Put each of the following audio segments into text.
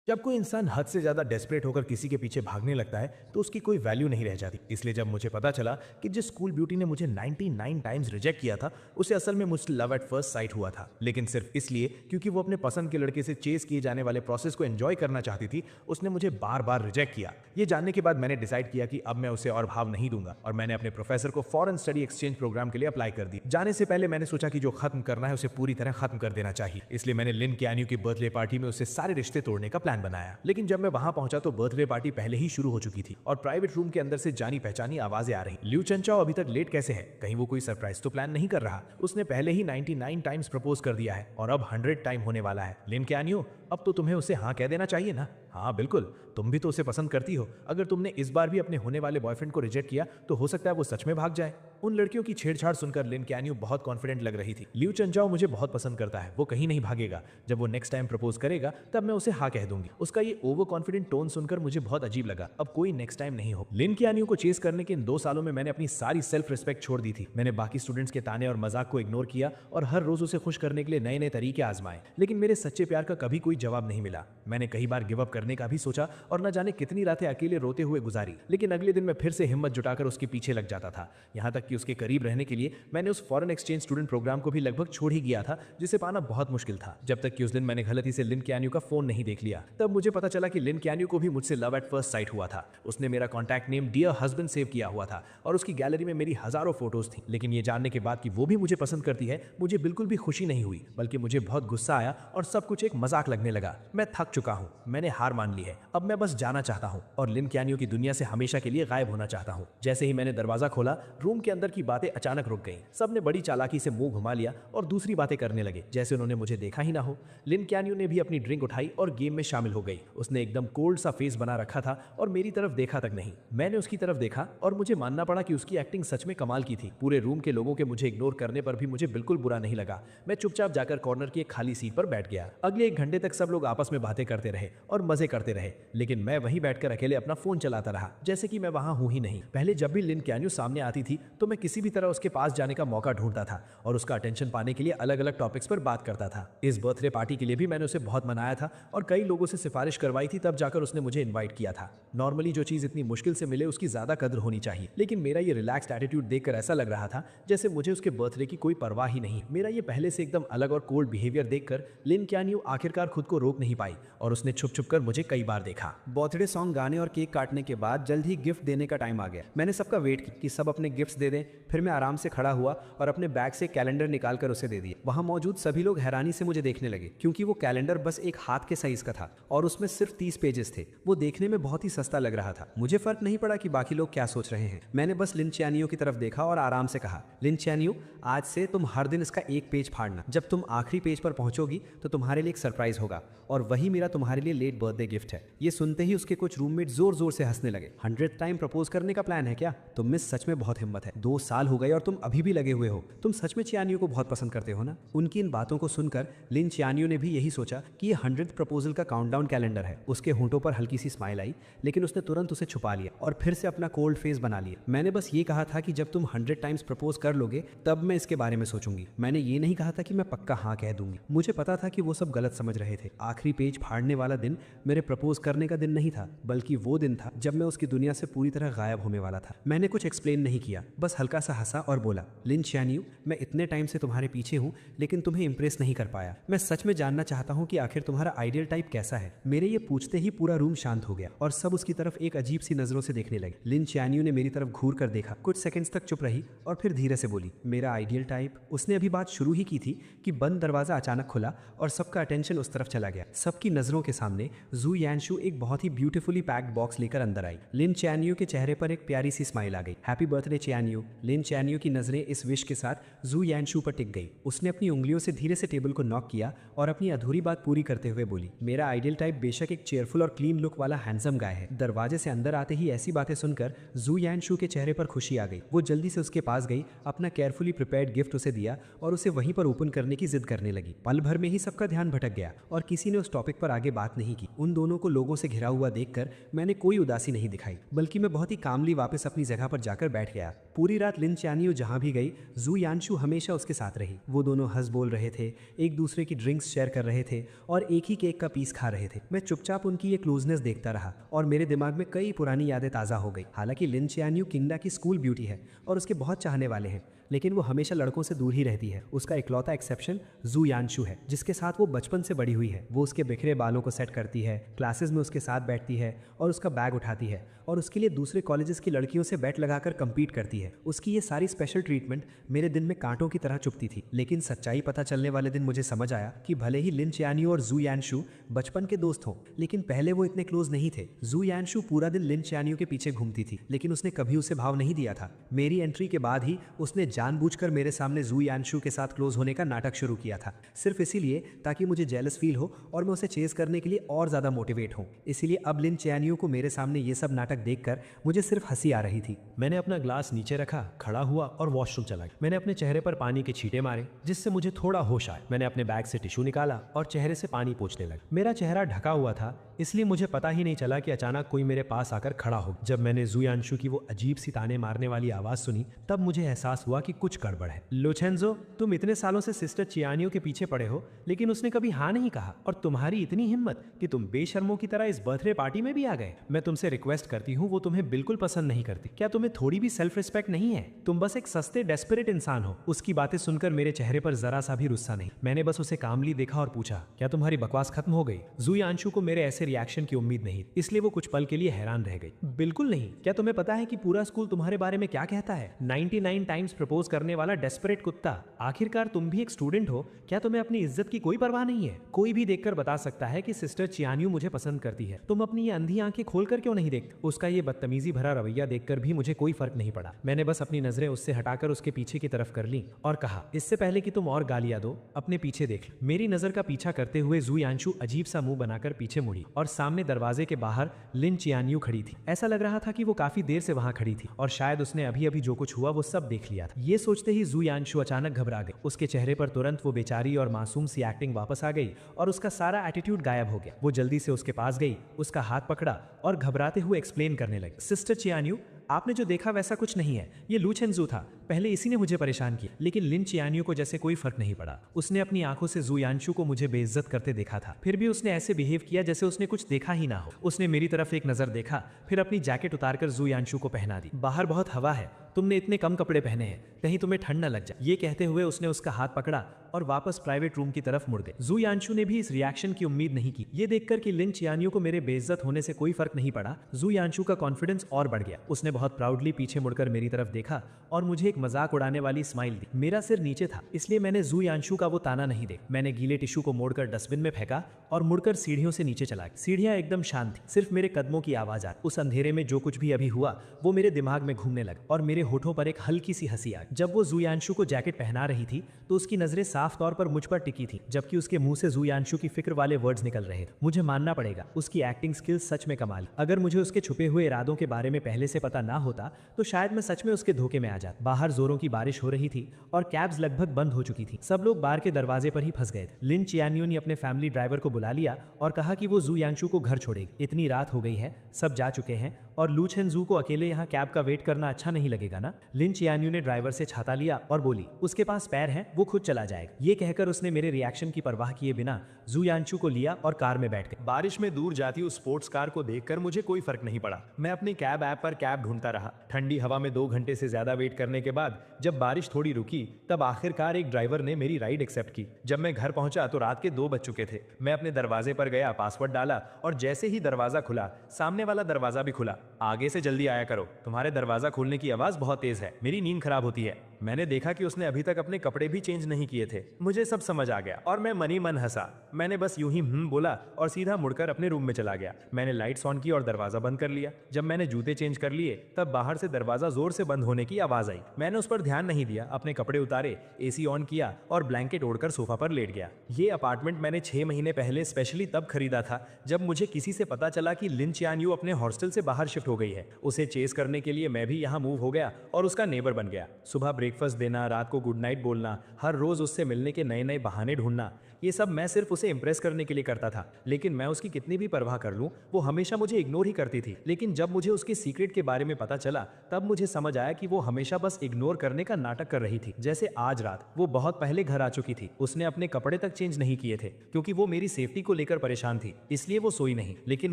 जब कोई इंसान हद से ज्यादा डेस्परेट होकर किसी के पीछे भागने लगता है तो उसकी कोई वैल्यू नहीं रह जाती। इसलिए जब मुझे पता चला कि जिस स्कूल ब्यूटी ने मुझे 99 टाइम्स रिजेक्ट किया था उसे असल में मुझसे लव एट फर्स्ट साइट हुआ था, लेकिन सिर्फ इसलिए क्योंकि वो अपने पसंद के लड़के से चेस किए जाने वाले प्रोसेस को एंजॉय करना चाहती थी, उसने मुझे बार बार रिजेक्ट किया। ये जानने के बाद मैंने डिसाइड किया कि अब मैं उसे और भाव नहीं दूंगा और मैंने अपने प्रोफेसर को फॉरेन स्टडी एक्सचेंज प्रोग्राम के लिए अप्लाई कर दिया। जाने से पहले मैंने सोचा कि जो खत्म करना है उसे पूरी तरह खत्म कर देना चाहिए, इसलिए मैंने लिन कियान्यू की बर्थडे पार्टी में उससे सारे रिश्ते तोड़ने का प्लान बनाया। लेकिन जब मैं वहां पहुंचा तो बर्थडे पार्टी पहले ही शुरू हो चुकी थी और प्राइवेट रूम के अंदर से जानी पहचानी आवाजें आ रही। लिu चेंचाओ अभी तक लेट कैसे है? कहीं वो कोई सरप्राइज तो प्लान नहीं कर रहा? उसने पहले ही 99 टाइम्स प्रपोज कर दिया है और अब 100 टाइम होने वाला है। लिन कियान्यू, अब तो तुम्हें उसे हाँ कह देना चाहिए ना। हाँ बिल्कुल, तुम भी तो उसे पसंद करती हो। अगर तुमने इस बार भी अपने होने वाले बॉयफ्रेंड को रिजेक्ट किया तो हो सकता है वो सच में भाग जाए। उन लड़कियों की छेड़छाड़ सुनकर लिन कियान्यू बहुत कॉन्फिडेंट लग रही थी। लिu चेंचाओ मुझे बहुत पसंद करता है, वो कहीं नहीं भागेगा। जब वो नेक्स्ट टाइम प्रपोज करेगा तब मैं उसे हाँ कह दूंगी। उसका ये ओवर कॉन्फिडेंट टोन सुनकर मुझे बहुत अजीब लगा। अब कोई नेक्स्ट टाइम नहीं हो। लिन कियान्यू को चेस करने के इन 2 सालों में मैंने अपनी सारी सेल्फ रिस्पेक्ट छोड़ दी थी। मैंने बाकी स्टूडेंट्स के ताने और मजाक को इग्नोर किया और हर रोज उसे खुश करने के लिए नए नए तरीके आजमाए, लेकिन मेरे सच्चे प्यार का कभी कोई जवाब नहीं मिला। मैंने कई बार गिव अप करने का भी सोचा और न जाने कितनी रातें अकेले रोते हुए गुजारी, लेकिन अगले दिन मैं फिर से हिम्मत जुटाकर उसके पीछे लग जाता था। यहाँ तक कि उसके करीब रहने के लिए मैंने उस फॉरेन एक्सचेंज स्टूडेंट प्रोग्राम को भी लगभग छोड़ ही गया था, जिसे पाना बहुत मुश्किल था। जब तक कि उस दिन मैंने गलती से लिन कियान्यू का फोन नहीं देख लिया। तब मुझे पता चला कि लिन कियान्यू को भी मुझसे लव एट फर्स्ट साइट हुआ था। उसने मेरा contact name dear husband save किया हुआ था और उसकी गैलरी में मेरी हजारों फोटोज थी। लेकिन ये जानने के बाद कि वो भी मुझे पसंद करती है, मुझे बिल्कुल भी खुशी नहीं हुई, बल्कि मुझे बहुत गुस्सा आया और सब कुछ एक मजाक लगने लगा। मैं थक चुका हूँ, मैंने हार मान ली है। अब मैं बस जाना चाहता हूँ और लिन कियान्यू की दुनिया से हमेशा के लिए गायब होना चाहता हूँ। जैसे ही मैंने दरवाजा खोला, रूम के अंदर की बातें अचानक रुक गईं। सबने बड़ी चालाकी से मुंह घुमा लिया और दूसरी बातें करने लगे, जैसे उन्होंने मुझे देखा ही ना हो। लिन कियान्यू ने भी अपनी ड्रिंक उठाई और गेम में शामिल हो गई। उसने एकदम कोल्ड सा फेस बना रखा था और मेरी तरफ देखा तक नहीं। मैंने उसकी तरफ देखा और मुझे मानना पड़ा कि उसकी एक्टिंग सच में कमाल की थी। पूरे रूम के लोगों के मुझे इग्नोर करने पर भी मुझे बिल्कुल बुरा नहीं लगा। मैं चुपचाप जाकर कॉर्नर की एक खाली सीट पर बैठ गया। अगले 1 घंटे तक सब लोग आपस में बातें करते रहे और मजे करते रहे, लेकिन मैं वहीं बैठकर अकेले अपना फोन चलाता रहा, जैसे कि मैं वहां हूं ही नहीं। पहले जब भी लिन कियान्यू सामने आती थी तो मैं किसी भी तरह उसके पास जाने का मौका ढूंढता था और उसका अटेंशन पाने के लिए अलग अलग टॉपिक्स पर बात करता था। इस बर्थडे पार्टी के लिए भी मैंने उसे बहुत मनाया था और कई लोगों से सिफारिश करवाई थी, तब जाकर उसने मुझे इन्वाइट किया था। नॉर्मली जो चीज इतनी मुश्किल से मिले उसकी ज्यादा कदर होनी चाहिए, लेकिन मेरा ये रिलैक्स्ड एटीट्यूड देखकर ऐसा लग रहा था जैसे मुझे उसके बर्थडे की कोई परवाह ही नहीं। मेरा ये पहले से एकदम अलग और कोल्ड बिहेवियर देखकर लिन कियान्यू आखिरकार खुद को रोक नहीं पाई और उसने छुप छुप कर मुझे कई बार देखा। बर्थडे सॉन्ग गाने और केक काटने के बाद जल्द ही गिफ्ट देने का टाइम आ गया। मैंने सबका वेट किया कि सब अपने गिफ्ट्स दे दें। फिर मैं आराम से खड़ा हुआ और अपने बैग से कैलेंडर निकालकर उसे दे दिया। वहां मौजूद सभी लोग हैरानी से मुझे देखने लगे, क्योंकि वो कैलेंडर बस एक हाथ के साइज का था और उसमें सिर्फ 30 पेजेस थे। वो देखने में बहुत ही सस्ता लग रहा था। मुझे फर्क नहीं पड़ा कि बाकी लोग क्या सोच रहे हैं। मैंने बस लिन कियान्यू की तरफ देखा और आराम से कहा, लिन कियान्यू, आज से तुम हर दिन इसका एक पेज फाड़ना। जब तुम आखिरी पेज पर पहुंचोगी तो तुम्हारे लिए एक सरप्राइज होगा और वही मेरा तुम्हारे लिए लेट बर्थडे गिफ्ट है। ये सुनते ही उसके कुछ रूममेट जोर जोर से हंसने लगे। 100 टाइम प्रपोज करने का प्लान है क्या? तुम में सच में बहुत हिम्मत है। 2 साल हो गए और तुम अभी भी लगे हुए हो। तुम सच में कियान्यू को बहुत पसंद करते हो ना? उनकी इन बातों को सुनकर लिन कियान्यू ने भी यही सोचा कि ये 100th प्रपोजल का काउंटडाउन कैलेंडर है। उसके होंठों पर हल्की सी स्माइल आई, लेकिन उसने तुरंत उसे छुपा लिया और फिर से अपना कोल्ड फेस बना लिया। मैंने बस ये कहा था कि जब तुम 100 टाइम्स प्रपोज कर लोगे तब मैं इसके बारे में सोचूंगी। मैंने ये नहीं कहा था कि मैं पक्का हाँ कह दूंगी। मुझे पता था कि वो सब गलत समझ रहे थे। आखिरी पेज फाड़ने वाला दिन मेरे प्रपोज करने का दिन नहीं था, बल्कि वो दिन था जब मैं उसकी दुनिया से पूरी तरह गायब होने वाला था। मैंने कुछ एक्सप्लेन नहीं किया, बस हल्का सा हंसा और बोला, लिन कियान्यू, मैं इतने टाइम से तुम्हारे पीछे हूँ लेकिन तुम्हें इंप्रेस नहीं कर पाया। मैं सच में जानना चाहता हूँ कि आखिर तुम्हारा आइडियल टाइप कैसा है। मेरे ये पूछते ही पूरा रूम शांत हो गया और सब उसकी तरफ एक अजीब सी नजरों से देखने लगे। लिन कियान्यू ने मेरी तरफ घूर कर देखा, कुछ सेकंड्स तक चुप रही और फिर धीरे से बोली, मेरा आइडियल टाइप। उसने अभी बात शुरू ही की थी कि बंद दरवाजा अचानक खुला और सबका अटेंशन उस तरफ चला गया। सबकी नजरों के सामने जू यानशु एक बहुत ही ब्यूटीफुली पैक्ड बॉक्स लेकर अंदर आई। लिन कियान्यू के चेहरे पर एक प्यारी सी स्माइल आ गई। Happy birthday कियान्यू। लिन कियान्यू की नजरें इस विश के साथ जू यानशु पर टिक गई। उसने अपनी उंगलियों से धीरे से टेबल को नॉक किया और अपनी अधूरी बात पूरी करते हुए बोली, मेरा आइडियल टाइप बेशक एक चेयरफुल और क्लीन लुक वाला हैंडसम गाय है। दरवाजे से अंदर आते ही ऐसी बातें सुनकर जू यानशु के चेहरे पर खुशी आ गई। वो जल्दी से उसके पास गई, अपना केयरफुली प्रिपेयर्ड गिफ्ट उसे दिया और उसे वहीं पर ओपन करने की जिद करने लगी। पल भर में ही सबका ध्यान भटक गया और किसी ने उस टॉपिक पर आगे बात नहीं की। उन दोनों को लोगों से घिरा हुआ देखकर मैंने कोई उदासी नहीं दिखाई, बल्कि मैं बहुत ही कामली वापस अपनी जगह पर जाकर बैठ गया। पूरी रात लिन च्यानियो जहां भी गई, जू यानशु हमेशा उसके साथ रही। वो दोनों हंस बोल रहे थे, एक दूसरे की ड्रिंक्स शेयर कर रहे थे और एक ही केक का पीस खा रहे थे। मैं चुपचाप उनकी ये क्लोजनेस देखता रहा और मेरे दिमाग में कई पुरानी यादें ताज़ा हो गई। हालांकि लिन च्यानियो किंगडा की स्कूल ब्यूटी है और उसके बहुत चाहने वाले हैं, लेकिन वो हमेशा लड़कों से दूर ही रहती है। उसका इकलौता एक्सेप्शन जू यानशु है, जिसके साथ वो बचपन से बड़ी हुई है। वो उसके बिखरे बालों को सेट करती है, क्लासेस में उसके साथ बैठती है और उसका बैग उठाती है और उसके लिए दूसरे कॉलेजेस की लड़कियों से बेट लगाकर कम्पीट करती है। उसकी ये सारी स्पेशल ट्रीटमेंट मेरे दिन में कांटों की तरह चुभती थी। लेकिन सच्चाई पता चलने वाले दिन मुझे समझ आया कि भले ही लिन च्यानियो और जू यानशु बचपन के दोस्त हों, लेकिन पहले वो इतने क्लोज नहीं थे। जू यानशु पूरा दिन लिन च्यानियो के पीछे घूमती थी, लेकिन उसने कभी उसे भाव नहीं दिया था। मेरी एंट्री के बाद ही उसने जानबूझकर मेरे सामने जू यानशु के साथ क्लोज होने का नाटक शुरू किया था, सिर्फ इसीलिए ताकि मुझे जेलस फील हो और मैं उसे चेज करने के लिए और ज्यादा मोटिवेट हूँ। इसीलिए अब लिन च्यानियो को मेरे सामने ये सब नाटक देखकर मुझे सिर्फ हंसी आ रही थी। मैंने अपना ग्लास नीचे रखा, खड़ा हुआ और वॉशरूम चला गया। मैंने अपने चेहरे पर पानी के छींटे मारे, जिससे मुझे थोड़ा होश आया। मैंने अपने बैग से टिश्यू निकाला और चेहरे से पानी पोंछने लगा। मेरा चेहरा ढका हुआ था, इसलिए मुझे पता ही नहीं चला कि अचानक कोई मेरे पास आकर खड़ा हो। जब मैंने जू यानशु की वो अजीब सी ताने मारने वाली आवाज सुनी, तब मुझे एहसास हुआ कि कुछ गड़बड़ है। लोचेंजो, तुम इतने सालों से सिस्टर चियानियो के पीछे पड़े हो, लेकिन उसने कभी हाँ नहीं कहा, और तुम्हारी इतनी हिम्मत कि तुम बेशर्मों की तरह इस बर्थडे पार्टी में भी आ गए। मैं तुमसे रिक्वेस्ट करती हूँ, वो तुम्हें बिल्कुल पसंद नहीं करती। क्या तुम्हें थोड़ी भी सेल्फ रिस्पेक्ट नहीं है? तुम बस एक सस्ते डेस्परेट इंसान हो। उसकी बातें सुनकर मेरे चेहरे पर जरा सा भी गुस्सा नहीं। मैंने बस उसे कामली देखा और पूछा, क्या तुम्हारी बकवास खत्म हो गई? जू यानशु को मेरे ऐसे रिएक्शन की उम्मीद नहीं, इसलिए वो कुछ पल के लिए हैरान रह गई। बिल्कुल नहीं। क्या तुम्हें पता है कि पूरा स्कूल तुम्हारे बारे में क्या कहता है? 99 टाइम्स प्रपोज करने वाला डेस्परेट कुत्ता। आखिरकार तुम भी एक स्टूडेंट हो, क्या तुम्हें अपनी इज्जत की कोई परवाह नहीं है? कोई भी देखकर बता सकता है कि सिस्टर चियानियो मुझे पसंद करती है। तुम अपनी ये अंधी आंखें खोलकर क्यों नहीं देखते? उसका ये बदतमीजी भरा रवैया देखकर भी मुझे कोई फर्क नहीं पड़ा। मैंने बस अपनी नजरें उससे हटाकर उसके पीछे की तरफ कर ली और कहा, इससे पहले कि तुम और गालियां दो, अपने पीछे देख लो। मेरी नजर का पीछा करते हुए जू यानशु अजीब सा मुंह बनाकर पीछे मुड़ी और सामने दरवाजे के बाहर लिन चियानियो खड़ी थी। ऐसा लग रहा था कि वो काफी देर से वहां खड़ी थी और शायद उसने अभी अभी जो कुछ हुआ वो सब देख लिया था। ये सोचते ही जू यानशु अचानक घबरा गई। उसके चेहरे पर तुरंत वो बेचारी और मासूम सी एक्टिंग वापस आ गई और उसका सारा एटीट्यूड गायब हो गया। वो जल्दी से उसके पास गई, उसका हाथ पकड़ा और घबराते हुए एक्सप्लेन करने लगी, सिस्टर चियानियो, आपने जो देखा वैसा कुछ नहीं है। ये लूचेंजू था, पहले इसी ने मुझे परेशान किया, लेकिन लिन चियानियो को जैसे कोई फर्क नहीं पड़ा। उसने अपनी आंखों से जू यानशु को मुझे बेइज्जत करते देखा था, फिर भी उसने ऐसे बिहेव किया जैसे उसने कुछ देखा ही ना हो। उसने मेरी तरफ एक नजर देखा, फिर अपनी जैकेट उतारकर जू यानशु को पहना दी। बाहर बहुत हवा है, तुमने इतने कम कपड़े पहने हैं, कहीं तुम्हें ठंड न लग जाए। ये कहते हुए उसने उसका हाथ पकड़ा और वापस प्राइवेट रूम की तरफ मुड़ गए। जू यानशु ने भी इस रिएक्शन की उम्मीद नहीं की। ये देखकर कि लिन चियानियो को मेरे बेइज्जत होने से कोई फर्क नहीं पड़ा, जू यानशु का कॉन्फिडेंस और बढ़ गया। उसने बहुत प्राउडली पीछे मुड़कर मेरी तरफ देखा और मुझे एक मजाक उड़ाने वाली स्माइल दी। मेरा सिर नीचे था, इसलिए मैंने जू यानशु का वो ताना नहीं देखा। मैंने गीले टिश्यू को मोड़कर डस्टबिन में फेंका और मुड़कर सीढ़ियों से नीचे चला गया। सीढ़ियां एकदम शांत थी, सिर्फ मेरे कदमों की आवाज आ रही। उस अंधेरे में जो कुछ भी अभी हुआ वो मेरे दिमाग में घूमने लगा और मेरे होठों पर एक हल्की सी हंसी आ गई। जब वो जू यानशु को जैकेट पहना रही थी तो उसकी नजरें साफ तौर पर मुझ पर टिकी थी, जबकि उसके मुंह से जू यानशु की फिक्र वाले वर्ड्स निकल रहे थे। मुझे मानना पड़ेगा, उसकी एक्टिंग स्किल्स सच में कमाल। अगर मुझे उसके छुपे हुए इरादों के बारे में पहले से पता ना होता तो शायद मैं सच में उसके धोखे में आ जाता। बाहर जोरों की बारिश हो रही थी और कैब्स लगभग बंद हो चुकी थी। सब लोग बार के दरवाजे पर ही फंस गए थे। लिन चियानियो ने अपने फैमिली ड्राइवर को बुला लिया और कहा कि वो जू यानशु को घर छोड़ेगी। इतनी रात हो गई है, सब जा चुके हैं और लूचेंजू को अकेले यहाँ कैब का वेट करना अच्छा नहीं लगेगा ना। लिन चियानियो ने ड्राइवर से छाता लिया और बोली, उसके पास पैर है, वो खुद चला जाएगा। ये कहकर उसने मेरे रिएक्शन की परवाह किए बिना जू यानशु को लिया और कार में बैठ गए। बारिश में दूर जाती उस स्पोर्ट्स कार को देखकर मुझे कोई फर्क नहीं पड़ा। मैं अपनी कैब ऐप पर कैब ढूंढता रहा। ठंडी हवा में 2 घंटे से ज्यादा वेट करने के बाद जब बारिश थोड़ी रुकी तब आखिरकार एक ड्राइवर ने मेरी राइड एक्सेप्ट की। जब मैं घर पहुंचा तो रात के 2 बज चुके थे। मैं अपने दरवाजे पर गया, पासवर्ड डाला और जैसे ही दरवाजा खुला सामने वाला दरवाजा भी खुला। आगे से जल्दी आया करो, तुम्हारे दरवाजा खोलने की आवाज बहुत तेज है, मेरी नींद खराब होती है। मैंने देखा कि उसने अभी तक अपने कपड़े भी चेंज नहीं किए थे। मुझे सब समझ आ गया और मैं मनी मन हंसा। मैंने बस यूं ही बोला और सीधा मुड़कर अपने रूम में चला गया। मैंने लाइट्स ऑन की और दरवाजा बंद कर लिया। जब मैंने जूते चेंज कर लिए तब बाहर से दरवाजा जोर से बंद होने की आवाज आई। मैंने उस पर ध्यान नहीं दिया, अपने कपड़े उतारे, एसी ऑन किया और ब्लैंकेट ओढ़कर सोफा पर लेट गया। ये अपार्टमेंट मैंने 6 महीने पहले स्पेशली तब खरीदा था जब मुझे किसी से पता चला कि लिन चियानियो अपने हॉस्टल से बाहर शिफ्ट हो गई है। उसे चेस करने के लिए मैं भी यहाँ मूव हो गया और उसका नेबर बन गया। सुबह ब्रेकफास्ट ब्रेकफास्ट देना, रात को गुड नाइट बोलना, हर रोज उससे मिलने के नए नए बहाने ढूंढना, ये सब मैं सिर्फ उसे इंप्रेस करने के लिए करता था। लेकिन मैं उसकी कितनी भी परवाह कर लूं, वो हमेशा मुझे इग्नोर ही करती थी। लेकिन जब मुझे उसके सीक्रेट के बारे में पता चला, तब मुझे समझ आया कि वो हमेशा बस इग्नोर करने का नाटक कर रही थी। जैसे आज रात वो बहुत पहले घर आ चुकी थी, उसने अपने कपड़े तक चेंज नहीं किए थे क्योंकि वो मेरी सेफ्टी को लेकर परेशान थी, इसलिए वो सोई नहीं। लेकिन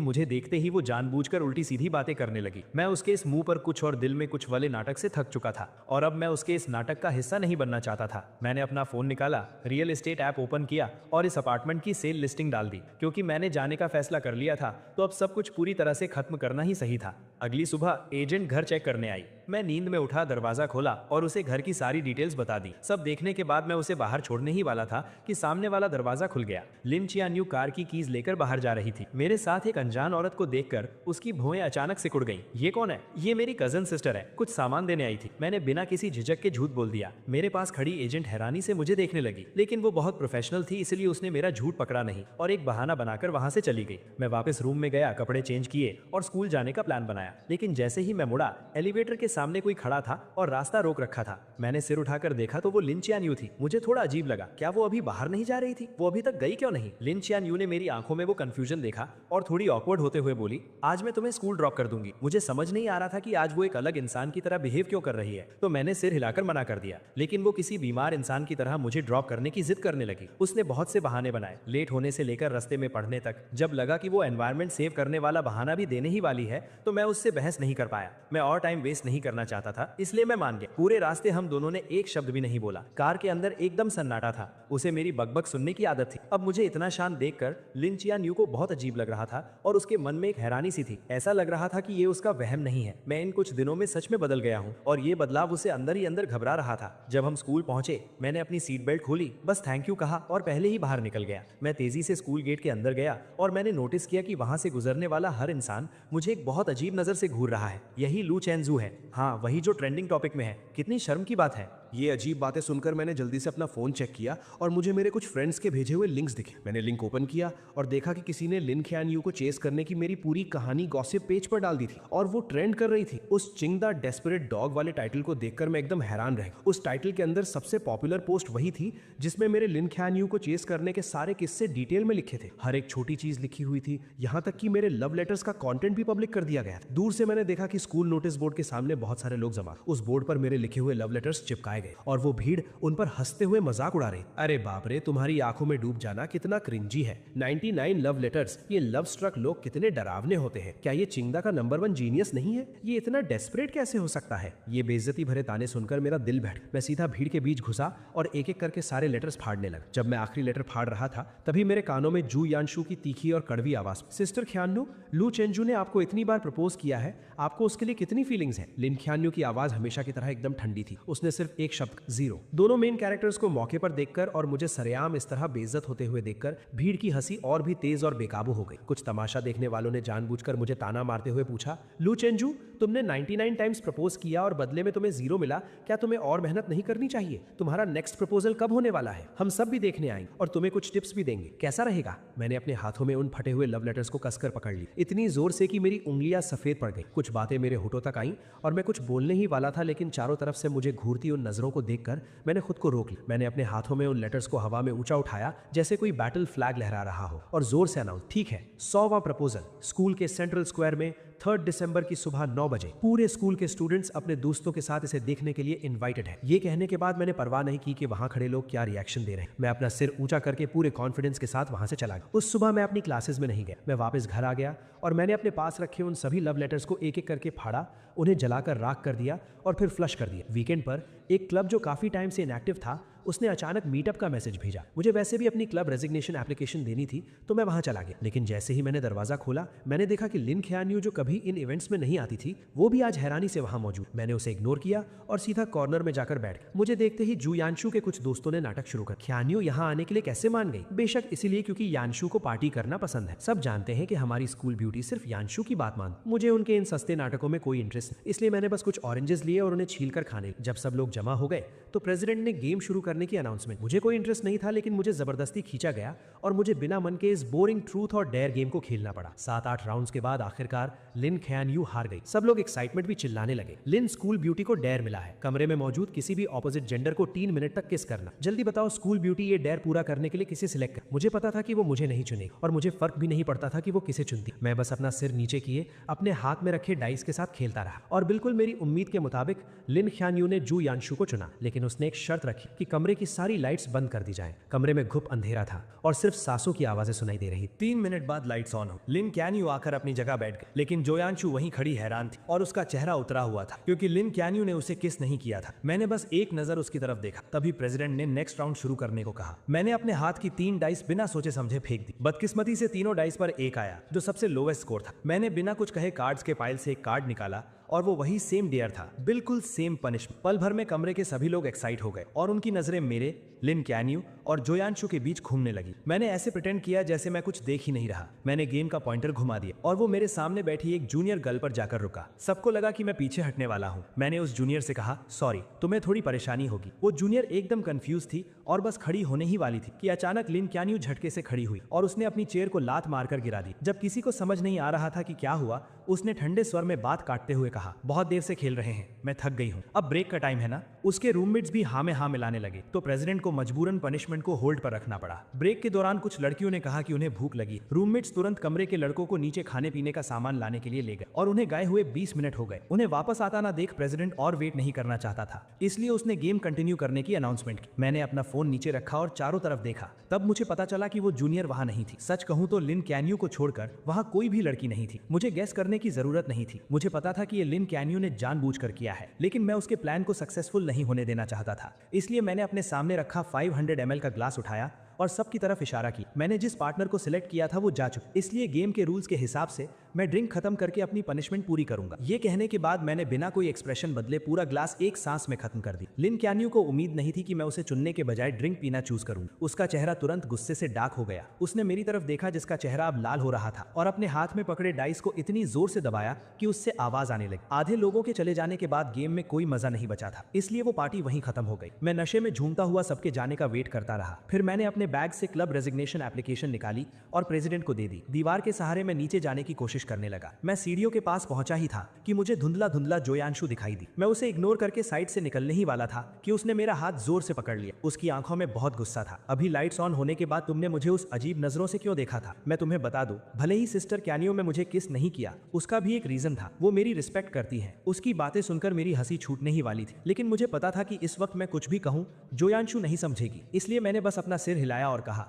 मुझे देखते ही वो जानबूझकर उल्टी सीधी बातें करने लगी। मैं उसके इस मुंह पर कुछ और दिल में कुछ वाले नाटक से थक चुका था और अब मैं उसके इस नाटक का हिस्सा नहीं बनना चाहता था। मैंने अपना फोन निकाला, रियल एस्टेट ऐप ओपन किया और इस अपार्टमेंट की सेल लिस्टिंग डाल दी। क्योंकि मैंने जाने का फैसला कर लिया था, तो अब सब कुछ पूरी तरह से खत्म करना ही सही था। अगली सुबह एजेंट घर चेक करने आई। मैं नींद में उठा, दरवाजा खोला और उसे घर की सारी डिटेल्स बता दी। सब देखने के बाद मैं उसे बाहर छोड़ने ही वाला था कि सामने वाला दरवाजा खुल गया। लिन चियान्यू कार की कीज लेकर बाहर जा रही थी। मेरे साथ एक अनजान औरत को देखकर उसकी भौहें अचानक सिकुड़ गईं। ये कौन है? ये मेरी कजन सिस्टर है, कुछ सामान देने आई थी। मैंने बिना किसी झिझक के झूठ बोल दिया। मेरे पास खड़ी एजेंट हैरानी से मुझे देखने लगी, लेकिन वो बहुत प्रोफेशनल थी, इसलिए उसने मेरा झूठ पकड़ा नहीं और एक बहाना बनाकर वहां से चली गई। मैं वापस रूम में गया, कपड़े चेंज किए और स्कूल जाने का प्लान बनाया। लेकिन जैसे ही मैं मुड़ा, एलिवेटर के सामने कोई खड़ा था और रास्ता रोक रखा था। मैंने सिर उठाकर देखा तो वो लिन चियान्यू थी। मुझे थोड़ा अजीब लगा, क्या वो अभी बाहर नहीं जा रही थी? वो अभी तक गई क्यों नहीं? लिन चियान्यू ने मेरी आंखों में वो कंफ्यूजन देखा और थोड़ी ऑकवर्ड होते हुए बोली, आज मैं तुम्हें स्कूल ड्रॉप कर दूंगी। मुझे समझ नहीं आ रहा था कि आज वो एक अलग इंसान की तरह बिहेव क्यों कर रही है, तो मैंने सिर हिलाकर मना कर दिया। लेकिन वो किसी बीमार इंसान की तरह मुझे ड्रॉप करने की जिद करने लगी। उसने बहुत से बहाने बनाए, लेट होने से लेकर रास्ते में पढ़ने तक। जब लगा कि वो एनवायरनमेंट सेव करने वाला बहाना भी देने ही वाली है, तो मैं उससे बहस नहीं कर पाया। मैं और टाइम वेस्ट नहीं करना चाहता था, इसलिए मैं मान गया। पूरे रास्ते हम दोनों ने एक शब्द भी नहीं बोला। कार के अंदर एकदम सन्नाटा था। उसे मेरी बकबक सुनने की आदत थी। अब मुझे इतना शांत देखकर लिन चियान्यू को बहुत अजीब लग रहा था और उसके मन में एक हैरानी सी थी। ऐसा लग रहा था कि ये उसका वहम नहीं है। मैं इन कुछ दिनों में सच में बदल गया हूँ और ये बदलाव उसे अंदर ही अंदर घबरा रहा था। जब हम स्कूल पहुंचे, मैंने अपनी सीट बेल्ट खोली, बस थैंक यू कहा और पहले ही बाहर निकल गया। मैं तेजी से स्कूल गेट के अंदर गया और मैंने नोटिस किया कि वहां से गुजरने वाला हर इंसान मुझे एक बहुत अजीब नजर से घूर रहा है। यही लू चेंजू है। हाँ, वही जो ट्रेंडिंग टॉपिक में है। कितनी शर्म की बात है। ये अजीब बातें सुनकर मैंने जल्दी से अपना फोन चेक किया और मुझे मेरे कुछ फ्रेंड्स के भेजे हुए लिंक्स दिखे। मैंने लिंक ओपन किया और देखा कि किसी ने लिन चियान्यू को चेस करने की मेरी पूरी कहानी गॉसिप पेज पर डाल दी थी और वो ट्रेंड कर रही थी। उस चिंग द डेस्परेट डॉग वाले टाइटल को देखकर मैं एकदम हैरान रह गया। उस टाइटल के अंदर सबसे पॉपुलर पोस्ट वही थी जिसमें मेरे लिन चियान्यू को चेस करने के सारे किस्से डिटेल में लिखे थे। हर एक छोटी चीज लिखी हुई थी, यहाँ तक कि मेरे लव लेटर्स का कंटेंट भी पब्लिक कर दिया गया था। दूर से मैंने देखा कि स्कूल नोटिस बोर्ड के सामने बहुत सारे लोग जमा। उस बोर्ड पर मेरे लिखे हुए लव लेटर्स चिपकाए गए और वो भीड़ उन पर हंसते हुए मजाक उड़ा रही। अरे बाप रे, तुम्हारी आंखों में डूब जाना कितना क्रिंजी है। 99 लव लेटर्स। ये लव स्ट्रक लोग कितने डरावने होते हैं। क्या ये चिंगदा का नंबर 1 जीनियस नहीं है? ये इतना डेस्परेट कैसे हो सकता है? ये बेइज्जती भरे ताने सुनकर मेरा दिल बैठ। मैं सीधा भीड़ के बीच घुसा और एक एक करके सारे लेटर्स फाड़ने लगा। जब मैं आखिरी लेटर फाड़ रहा था, तभी मेरे कानों में जू यानशु की तीखी और कड़वी आवाज, सिस्टर ख्यान्यू, लू चेंजू ने आपको इतनी बार प्रपोज किया है, आपको उसके लिए कितनी फीलिंग्स हैं? लिन ख्यान्यू की आवाज हमेशा की तरह एकदम ठंडी थी। उसने सिर्फ एक शब्द, जीरो। दोनों मेन कैरेक्टर्स को मौके पर देखकर और मुझे सरेआम इस तरह बेइज्जत होते हुए देखकर भीड़ की हंसी और भी तेज और बेकाबू हो गई। कुछ तमाशा देखने वालों ने जानबूझकर मुझे ताना मारते हुए पूछा, लू चेंजू, तुमने 99 टाइम्स प्रपोज किया और बदले में तुम्हें जीरो मिला, क्या तुम्हें और मेहनत नहीं करनी चाहिए? तुम्हारा नेक्स्ट प्रपोजल कब होने वाला है? हम सब भी देखने आएंगे और तुम्हें कुछ टिप्स भी देंगे, कैसा रहेगा? मैंने अपने हाथों में उन फटे हुए लव लेटर्स को कसकर पकड़ ली, इतनी जोर से कि मेरी उंगलियां सफेद पड़ गई। कुछ बातें मेरे होठों तक आईं और मैं कुछ बोलने ही वाला था, लेकिन चारों तरफ से मुझे घूरती उन नजरों को देखकर मैंने खुद को रोक लिया। मैंने अपने हाथों में उन लेटर्स को हवा में ऊंचा उठाया जैसे कोई बैटल फ्लैग लहरा रहा हो और जोर से अनाउंस, ठीक है, 100वां प्रपोजल स्कूल के सेंट्रल स्क्वायर में 3 दिसंबर की सुबह 9 बजे। पूरे स्कूल के स्टूडेंट्स अपने दोस्तों के साथ इसे देखने के लिए इनवाइटेड है। ये कहने के बाद मैंने परवाह नहीं की कि वहां खड़े लोग क्या रिएक्शन दे रहे हैं। मैं अपना सिर ऊंचा करके पूरे कॉन्फिडेंस के साथ वहां से चला गया। उस सुबह मैं अपनी क्लासेस में नहीं गया। मैं वापस घर आ गया और मैंने अपने पास रखे उन सभी लव लेटर्स को एक एक करके फाड़ा, उन्हें जलाकर राख कर दिया और फिर फ्लश कर दिया। वीकेंड पर एक क्लब जो काफी टाइम से इनएक्टिव था, उसने अचानक मीटअप का मैसेज भेजा। मुझे वैसे भी अपनी क्लब रेजिग्नेशन एप्लीकेशन देनी थी, तो मैं वहां चला गया। लेकिन जैसे ही मैंने दरवाजा खोला, मैंने देखा कि लिन ख्यान्यू, जो कभी इन इवेंट्स में नहीं आती थी, वो भी आज हैरानी से वहां मौजूद। मैंने उसे इग्नोर किया और सीधा कॉर्नर में जाकर बैठ गया। मुझे देखते ही जू यानशु के कुछ दोस्तों ने नाटक शुरू कर। ख्यान्यू यहाँ आने के लिए कैसे मान गई? बेशक इसीलिए क्योंकि यानशु को पार्टी करना पसंद है। सब जानते हैं कि हमारी स्कूल ब्यूटी सिर्फ यानशु की बात मान। मुझे उनके इन सस्ते नाटकों में कोई इंटरेस्ट नहीं, इसलिए मैंने बस कुछ ऑरेंजेस लिए और उन्हें छील कर खाने। जब सब लोग जमा हो गए तो प्रेसिडेंट ने गेम शुरू करने की अनाउंसमेंट। मुझे कोई इंटरेस्ट नहीं था, लेकिन मुझे जबरदस्ती खींचा गया और मुझे बिना मन के इस बोरिंग ट्रूथ और डेयर गेम को खेलना पड़ा। 7-8 राउंड्स के बाद आखिरकार लिन खयान यू हार गई। सब लोग एक्साइटमेंट भी चिल्लाने लगे। लिन स्कूल ब्यूटी को डेयर मिला है, कमरे में मौजूद किसी भी ऑपोजिट जेंडर को 3 मिनट तक किस करना। जल्दी बताओ स्कूल ब्यूटी ये डेयर पूरा करने के लिए किसे सिलेक्ट कर। मुझे पता था कि वो मुझे नहीं चुनेगी और मुझे फर्क भी नहीं पड़ता था कि वो किसे चुनती। मैं बस अपना सिर नीचे किए अपने हाथ में रखे डाइस के साथ खेलता रहा और बिल्कुल मेरी उम्मीद के मुताबिक लिन खयान यू ने जू यानशु को चुना। लेकिन उसने एक शर्त रखी कि कमरे की सारी लाइट्स बंद कर दी जाएं। कमरे में घुप अंधेरा था और सिर्फ सांसों की आवाजें सुनाई दे रही। 3 मिनट बाद लाइट्स ऑन हो। लिन क्यान्यू आकर अपनी जगह बैठ गई, लेकिन जोयांशु वहीं खड़ी हैरान थी और उसका चेहरा उतरा हुआ था क्योंकि लिन क्यान्यू ने उसे किस नहीं किया था। मैंने बस एक नजर उसकी तरफ देखा, तभी प्रेसिडेंट ने नेक्स्ट राउंड शुरू करने को कहा। मैंने अपने हाथ की 3 डाइस बिना सोचे समझे फेंक दी। बदकिस्मती से तीनों डाइस पर 1 आया, जो सबसे लोवेस्ट स्कोर था। मैंने बिना कुछ कहे कार्ड्स के पाइल से एक कार्ड निकाला और वो वही सेम डेयर था, बिल्कुल सेम पनिशमेंट। पल भर में कमरे के सभी लोग एक्साइट हो गए और उनकी नजरें मेरे, लिन क्यान्यू और जोयांशु के बीच घूमने लगी। मैंने ऐसे प्रिटेंड किया जैसे मैं कुछ देख ही नहीं रहा। मैंने गेम का पॉइंटर घुमा दिया और वो मेरे सामने बैठी एक जूनियर गर्ल पर जाकर रुका। सबको लगा कि मैं पीछे हटने वाला हूँ। मैंने उस जूनियर से कहा, सॉरी, तुम्हें थोड़ी परेशानी होगी। वो जूनियर एकदम कंफ्यूज थी और बस खड़ी होने ही वाली थी कि अचानक लिन क्यान्यू झटके से खड़ी हुई और उसने अपनी चेयर को लात मारकर गिरा दी। जब किसी को समझ नहीं आ रहा था कि क्या हुआ, उसने ठंडे स्वर में बात काटते हुए कहा, बहुत देर से खेल रहे हैं, मैं थक गई हूँ, अब ब्रेक का टाइम है ना। उसके रूममेट्स भी हाँ में हाँ मिलाने लगे, तो प्रेसिडेंट को मजबूरन पनिशमेंट को होल्ड पर रखना पड़ा। ब्रेक के दौरान कुछ लड़कियों ने कहा कि उन्हें भूख लगी। रूममेट्स तुरंत कमरे के लड़कों को नीचे खाने पीने का सामान लाने के लिए ले गए और उन्हें गए हुए 20 मिनट हो गए। उन्हें वापस आता ना देख प्रेसिडेंट और वेट नहीं करना चाहता था, इसलिए उसने गेम कंटिन्यू करने की अनाउंसमेंट की। मैंने अपना फोन नीचे रखा और चारों तरफ देखा। तब मुझे पता चला कि वो जूनियर वहां नहीं थी। सच कहूं तो लिन क्यान्यू को छोड़कर वहां कोई भी लड़की नहीं थी। मुझे गेस करने की जरूरत नहीं थी। मुझे पता था कि ये लिन क्यान्यू ने जानबूझकर किया है, लेकिन मैं उसके प्लान को सक्सेसफुल नहीं होने देना चाहता था। इसलिए मैंने अपने सामने रखा 500 ml का ग्लास उठाया और सबकी तरफ इशारा की। मैंने जिस पार्टनर को सिलेक्ट किया था वो जा चुका, इसलिए गेम के रूल्स के हिसाब से मैं ड्रिंक खत्म करके अपनी पनिशमेंट पूरी करूंगा। ये कहने के बाद मैंने बिना कोई एक्सप्रेशन बदले पूरा ग्लास एक सांस में खत्म कर दी। लिन क्यान्यू को उम्मीद नहीं थी कि मैं उसे चुनने के बजाय ड्रिंक पीना चूज करूं। उसका चेहरा तुरंत गुस्से से डार्क हो गया। उसने मेरी तरफ देखा जिसका चेहरा अब लाल हो रहा था और अपने हाथ में पकड़े डाइस को इतनी जोर से दबाया कि उससे आवाज आने लगी। आधे लोगों के चले जाने के बाद गेम में कोई मजा नहीं बचा था, इसलिए वो पार्टी वहीं खत्म हो गई। मैं नशे में झूमता हुआ सबके जाने का वेट करता रहा। फिर मैंने अपने बैग से क्लब रेजिग्नेशन एप्लीकेशन निकाली और प्रेसिडेंट को दे दी। दीवार के सहारे मैं नीचे जाने की कोशिश करने लगा। मैं सीढ़ियों के पास पहुंचा ही था कि मुझे धुंधला धुंधला जोयांशु दिखाई दी। मैं उसे इग्नोर करके साइड से निकलने ही वाला था कि उसने मेरा हाथ जोर से पकड़ लिया। उसकी आंखों में बहुत गुस्सा था। अभी लाइट्स ऑन होने के बाद तुमने मुझे उस अजीब नजरों से क्यों देखा था? मैं तुम्हें बता दूं, भले ही सिस्टर क्यान्यू में मुझे किस नहीं किया, उसका भी एक रीजन था। वो मेरी रिस्पेक्ट करती है। उसकी बातें सुनकर मेरी हंसी छूटने ही वाली थी, लेकिन मुझे पता था कि इस वक्त मैं कुछ भी कहूँ जोयांशु नहीं समझेगी, इसलिए मैंने बस अपना सिर हिलाया और कहा,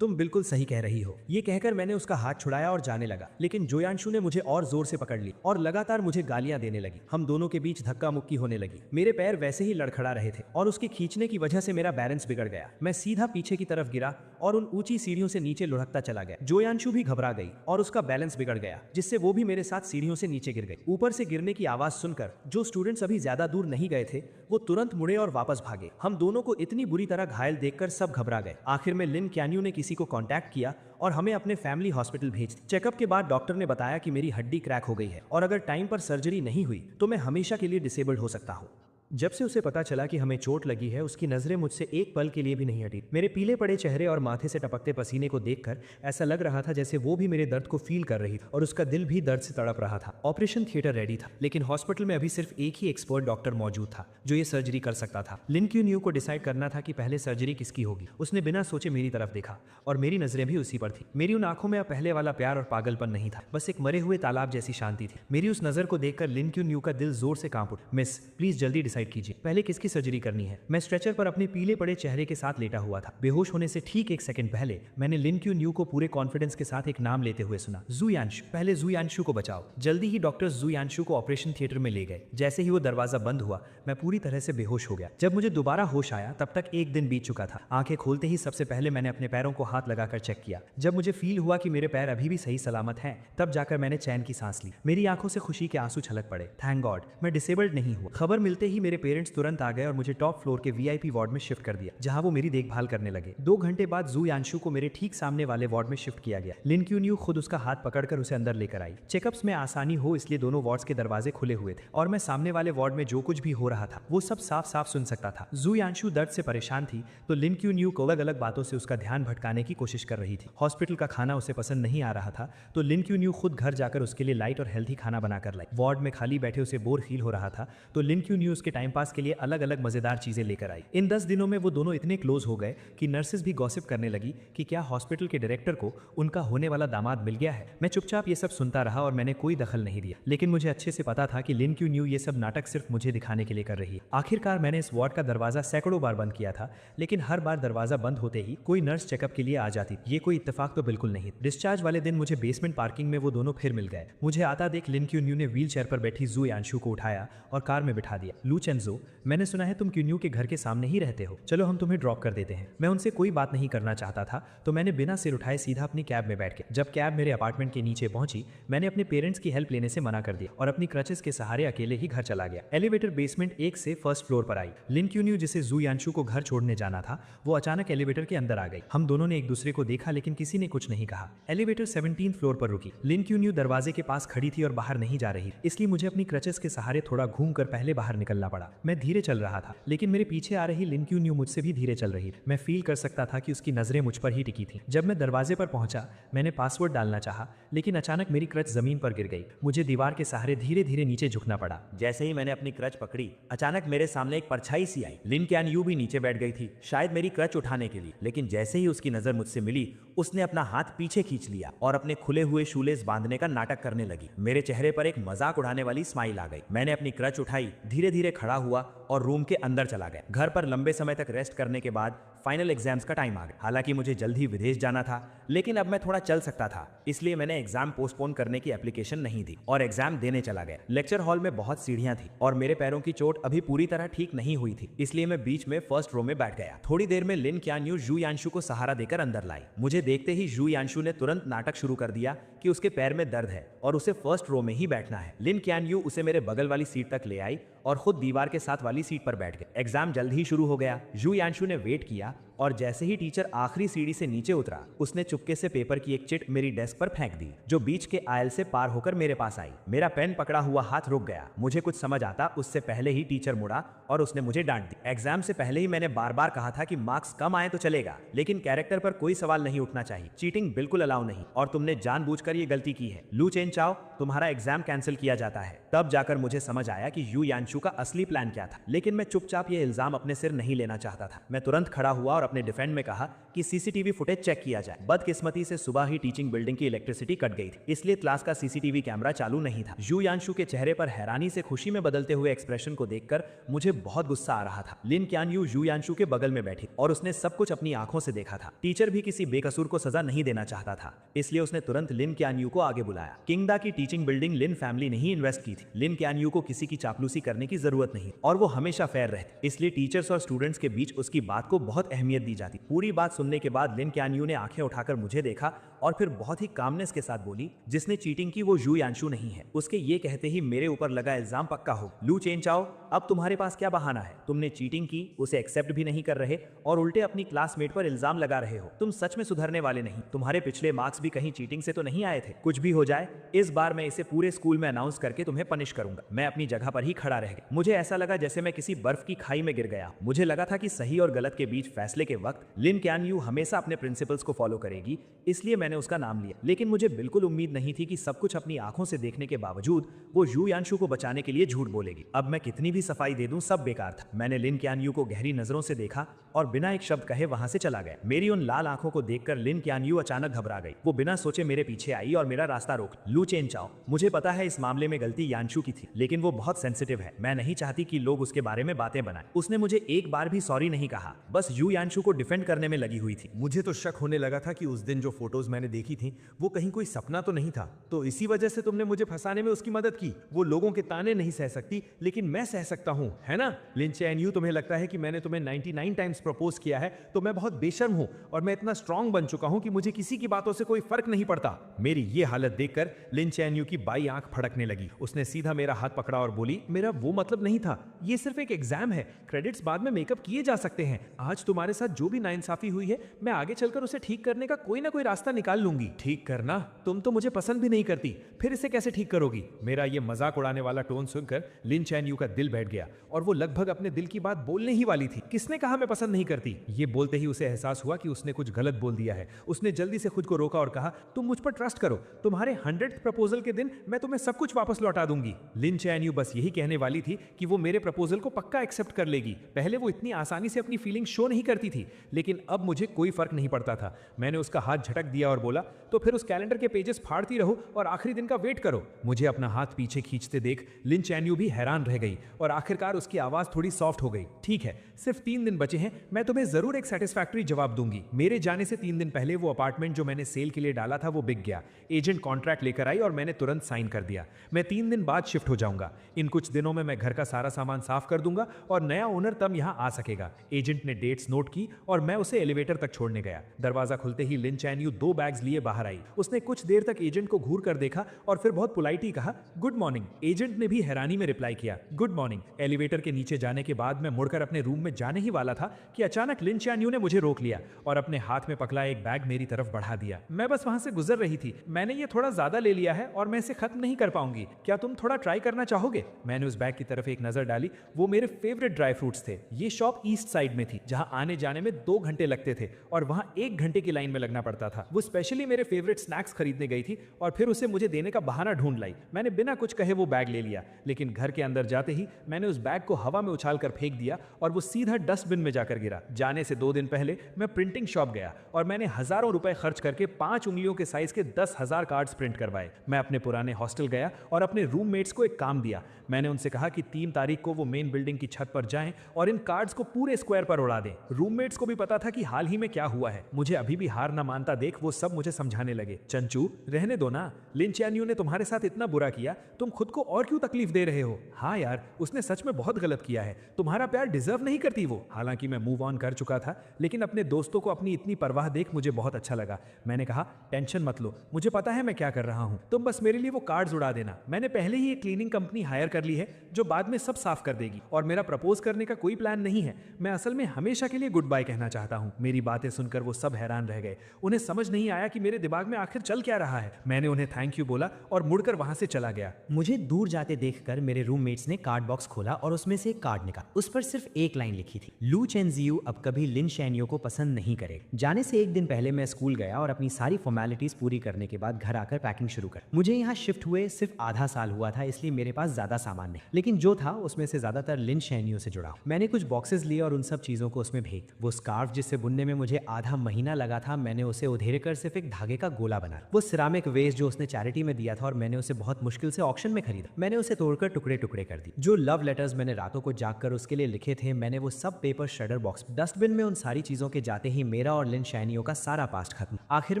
तुम बिल्कुल सही कह रही हो। ये कहकर मैंने उसका हाथ छुड़ाया और जाने लगा, लेकिन जोयांशु ने मुझे और जोर से पकड़ ली और लगातार मुझे गालियां देने लगी। हम दोनों के बीच धक्का मुक्की होने लगी। मेरे पैर वैसे ही लड़खड़ा रहे थे और उसके खींचने की वजह से मेरा बैलेंस बिगड़ गया। मैं सीधा पीछे की तरफ गिरा और उन ऊंची सीढ़ियों से नीचे लुढ़कता चला गया। जोयांशु भी घबरा गई और उसका बैलेंस बिगड़ गया, जिससे वो भी मेरे साथ सीढ़ियों से नीचे गिर गई। ऊपर से गिरने की आवाज सुनकर जो स्टूडेंट्स अभी ज्यादा दूर नहीं गए थे वो तुरंत मुड़े और वापस भागे। हम दोनों को इतनी बुरी तरह घायल देखकर सब घबरा गए। आखिर में लिन क्यान्यू ने किसी को कांटेक्ट किया और हमें अपने फैमिली हॉस्पिटल भेज दी। चेकअप के बाद डॉक्टर ने बताया कि मेरी हड्डी क्रैक हो गई है और अगर टाइम पर सर्जरी नहीं हुई तो मैं हमेशा के लिए डिसेबल्ड हो सकता हूँ। जब से उसे पता चला कि हमें चोट लगी है, उसकी नजरें मुझसे एक पल के लिए भी नहीं हटी। मेरे पीले पड़े चेहरे और माथे से टपकते पसीने को देखकर ऐसा लग रहा था जैसे वो भी मेरे दर्द को फील कर रही थी और उसका दिल भी दर्द से तड़प रहा था। ऑपरेशन थिएटर रेडी था, लेकिन हॉस्पिटल में अभी सिर्फ एक ही एक्सपर्ट डॉक्टर मौजूद था जो ये सर्जरी कर सकता था। लिन क्यान्यू को डिसाइड करना था कि पहले सर्जरी किसकी होगी। उसने बिना सोचे मेरी तरफ देखा और मेरी नजरें भी उसी पर थी। मेरी उन आंखों में अब पहले वाला प्यार और पागलपन नहीं था, बस एक मरे हुए तालाब जैसी शांति थी। मेरी उस नजर को देखकर लिन क्यान्यू का दिल जोर से कांप उठा। मिस, प्लीज जल्दी डिसाइड कीजिए, पहले की सर्जरी करनी है। मैं स्ट्रेचर पर अपने पीले पड़े चेहरे के साथ लेटा हुआ था। बेहोश होने से ठीक एक सेकंड पहले मैंने लिन क्यान्यू को पूरे कॉन्फिडेंस के साथ एक नाम लेते हुए सुना, जोयांशु। पहले जोयांशु को बचाओ। जल्दी ही डॉक्टर्स जोयांशु को ऑपरेशन थिएटर में ले गए। जैसे ही वो दरवाजा बंद हुआ मैं पूरी तरह से बेहोश हो गया। जब मुझे दोबारा होश आया तब तक एक दिन बीत चुका था। आंखें खोलते ही सबसे पहले मैंने अपने पैरों को हाथ लगाकर चेक किया। जब मुझे फील हुआ कि मेरे पैर अभी भी सही सलामत हैं, तब जाकर मैंने चैन की सांस ली। मेरी आंखों से खुशी के आंसू छलक पड़े। थैंक गॉड, मैं डिसेबल्ड नहीं हुआ। खबर मिलते ही मेरे मेरे पेरेंट्स तुरंत आ गए और मुझे टॉप फ्लोर के वीआईपी वार्ड में शिफ्ट कर दिया, जहां वो मेरी देखभाल करने लगे। 2 घंटे बाद जू यांशु को मेरे ठीक सामने वाले वार्ड में शिफ्ट किया गया। लिन क्यून्यू खुद उसका हाथ पकड़कर उसे अंदर लेकर आई। चेकअप्स में आसानी हो इसलिए दोनों वार्ड्स के दरवाजे खुले हुए थे और मैं सामने वाले वार्ड में जो कुछ भी हो रहा था वो सब साफ साफ सुन सकता था। जू यांशु दर्द से परेशान थी तो लिन क्यून्यू को अलग अलग बातों से उसका ध्यान भटकाने की कोशिश कर रही थी। हॉस्पिटल का खाना उसे पसंद नहीं आ रहा था तो लिन क्यून्यू खुद घर जाकर उसके लिए लाइट और हेल्थी खाना बनाकर लाई। वार्ड में खाली बैठे उसे बोर फील हो रहा था तो लिन क्यून्यू उसके टाइम पास के लिए अलग अलग मजेदार चीजें लेकर आई। इन 10 दिनों में वो दोनों इतने क्लोज हो गए कि नर्सेस भी गॉसिप करने लगी कि क्या हॉस्पिटल के डायरेक्टर को उनका होने वाला दामाद मिल गया है। मैं चुपचाप ये सब सुनता रहा और मैंने कोई दखल नहीं दिया, लेकिन मुझे अच्छे से पता था कि लिन क्यून्यू ये सब नाटक सिर्फ मुझे दिखाने के लिए कर रही है। आखिरकार मैंने इस वार्ड का दरवाजा सैकड़ों बार बंद किया था, लेकिन हर बार दरवाजा बंद होते ही कोई नर्स चेकअप के लिए आ जाती। ये कोई इत्तेफाक तो बिल्कुल नहीं। डिस्चार्ज वाले दिन मुझे बेसमेंट पार्किंग में वो दोनों फिर मिल गए। मुझे आता देख लिन क्यून्यू ने व्हील चेयर पर बैठी जू यांशु को उठाया और कार में बिठा दिया। लू चेंजो, मैंने सुना है तुम क्यून्यू के घर के सामने ही रहते हो, चलो हम तुम्हें ड्रॉप कर देते हैं। मैं उनसे कोई बात नहीं करना चाहता था तो मैंने बिना सिर उठाए सीधा अपनी कैब में बैठ गया। जब कैब मेरे अपार्टमेंट के नीचे पहुंची मैंने अपने पेरेंट्स की हेल्प लेने से मना कर दिया और अपनी क्रचेस के सहारे अकेले ही घर चला गया। एलिवेटर बेसमेंट 1 से फर्स्ट फ्लोर पर आई। लिन क्यून्यू जिसे जू यांशु को घर छोड़ने जाना था वो अचानक एलिवेटर के अंदर आ गई। हम दोनों ने एक दूसरे को देखा लेकिन किसी ने कुछ नहीं कहा। एलिवेटर 17th फ्लोर पर रुकी। लिन क्यून्यू दरवाजे के पास खड़ी थी और बाहर नहीं जा रही, इसलिए मुझे अपनी क्रचेस के सहारे थोड़ा घूमकर पहले बाहर निकलना पड़ा। मैं धीरे चल रहा था लेकिन मेरे पीछे आ रही लिन क्यून्यू मुझसे भी धीरे चल रही। मैं फील कर सकता था कि उसकी नजरें मुझ पर ही टिकी थी। जब मैं दरवाजे पर पहुंचा मैंने पासवर्ड डालना चाहा लेकिन अचानक मेरी क्रच जमीन पर गिर गई। मुझे दीवार के सहारे धीरे धीरे नीचे झुकना पड़ा। जैसे ही मैंने अपनी क्रच पकड़ी अचानक मेरे सामने एक परछाई सी आई। लिन कैन यू भी नीचे बैठ गई थी, शायद मेरी क्रच उठाने के लिए, लेकिन जैसे ही उसकी नजर मुझसे मिली उसने अपना हाथ पीछे खींच लिया और अपने खुले हुए शूलेस बांधने का नाटक करने लगी। मेरे चेहरे पर एक मजाक उड़ाने वाली स्माइल आ गई। मैंने अपनी क्रच उठाई, धीरे धीरे खड़ा हुआ और रूम के अंदर चला गया। घर पर लंबे समय तक रेस्ट करने के बाद फाइनल एग्जाम्स का टाइम आ गया। हालांकि मुझे जल्द ही विदेश जाना था लेकिन अब मैं थोड़ा चल सकता था, इसलिए मैंने एग्जाम पोस्टपोन करने की एप्लीकेशन नहीं दी और एग्जाम देने चला गया। लेक्चर हॉल में बहुत सीढ़ियां थी और मेरे पैरों की चोट अभी पूरी तरह ठीक नहीं हुई थी, इसलिए मैं बीच में फर्स्ट रो में बैठ गया। थोड़ी देर में लिन क्यान यू जू यांशु को सहारा देकर अंदर लाई। मुझे देखते ही जू यांशु ने तुरंत नाटक शुरू कर दिया कि उसके पैर में दर्द है और उसे फर्स्ट रो में ही बैठना है। लिन क्यान यू उसे मेरे बगल वाली सीट तक ले आई और खुद दीवार के साथ वाली सीट पर बैठ गए। एग्जाम जल्द ही शुरू हो गया। जू यांशु ने वेट किया और जैसे ही टीचर आखिरी सीढ़ी से नीचे उतरा उसने चुपके से पेपर की एक चिट मेरी डेस्क पर फेंक दी जो बीच के आयल से पार होकर मेरे पास आई। मेरा पेन पकड़ा हुआ हाथ रुक गया। मुझे कुछ समझ आता उससे पहले ही टीचर मुड़ा और उसने मुझे डांट दी। एग्जाम से पहले ही मैंने बार बार कहा था कि मार्क्स कम आए तो चलेगा लेकिन कैरेक्टर पर कोई सवाल नहीं उठना चाहिए। चीटिंग बिल्कुल अलाउ नहीं और तुमने जानबूझकर ये गलती की है। लू चेन चाओ, तुम्हारा एग्जाम कैंसिल किया जाता है। तब जाकर मुझे समझ आया कि यू यांशु का असली प्लान क्या था, लेकिन मैं चुपचाप ये इल्जाम अपने सिर नहीं लेना चाहता था। मैं तुरंत खड़ा हुआ और अपने डिफेंड में कहा कि सीसीटीवी फुटेज चेक किया जाए। बदकिस्मती से सुबह ही टीचिंग बिल्डिंग की इलेक्ट्रिसिटी कट गई थी, इसलिए क्लास का सीसीटीवी कैमरा चालू नहीं था। यू यांशु के चेहरे पर हैरानी से खुशी में बदलते हुए एक्सप्रेशन को देखकर मुझे बहुत गुस्सा आ रहा था। लिन क्यान यू यांशु के बगल में बैठी और उसने सब कुछ अपनी आंखों से देखा था। टीचर भी किसी बेकसूर को सजा नहीं देना चाहता था, इसलिए उसने तुरंत लिन क्यान यू को आगे बुलाया। किंगडा की टीचिंग बिल्डिंग लिन फैमिली ने ही इन्वेस्ट की थी। लिन क्यान यू को किसी की चापलूसी करने की जरूरत नहीं और वो हमेशा फेयर रहती, इसलिए टीचर्स और स्टूडेंट्स के बीच उसकी बात को बहुत अहमियत दी जाती। पूरी बात सुनने के बाद लिन क्यान यू ने आंखें उठाकर मुझे देखा और फिर बहुत ही कामनेस के साथ बोली, जिसने चीटिंग की वो यू यांशु नहीं है। उसके ये कहते ही मेरे ऊपर लगा इल्जाम पक्का हो। लू चेन चाओ, अब तुम्हारे पास क्या बहाना है? तुमने चीटिंग की, उसे एक्सेप्ट भी नहीं कर रहे और उल्टे अपनी क्लासमेट पर इल्जाम लगा रहे हो। तुम सच में सुधरने वाले नहीं। तुम्हारे पिछले मार्क्स भी कहीं चीटिंग से तो नहीं आए थे? कुछ भी हो जाए इस बार मैं इसे पूरे स्कूल में अनाउंस करके तुम्हें पनिश करूंगा। मैं अपनी जगह पर ही खड़ा रह गया। मुझे ऐसा लगा जैसे मैं किसी बर्फ की खाई में गिर गया। मुझे लगा था कि सही और गलत के बीच फैसले के वक्त लिन क्यान यू हमेशा अपने प्रिंसिपल्स को फॉलो करेगी, इसलिए मैंने उसका नाम लिया। लेकिन मुझे बिल्कुल उम्मीद नहीं थी कि सब कुछ अपनी आंखों से देखने के बावजूद वो यू यांशु को बचाने के लिए झूठ बोलेगी। अब मैं कितनी भी सफाई दे दूं सब बेकार था। मैंने लिन क्यान यू को गहरी नजरों से देखा और बिना एक शब्द कहे वहां से चला गया। मेरी उन लाल आंखों को देखकर लिन क्यान यू अचानक घबरा गई। वो बिना सोचे मेरे पीछे आई और मेरा रास्ता रोक। लू चेन चाओ, मुझे पता है इस मामले में गलती यांशु की थी, लेकिन वो बहुत सेंसिटिव है। मैं नहीं चाहती कि लोग उसके बारे में बातें बनाएं। उसने मुझे एक बार भी सॉरी नहीं कहा, बस यू यांशु हिमांशु को डिफेंड करने में लगी हुई थी। मुझे तो शक होने लगा था कि उस दिन जो फोटोज मैंने देखी थी वो कहीं कोई सपना तो नहीं था। तो इसी वजह से तुमने मुझे फंसाने में उसकी मदद की। वो लोगों के ताने नहीं सह सकती, लेकिन मैं सह सकता हूं, है ना? लिन चैन यू, तुम्हें लगता है कि मैंने तुम्हें 99 टाइम्स प्रपोज किया है तो मैं बहुत बेशर्म हूं और मैं इतना स्ट्रांग बन चुका हूं कि मुझे किसी की बातों से कोई फर्क नहीं पड़ता। मेरी ये हालत देखकर लिन चैन यू की बाई आंख फड़कने लगी। उसने सीधा मेरा हाथ पकड़ा और बोली, मेरा वो मतलब नहीं था, ये सिर्फ एक एग्जाम है, क्रेडिट्स बाद में मेकअप किए जा सकते हैं। आज तुम्हारे साथ जो भी नाइंसाफी हुई है मैं आगे चलकर उसे ठीक करने का कोई ना कोई रास्ता निकाल लूंगी। ठीक करना? तुम तो मुझे पसंद भी नहीं करती, फिर इसे कैसे ठीक करोगी? मेरा ये मजाक उड़ाने वाला टोन सुनकर लिन चैन यू का दिल बैठ गया और वो लगभग अपने दिल की बात बोलने ही वाली थी। किसने कहा मैं पसंद नहीं करती? ये बोलते ही उसे एहसास हुआ कि उसने कुछ गलत बोल दिया है। उसने जल्दी से खुद को रोका और कहा, तुम मुझ पर ट्रस्ट करो, तुम्हारे 100th प्रपोजल के दिन मैं तुम्हें सब कुछ वापस लौटा दूंगी। लिन चैन यू बस यही कहने वाली थी कि वो मेरे प्रपोजल को पक्का एक्सेप्ट कर लेगी। पहले वो इतनी आसानी से अपनी फीलिंग शो नहीं करती थी, लेकिन अब मुझे कोई फर्क नहीं पड़ता था। मैंने उसका हाथ झटक दिया और बोला, तो फिर उस कैलेंडर के पेजेस फाड़ती रहो और आखिरी दिन का वेट करो। मुझे अपना हाथ पीछे खींचते देख लिन चैन यू भी हैरान रह गई और आखिरकार उसकी आवाज थोड़ी सॉफ्ट हो गई। ठीक है, सिर्फ 3 दिन बचे हैं, मैं तुम्हें जरूर एक सेटिस्फैक्टरी जवाब दूंगी। मेरे जाने से 3 दिन पहले वो अपार्टमेंट जो मैंने सेल के लिए डाला था वो बिक गया। एजेंट कॉन्ट्रैक्ट लेकर आई और मैंने तुरंत साइन कर दिया। मैं 3 दिन बाद शिफ्ट हो जाऊंगा। इन कुछ दिनों में मैं घर का सारा सामान साफ कर दूंगा और नया ओनर तब यहां आ सकेगा। एजेंट ने डेट्स नोट की और मैं उसे एलिवेटर तक छोड़ने गया। दरवाजा खुलते ही लिन चैन यू 2 बैग्स लिए बाहर आई। उसने कुछ देर तक एजेंट को घूर कर देखा और फिर बहुत पोलाइटली कहा, गुड मॉर्निंग। एजेंट ने भी हैरानी में रिप्लाई किया, गुड मॉर्निंग। एलिवेटर के नीचे जाने के बाद मैं मुड़कर अपने रूम में जाने ही वाला था कि अचानक लिन चैन यू ने मुझे रोक लिया और अपने हाथ में पकड़ा एक बैग मेरी तरफ बढ़ा दिया। मैं बस वहां से गुजर रही थी। मैंने ये थोड़ा ज्यादा ले लिया है और मैं इसे खत्म नहीं कर पाऊंगी। क्या तुम थोड़ा ट्राई करना चाहोगे? मैंने उस बैग की तरफ एक नजर डाली। वो मेरे फेवरेट ड्राई फ्रूट्स थे। ये शॉप ईस्ट साइड में थी, जहां आने जाने में 2 घंटे लगते थे और वहां 1 घंटे की लाइन में लगना पड़ता था। वो स्पेशली मेरे फेवरेट स्नैक्स खरीदने गई थी और फिर उसे मुझे देने का बहाना ढूंढ लाई। मैंने बिना कुछ कहे वो बैग ले लिया, लेकिन घर के अंदर जाते ही मैंने उस बैग को हवा में उछाल कर फेंक दिया और वो सीधा डस्टबिन में जाकर गिरा। जाने से 2 दिन पहले मैं प्रिंटिंग शॉप गया और मैंने हजारों रुपए खर्च करके 5 उंगलियों के साइज के 10,000 कार्ड्स प्रिंट करवाए। मैं अपने पुराने हॉस्टल गया और अपने रूममेट्स को एक काम दिया। मैंने उनसे कहा कि 3 तारीख को वो मेन बिल्डिंग की छत पर जाएं और इन कार्ड्स को पूरे स्क्वायर पर उड़ा दें। रूममेट्स को भी पता था कि हाल ही में क्या हुआ है। मुझे अभी भी हार ना मानता देख वो सब मुझे समझाने लगे, चंचू रहने दो ना, लिन चैन यू ने तुम्हारे साथ इतना बुरा किया, तुम खुद को और क्यों तकलीफ दे रहे हो? हाँ यार, उसने सच में बहुत गलत किया है, तुम्हारा प्यार डिजर्व नहीं करती वो। हालांकि मैं मूव ऑन कर चुका था, लेकिन अपने दोस्तों को अपनी इतनी परवाह देख मुझे बहुत अच्छा लगा। मैंने कहा, टेंशन मत लो, मुझे पता है मैं क्या कर रहा हूं, तुम बस मेरे लिए वो कार्ड्स उड़ा देना। मैंने पहले ही एक क्लीनिंग कंपनी हायर कर ली है जो बाद में सब साफ कर देगी और मेरा प्रपोज करने का कोई प्लान नहीं है। मैं असल में हमेशा के लिए गुड बाय कहना चाहता हूं। मेरी बातें सुनकर वो सब हैरान रह गए। उन्हें समझ नहीं आया कि मेरे दिमाग में आखिर चल क्या रहा है। मैंने उन्हें थैंक यू बोला और मुड़कर वहां से चला गया। मुझे दूर जाते देखकर मेरे रूममेट्स ने कार्ड बॉक्स खोला और उसमें से एक कार्ड निकाला। उस पर सिर्फ एक लाइन लिखी थी, लू चेनजियू अब कभी लिन शैनियो को पसंद नहीं करेगा। जाने से 1 दिन पहले मैं स्कूल गया और अपनी सारी फॉर्मेलिटीज पूरी करने के बाद घर आकर पैकिंग शुरू कर। मुझे यहाँ शिफ्ट हुए सिर्फ आधा साल हुआ था, इसलिए मेरे पास ज्यादा सामान नहीं, लेकिन जो था उसमें से ज्यादातर लिन शैनियो से जुड़ा। मैंने कुछ बॉक्सेस लिए और उन सब चीजों को उसमें भेज। वो स्कार्फ जिससे बुनने में मुझे आधा महीना लगा था, मैंने उसे उधेड़ कर सिर्फ एक धागे का गोला बना। वो सिरामिक वेस्ट जो उसने चैरिटी में दिया था और मैंने उसे बहुत मुश्किल से ऑक्शन में खरीदा। मैंने उसे तोड़कर टुकड़े टुकड़े कर दी। जो लव लेटर्स मैंने रातों को जागकर उसके लिए लिखे थे, मैंने वो सब पेपर श्रेडर बॉक्स डस्टबिन में। उन सारी चीजों के जाते ही मेरा और लिन शैनियो का सारा पास्ट खत्म। आखिर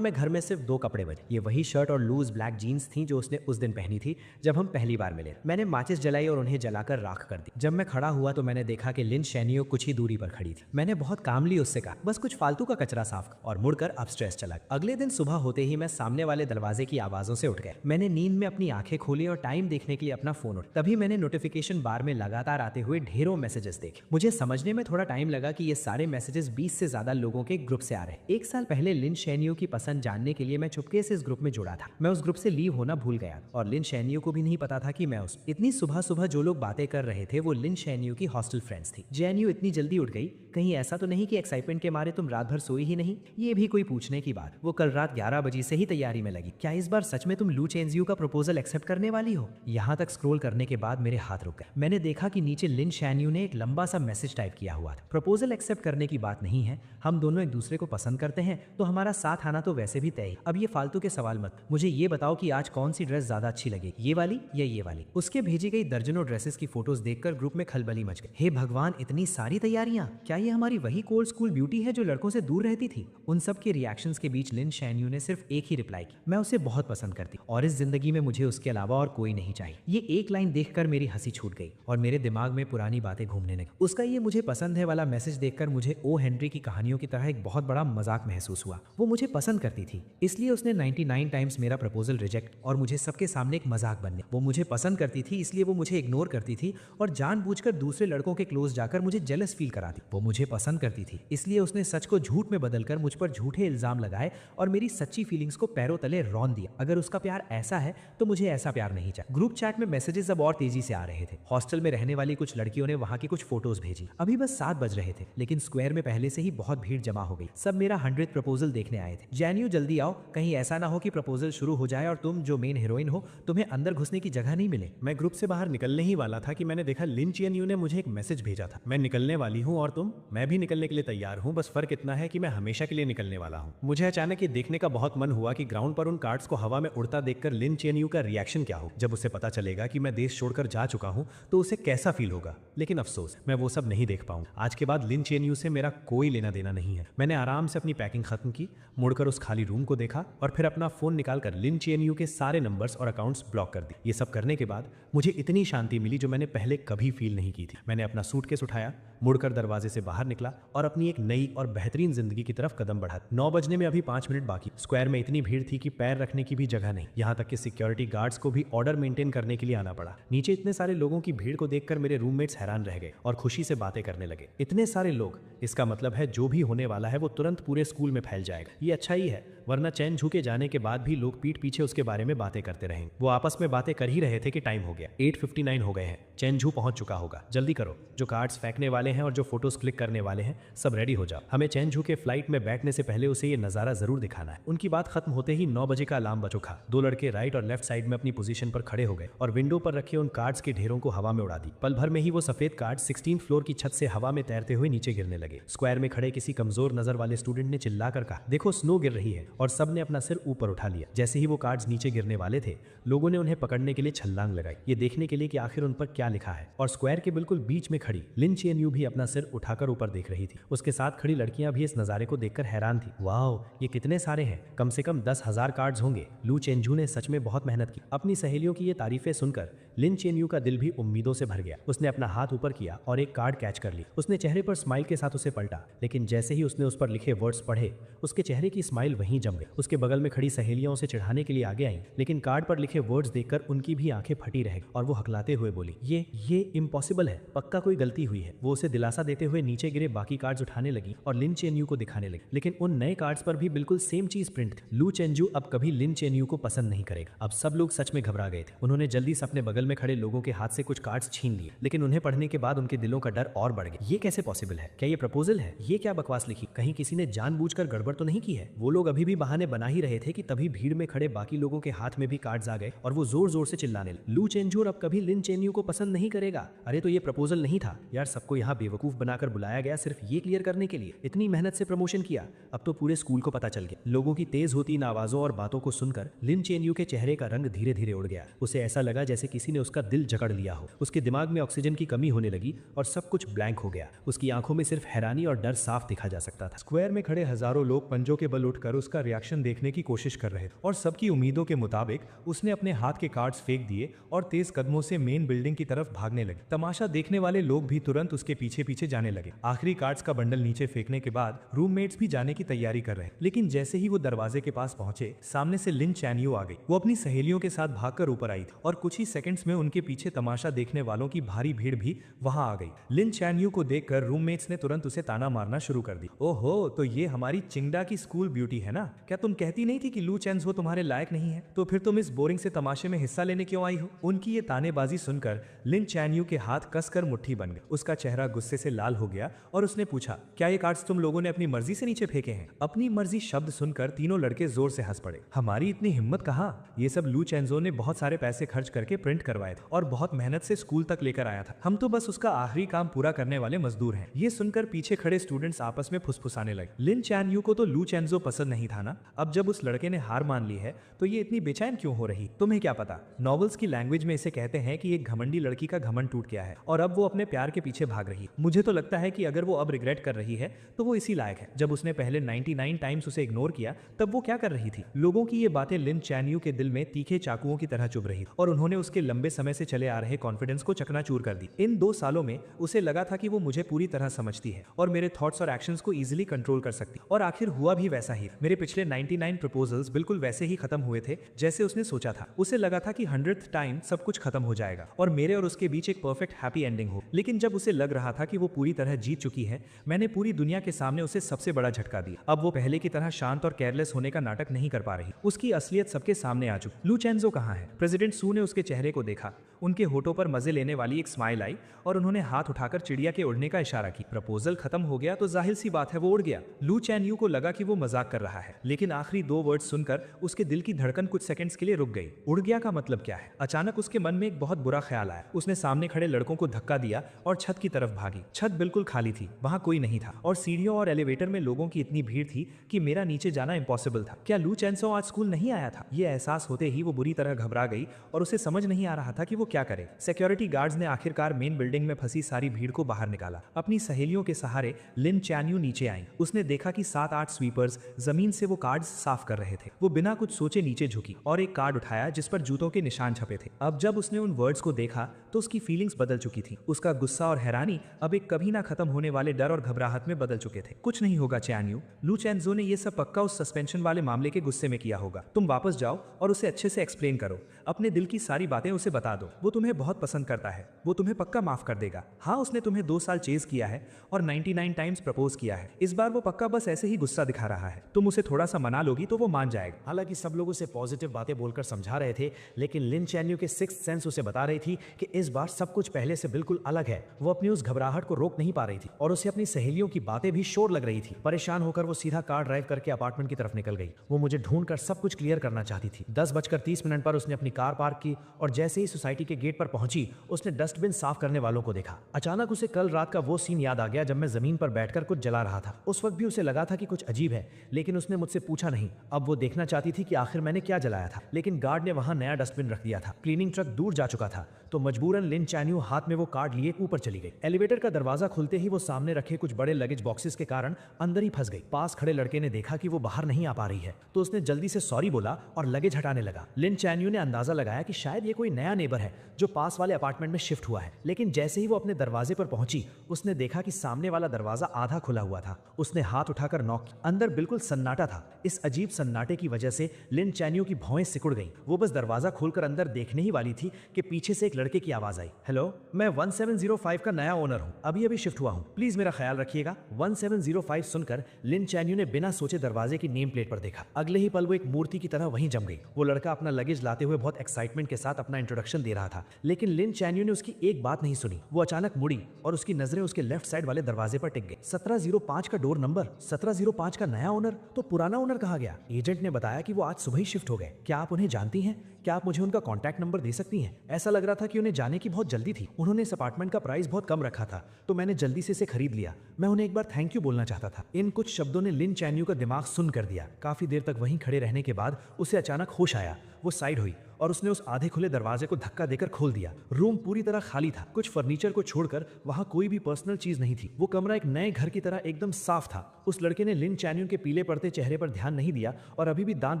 में घर में सिर्फ 2 कपड़े बचे। ये वही शर्ट और लूज ब्लैक जीन्स थी जो उसने उस दिन पहनी थी जब हम पहली बार मिले। मैंने माचिस जलाई और उन्हें जलाकर राख कर दी। जब मैं खड़ा हुआ तो मैंने देखा कि लिन शैनियो कुछ ही दूरी पर खड़ी थी। मैंने बहुत कामली उससे कहा, बस कुछ फालतू का कचरा साफ कर, और मुड़कर अपस्टेयर्स चला। अगले दिन सुबह होते ही मैं सामने वाले दरवाजे की आवाजों से उठ गया। मैंने नींद में अपनी आंखें खोली और टाइम देखने के लिए अपना फोन उठाया। तभी मैंने नोटिफिकेशन बार में लगातार आते हुए ढेरों मैसेजेस देखे। मुझे समझने में थोड़ा टाइम लगा कि ये सारे मैसेजेस 20 से ज्यादा लोगों के ग्रुप से आ रहे हैं। 1 साल पहले लिन शैनियो की पसंद जानने के लिए मैं चुपके से इस ग्रुप में जुड़ा था। मैं उस ग्रुप से लीव होना भूल गया और लिन शैनियो को भी नहीं पता था कि मैं उस इतनी सुबह सुबह जो लोग बातें कर रहे थे वो लिन शैनियो की हॉस्टल फ्रेंड्स थी। जैनियो इतनी जल्दी उठ गई, कहीं ऐसा तो नहीं कि एक्साइटमेंट के मारे तुम रात भर सोई ही नहीं? ये भी कोई पूछने की बात। वो कल रात 11 बजे से ही तैयारी में लगी। क्या इस बार सच में तुम लू चेनजियू का प्रपोजल एक्सेप्ट करने वाली हो? यहाँ तक स्क्रॉल करने के बाद मेरे हाथ रुक गए। मैंने देखा कि नीचे लिन शैनियो ने एक लंबा सा मैसेज टाइप किया हुआ था। प्रपोजल एक्सेप्ट करने की बात नहीं है, हम दोनों एक दूसरे को पसंद करते हैं तो हमारा साथ आना तो वैसे भी तय। अब ये फालतू के सवाल मत, मुझे ये बताओ कि आज कौन सी ड्रेस ज्यादा अच्छी लगेगी, ये वाली या ये वाली? उसके भेजी गई दर्जनों ड्रेसेस की फोटोज देखकर ग्रुप में खलबली मच गई। हे भगवान, इतनी सारी तैयारियां! क्या ये हमारी वही कोल्ड स्कूल ब्यूटी है जो लड़कों से दूर रहती थी। उन सब के रिएक्शंस के बीच लिन शैन्यू ने सिर्फ एक ही रिप्लाई की, मैं उसे बहुत पसंद करती और इस जिंदगी में मुझे उसके अलावा और कोई नहीं चाहिए। ये एक लाइन देखकर मेरी हंसी छूट गई और मेरे दिमाग में पुरानी बातें घूमने लगी। उसका ये मुझे पसंद है वाला मैसेज देखकर मुझे ओ हेनरी की कहानियों की तरह एक बहुत बड़ा मजाक महसूस हुआ। वो मुझे पसंद करती थी इसलिए उसने 99 टाइम्स मेरा प्रपोजल रिजेक्ट और मुझे सबके सामने एक मजाक बनने। वो मुझे पसंद करती थी इसलिए वो मुझे इग्नोर करती थी और जानबूझकर दूसरे लड़कों के क्लोज जाकर मुझे जेलस फील कराती। वो मुझे पसंद करती थी इसलिए उसने सच को झूठ में बदलकर मुझ पर झूठे इल्जाम लगाए और मेरी सच्ची फीलिंग्स को पैरों तले रौंद दिया। अगर उसका प्यार ऐसा है तो मुझे ऐसा प्यार नहीं चाहिए। ग्रुप चैट में मैसेजेस अब और तेजी से आ रहे थे। हॉस्टल में रहने वाली कुछ लड़कियों ने वहां की कुछ फोटोज भेजी। अभी बस 7 बज रहे थे लेकिन स्क्वायर में पहले से ही बहुत भीड़ जमा हो गई। सब मेरा 100th प्रपोजल देखने आए थे। जैन्यू जल्दी आओ, कहीं ऐसा ना हो कि प्रपोजल शुरू हो जाए और तुम जो मेन हीरोइन हो तुम्हें अंदर घुसने की जगह नहीं मिले। मैं ग्रुप से बाहर निकलने ही वाला था कि मैंने देखा लिन चियनयू ने मुझे एक मैसेज भेजा था, मैं निकलने वाली हूँ और तुम। मैं भी निकलने के लिए तैयार हूँ, बस फर्क इतना है कि मैं हमेशा के लिए निकलने वाला हूँ। मुझे अचानक ये देखने का बहुत मन हुआ कि ग्राउंड पर उन कार्ड्स को हवा में उड़ता देखकर लिन चियनयू का रिएक्शन क्या हो। जब उसे पता चलेगा कि मैं देश छोड़कर जा चुका हूँ तो उसे कैसा फील होगा। लेकिन अफसोस मैं वो सब नहीं देख पाऊंगा। आज के बाद लिन चियनयू से मेरा कोई लेना देना नहीं है। मैंने आराम से अपनी पैकिंग खत्म की, मुड़कर उस खाली रूम को देखा और फिर अपना फोन निकालकर लिन चियनयू के सारे नंबर्स और अकाउंट्स ब्लॉक कर दी। ये सब करने के बाद मुझे इतनी शांति मिली जो मैंने पहले कभी फील नहीं की थी। मैंने अपना सूटकेस उठाया, मुड़कर दरवाजे से बाहर निकला और अपनी एक नई और बेहतरीन जिंदगी की तरफ कदम बढ़ा। 9 बजने में अभी 5 मिनट बाकी। स्क्वायर में इतनी भीड़ थी कि पैर रखने की भी जगह नहीं। यहाँ तक कि सिक्योरिटी गार्ड्स को भी ऑर्डर मेंटेन करने के लिए आना पड़ा। नीचे इतने सारे लोगों की भीड़ को देखकर मेरे रूममेट्स हैरान रह गए और खुशी से बातें करने लगे। इतने सारे लोग, इसका मतलब है जो भी होने वाला है वो तुरंत पूरे स्कूल में फैल जाएगा। ये अच्छा ही है, वरना चैन झू के जाने के बाद भी लोग पीठ पीछे उसके बारे में बातें करते रहेंगे। वो आपस में बातें कर ही रहे थे कि टाइम हो गया। 8:59 हो गए हैं। चैन झू पहुंच चुका होगा। जल्दी करो, जो कार्ड्स फेंकने वाले हैं और जो फोटोज क्लिक करने वाले हैं सब रेडी हो जाओ। हमें चैन झू के फ्लाइट में बैठने से पहले उसे ये नजारा जरूर दिखाना है। उनकी बात खत्म होते ही 9 बजे का अलार्म बज उठा। 2 लड़के राइट और लेफ्ट साइड में अपनी पोजीशन पर खड़े हो गए और विंडो पर रखे उन कार्ड्स के ढेरों को हवा में उड़ा दी। पल भर में ही वो सफेद कार्ड 16th फ्लोर की छत से हवा में तैरते हुए नीचे गिरने लगे। स्क्वायर में खड़े किसी कमजोर नजर वाले स्टूडेंट ने चिल्लाकर कहा, देखो स्नो गिर रही है, और सबने अपना सिर ऊपर उठा लिया। जैसे ही वो कार्ड्स नीचे गिरने वाले थे, लोगों ने उन्हें पकड़ने के लिए छलांग लगाई, ये देखने के लिए कि आखिर उन पर क्या लिखा है। और स्क्वायर के बिल्कुल बीच में खड़ी लिन चियनयू भी अपना सिर उठाकर ऊपर देख रही थी। उसके साथ खड़ी लड़कियां भी इस नजारे को देखकर हैरान थी। वाओ, ये कितने सारे हैं, कम से कम 10,000 कार्ड्स होंगे। लू चेंजू ने सच में बहुत मेहनत की। अपनी सहेलियों की ये तारीफें सुनकर लिन चियनयू का दिल भी उम्मीदों से भर गया। उसने अपना हाथ ऊपर किया और एक कार्ड कैच कर ली। उसने चेहरे पर स्माइल के साथ उसे पलटा, लेकिन जैसे ही उसने उस पर लिखे वर्ड्स पढ़े, उसके चेहरे की स्माइल वहीं जम गई। उसके बगल में खड़ी सहेलियां उसे चिढ़ाने के लिए आगे आईं, लेकिन कार्ड पर लिखे वर्ड्स देखकर उनकी भी आंखें फटी रह गई और वो हकलाते हुए बोली, ये इम्पॉसिबल है, पक्का कोई गलती हुई है। वो उसे दिलासा देते हुए नीचे गिरे बाकी कार्ड्स उठाने लगी और लिन चियनयू को दिखाने लगी, लेकिन उन नए कार्ड्स पर भी बिल्कुल सेम चीज प्रिंट थी। लू चेंजू अब कभी लिन चियनयू को पसंद नहीं करेगा। अब सब लोग सच में घबरा गए थे। उन्होंने जल्दी से अपने बगल में खड़े लोगों के हाथ से कुछ कार्ड्स छीन लिए, लेकिन उन्हें पढ़ने के बाद उनके दिलों का डर और बढ़ गया। ये कैसे पॉसिबल है? क्या ये प्रपोजल है? ये क्या बकवास लिखी? कहीं किसी ने जानबूझकर गड़बड़ तो नहीं की है? वो लोग अभी भी बहाने बना ही रहे थे कि तभी भीड़ में खड़े बाकी लोगों के हाथ में भी कार्ड्स आ गए और वो जोर जोर से चिल्लाने लगे, लू चेंजू अब कभी लिन चियनयू को पसंद नहीं करेगा। अरे तो ये प्रपोजल नहीं था यार, सबको यहाँ बेवकूफ बनाकर बुलाया गया सिर्फ ये क्लियर करने के लिए। इतनी मेहनत से प्रमोशन किया, अब तो पूरे स्कूल को पता चल गया। लोगों की तेज होती इन आवाजों और बातों को सुनकर लिन चियनयू के चेहरे का रंग धीरे धीरे उड़ गया। उसे ऐसा लगा जैसे किसी ने उसका दिल जकड़ लिया हो। उसके दिमाग में ऑक्सीजन की कमी होने लगी और सब कुछ ब्लैंक हो गया। उसकी आंखों में सिर्फ हैरानी और डर साफ दिखा जा सकता था। स्क्वायर में खड़े हजारों लोग पंजों के बल उठकर उसका रिएक्शन देखने की कोशिश कर रहे थे और सबकी उम्मीदों के मुताबिक उसने अपने हाथ के कार्ड्स फेंक दिए और तेज कदमों से मेन बिल्डिंग की तरफ भागने लगे। तमाशा देखने वाले लोग भी तुरंत उसके पीछे पीछे जाने लगे। आखिरी कार्ड्स का बंडल नीचे फेंकने के बाद रूममेट्स भी जाने की तैयारी कर रहे, लेकिन जैसे ही वो दरवाजे के पास पहुंचे, सामने से लिन चैनयू आ गई। वो अपनी सहेलियों के साथ भागकर ऊपर आई थी और कुछ ही सेकंड्स में उनके पीछे तमाशा देखने वालों की भारी भीड़ भी वहां आ गई। लिन चैनयू को देखकर रूममेट्स ने तुरंत उसे ताना मारना शुरू कर दी। ओहो, तो ये हमारी चिंगडा की स्कूल ब्यूटी है ना? क्या तुम कहती नहीं थी कि लू चेंजो तुम्हारे लायक नहीं है? तो फिर तुम इस बोरिंग से तमाशे में हिस्सा लेने क्यों आई हो? उनकी ये तानेबाजी सुनकर लिन चैनयू के हाथ कसकर मुट्ठी बन गए। उसका चेहरा गुस्से से लाल हो गया और उसने पूछा, क्या ये कार्ड्स तुम लोगों ने अपनी मर्जी से नीचे फेंके हैं? अपनी मर्जी शब्द सुनकर तीनों लड़के जोर से हंस पड़े। हमारी इतनी हिम्मत कहाँ? ये सब लू चेंजो ने बहुत सारे पैसे खर्च करके प्रिंट करवाए थे और बहुत मेहनत से स्कूल तक लेकर आया था। हम तो बस उसका आखिरी काम पूरा करने वाले मजदूर हैं। ये सुनकर पीछे खड़े स्टूडेंट्स आपस में फुसफुसाने लगे। लिन चैनयू को तो लू चेंजो पसंद नहीं था था ना। अब जब उस लड़के ने हार मान ली है तो ये इतनी बेचैन क्यों हो रही? तुम्हें क्या पता, नॉवेल्स की लैंग्वेज में इसे कहते हैं कि एक घमंडी लड़की का घमंड टूट गया है और अब वो अपने प्यार के पीछे भाग रही। मुझे तो लगता है कि अगर वो अब रिग्रेट कर रही है तो वो इसी लायक है। जब उसने पहले 99 टाइम्स उसे इग्नोर किया तब वो क्या कर रही थी? लोगों की ये बातें लिन चैन यू के दिल में तीखे चाकुओं की तरह चुभ रही और उन्होंने उसके लंबे समय से चले आ रहे कॉन्फिडेंस को चकनाचूर कर दी। इन 2 सालों में उसे लगा था कि वो मुझे पूरी तरह समझती है और मेरे थॉट्स और एक्शंस को इजीली कंट्रोल कर सकती, और आखिर हुआ भी वैसा ही। मेरे पिछले 99 प्रपोजल्स बिल्कुल वैसे ही खत्म हुए थे जैसे उसने सोचा था। उसे लगा था कि 100th टाइम सब कुछ खत्म हो जाएगा और मेरे और उसके बीच एक परफेक्ट हैप्पी एंडिंग हो। लेकिन जब उसे लग रहा था कि वो पूरी तरह जीत चुकी है, मैंने पूरी दुनिया के सामने उसे सबसे बड़ा झटका दिया। अब वो पहले की तरह शांत और केयरलेस होने का नाटक नहीं कर पा रही। उसकी असलियत सबके सामने आ चुकी। लू चेंजो कहाँ है? प्रेसिडेंट सू ने उसके चेहरे को देखा। उनके होठों पर मजे लेने वाली एक स्माइल आई और उन्होंने हाथ उठाकर चिड़िया के उड़ने का इशारा की। प्रपोजल खत्म हो गया तो जाहिर सी बात है वो उड़ गया। लू चैन यू को लगा कि वो मजाक कर रहा है, लेकिन आखिरी 2 वर्ड सुनकर उसके दिल की धड़कन कुछ सेकंड्स के लिए रुक गई। उड़ गया का मतलब क्या है? अचानक उसके मन में एक बहुत बुरा ख्याल आया। उसने सामने खड़े लड़कों को धक्का दिया और छत की तरफ भागी। छत बिल्कुल खाली थी, वहां कोई नहीं था और सीढ़ियों और एलिवेटर में लोगों की इतनी भीड़ थी कि मेरा नीचे जाना इम्पॉसिबल था। क्या लू चेंसो आज स्कूल नहीं आया था? ये एहसास होते ही वो बुरी तरह घबरा गई और उसे समझ नहीं आ रहा था कि वो क्या करे। सिक्योरिटी गार्ड्स ने आखिरकार मेन बिल्डिंग में फंसी सारी भीड़ को बाहर निकाला। अपनी सहेलियों के सहारे लिन चैन यू नीचे आई। उसने देखा कि 7-8 स्वीपर्स जमीन से वो कार्ड्स साफ कर रहे थे। वो बिना कुछ सोचे नीचे झुकी और एक कार्ड उठाया जिस पर जूतों के निशान छपे थे। अब जब उसने उन वर्ड्स को देखा तो उसकी फीलिंग्स बदल चुकी थी। उसका गुस्सा और हैरानी अब एक कभी ना खत्म होने वाले डर और घबराहट में बदल चुके थे। कुछ नहीं होगा चैन यू, लू चेंजो ने ये सब पक्का उस सस्पेंशन वाले मामले के गुस्से में किया होगा। तुम वापस जाओ और उसे अच्छे से एक्सप्लेन करो। अपने दिल की सारी बातें उसे बता दो। वो तुम्हें बहुत पसंद करता है, वो तुम्हें पक्का माफ कर देगा। हाँ, उसने तुम्हें 2 साल चेज किया है और 99 टाइम्स प्रपोज किया है। इस बार वो पक्का बस ऐसे ही गुस्सा दिखा रहा है। तुम उसे थोड़ा सा मना लोगी तो वो मान जाएगा। हालांकि सब लोग उसे पॉजिटिव बातें बोलकर समझा रहे थे, लेकिन लिन चैन यू के सिक्स्थ सेंस उसे बता रही थी कि इस बार सब कुछ पहले से बिल्कुल अलग है। वो अपनी उस घबराहट को रोक नहीं पा रही थी और उसे अपनी सहेलियों की बातें भी शोर लग रही थी। परेशान होकर वो सीधा कार ड्राइव करके अपार्टमेंट की तरफ निकल गई। वो मुझे ढूंढकर सब कुछ क्लियर करना चाहती थी। 10:30 पर उसने अपनी कार पार्क की और जैसे ही सोसाइटी के गेट पर पहुंची उसने डस्टबिन साफ करने वालों को देखा। अचानक उसे कल रात का वो सीन याद आ गया जब मैं जमीन पर बैठकर कुछ जला रहा था। उस वक्त भी उसे लगा था कि कुछ अजीब है, लेकिन उसने मुझसे पूछा नहीं। अब वो देखना चाहती थी कि आखिर मैंने क्या जलाया था, लेकिन गार्ड ने वहां नया डस्टबिन रख दिया था। क्लीनिंग ट्रक दूर जा चुका था तो मजबूरन लिन चैन यू हाथ में वो कार्ड लिए ऊपर चली गई। एलिवेटर का दरवाजा खुलते ही वो सामने रखे कुछ बड़े लगेज बॉक्सेस के कारण अंदर ही फंस गई। पास खड़े लड़के ने देखा कि वो बाहर नहीं आ पा रही है तो उसने जल्दी से सॉरी बोला और लगेज हटाने लगा। लिन चैन यू ने अंदाजा लगाया कि शायद ये कोई नया नेबर है जो पास वाले अपार्टमेंट में शिफ्ट हुआ है, लेकिन जैसे ही वो अपने दरवाजे पर पहुंची उसने देखा कि सामने वाला दरवाजा आधा खुला हुआ था। उसने हाथ उठाकर नॉक किया। अंदर बिल्कुल सन्नाटा था। इस अजीब सन्नाटे की वजह से लिन चैन यू की भौएं सिकुड़ गईं। वो बस दरवाजा खोलकर अंदर देखने ही वाली थी कि पीछे से एक लड़के की आवाज आई। हेलो, मैं 1705 का नया ओनर हूँ, अभी अभी शिफ्ट हुआ हूँ, प्लीज मेरा ख्याल रखिएगा। 1705 सुनकर लिन चैन यू ने बिना सोचे दरवाजे की नेम प्लेट पर देखा। अगले ही पल वो एक मूर्ति की तरह वहीं जम गई। वो लड़का अपना लगेज लाते हुए बहुत एक्साइटमेंट के साथ अपना इंट्रोडक्शन दे रहा था, लेकिन लिन चैन यू ने उसकी एक बात नहीं सुनी। वो अचानक मुड़ी और उसकी नजरें उसके लेफ्ट साइड वाले दरवाजे पर टिक गई। 1705 का डोर नंबर, 1705 का नया ओनर, तो पुराना ओनर कहाँ गया? एजेंट ने बताया कि वो आज सुबह ही शिफ्ट हो गए। क्या आप उन्हें जानती हैं? क्या आप मुझे उनका कॉन्टैक्ट नंबर दे सकती हैं? ऐसा लग रहा था कि उन्हें जाने की बहुत जल्दी थी। उन्होंने इस अपार्टमेंट का प्राइस बहुत कम रखा था तो मैंने जल्दी से इसे खरीद लिया। मैं उन्हें एक बार थैंक यू बोलना चाहता था। इन कुछ शब्दों ने लिन चैन यू का दिमाग सुन कर दिया। काफी देर तक वहीं खड़े रहने के बाद उसे अचानक होश आया। वो साइड हुई और उसने उस आधे खुले दरवाजे को धक्का देकर खोल दिया। रूम पूरी तरह खाली था। कुछ फर्नीचर को छोड़कर वहां कोई भी पर्सनल चीज नहीं थी। वो कमरा एक नए घर की तरह एकदम साफ था। उस लड़के ने लिन चैन यू के पीले पड़ते चेहरे पर ध्यान नहीं दिया और अभी भी दांत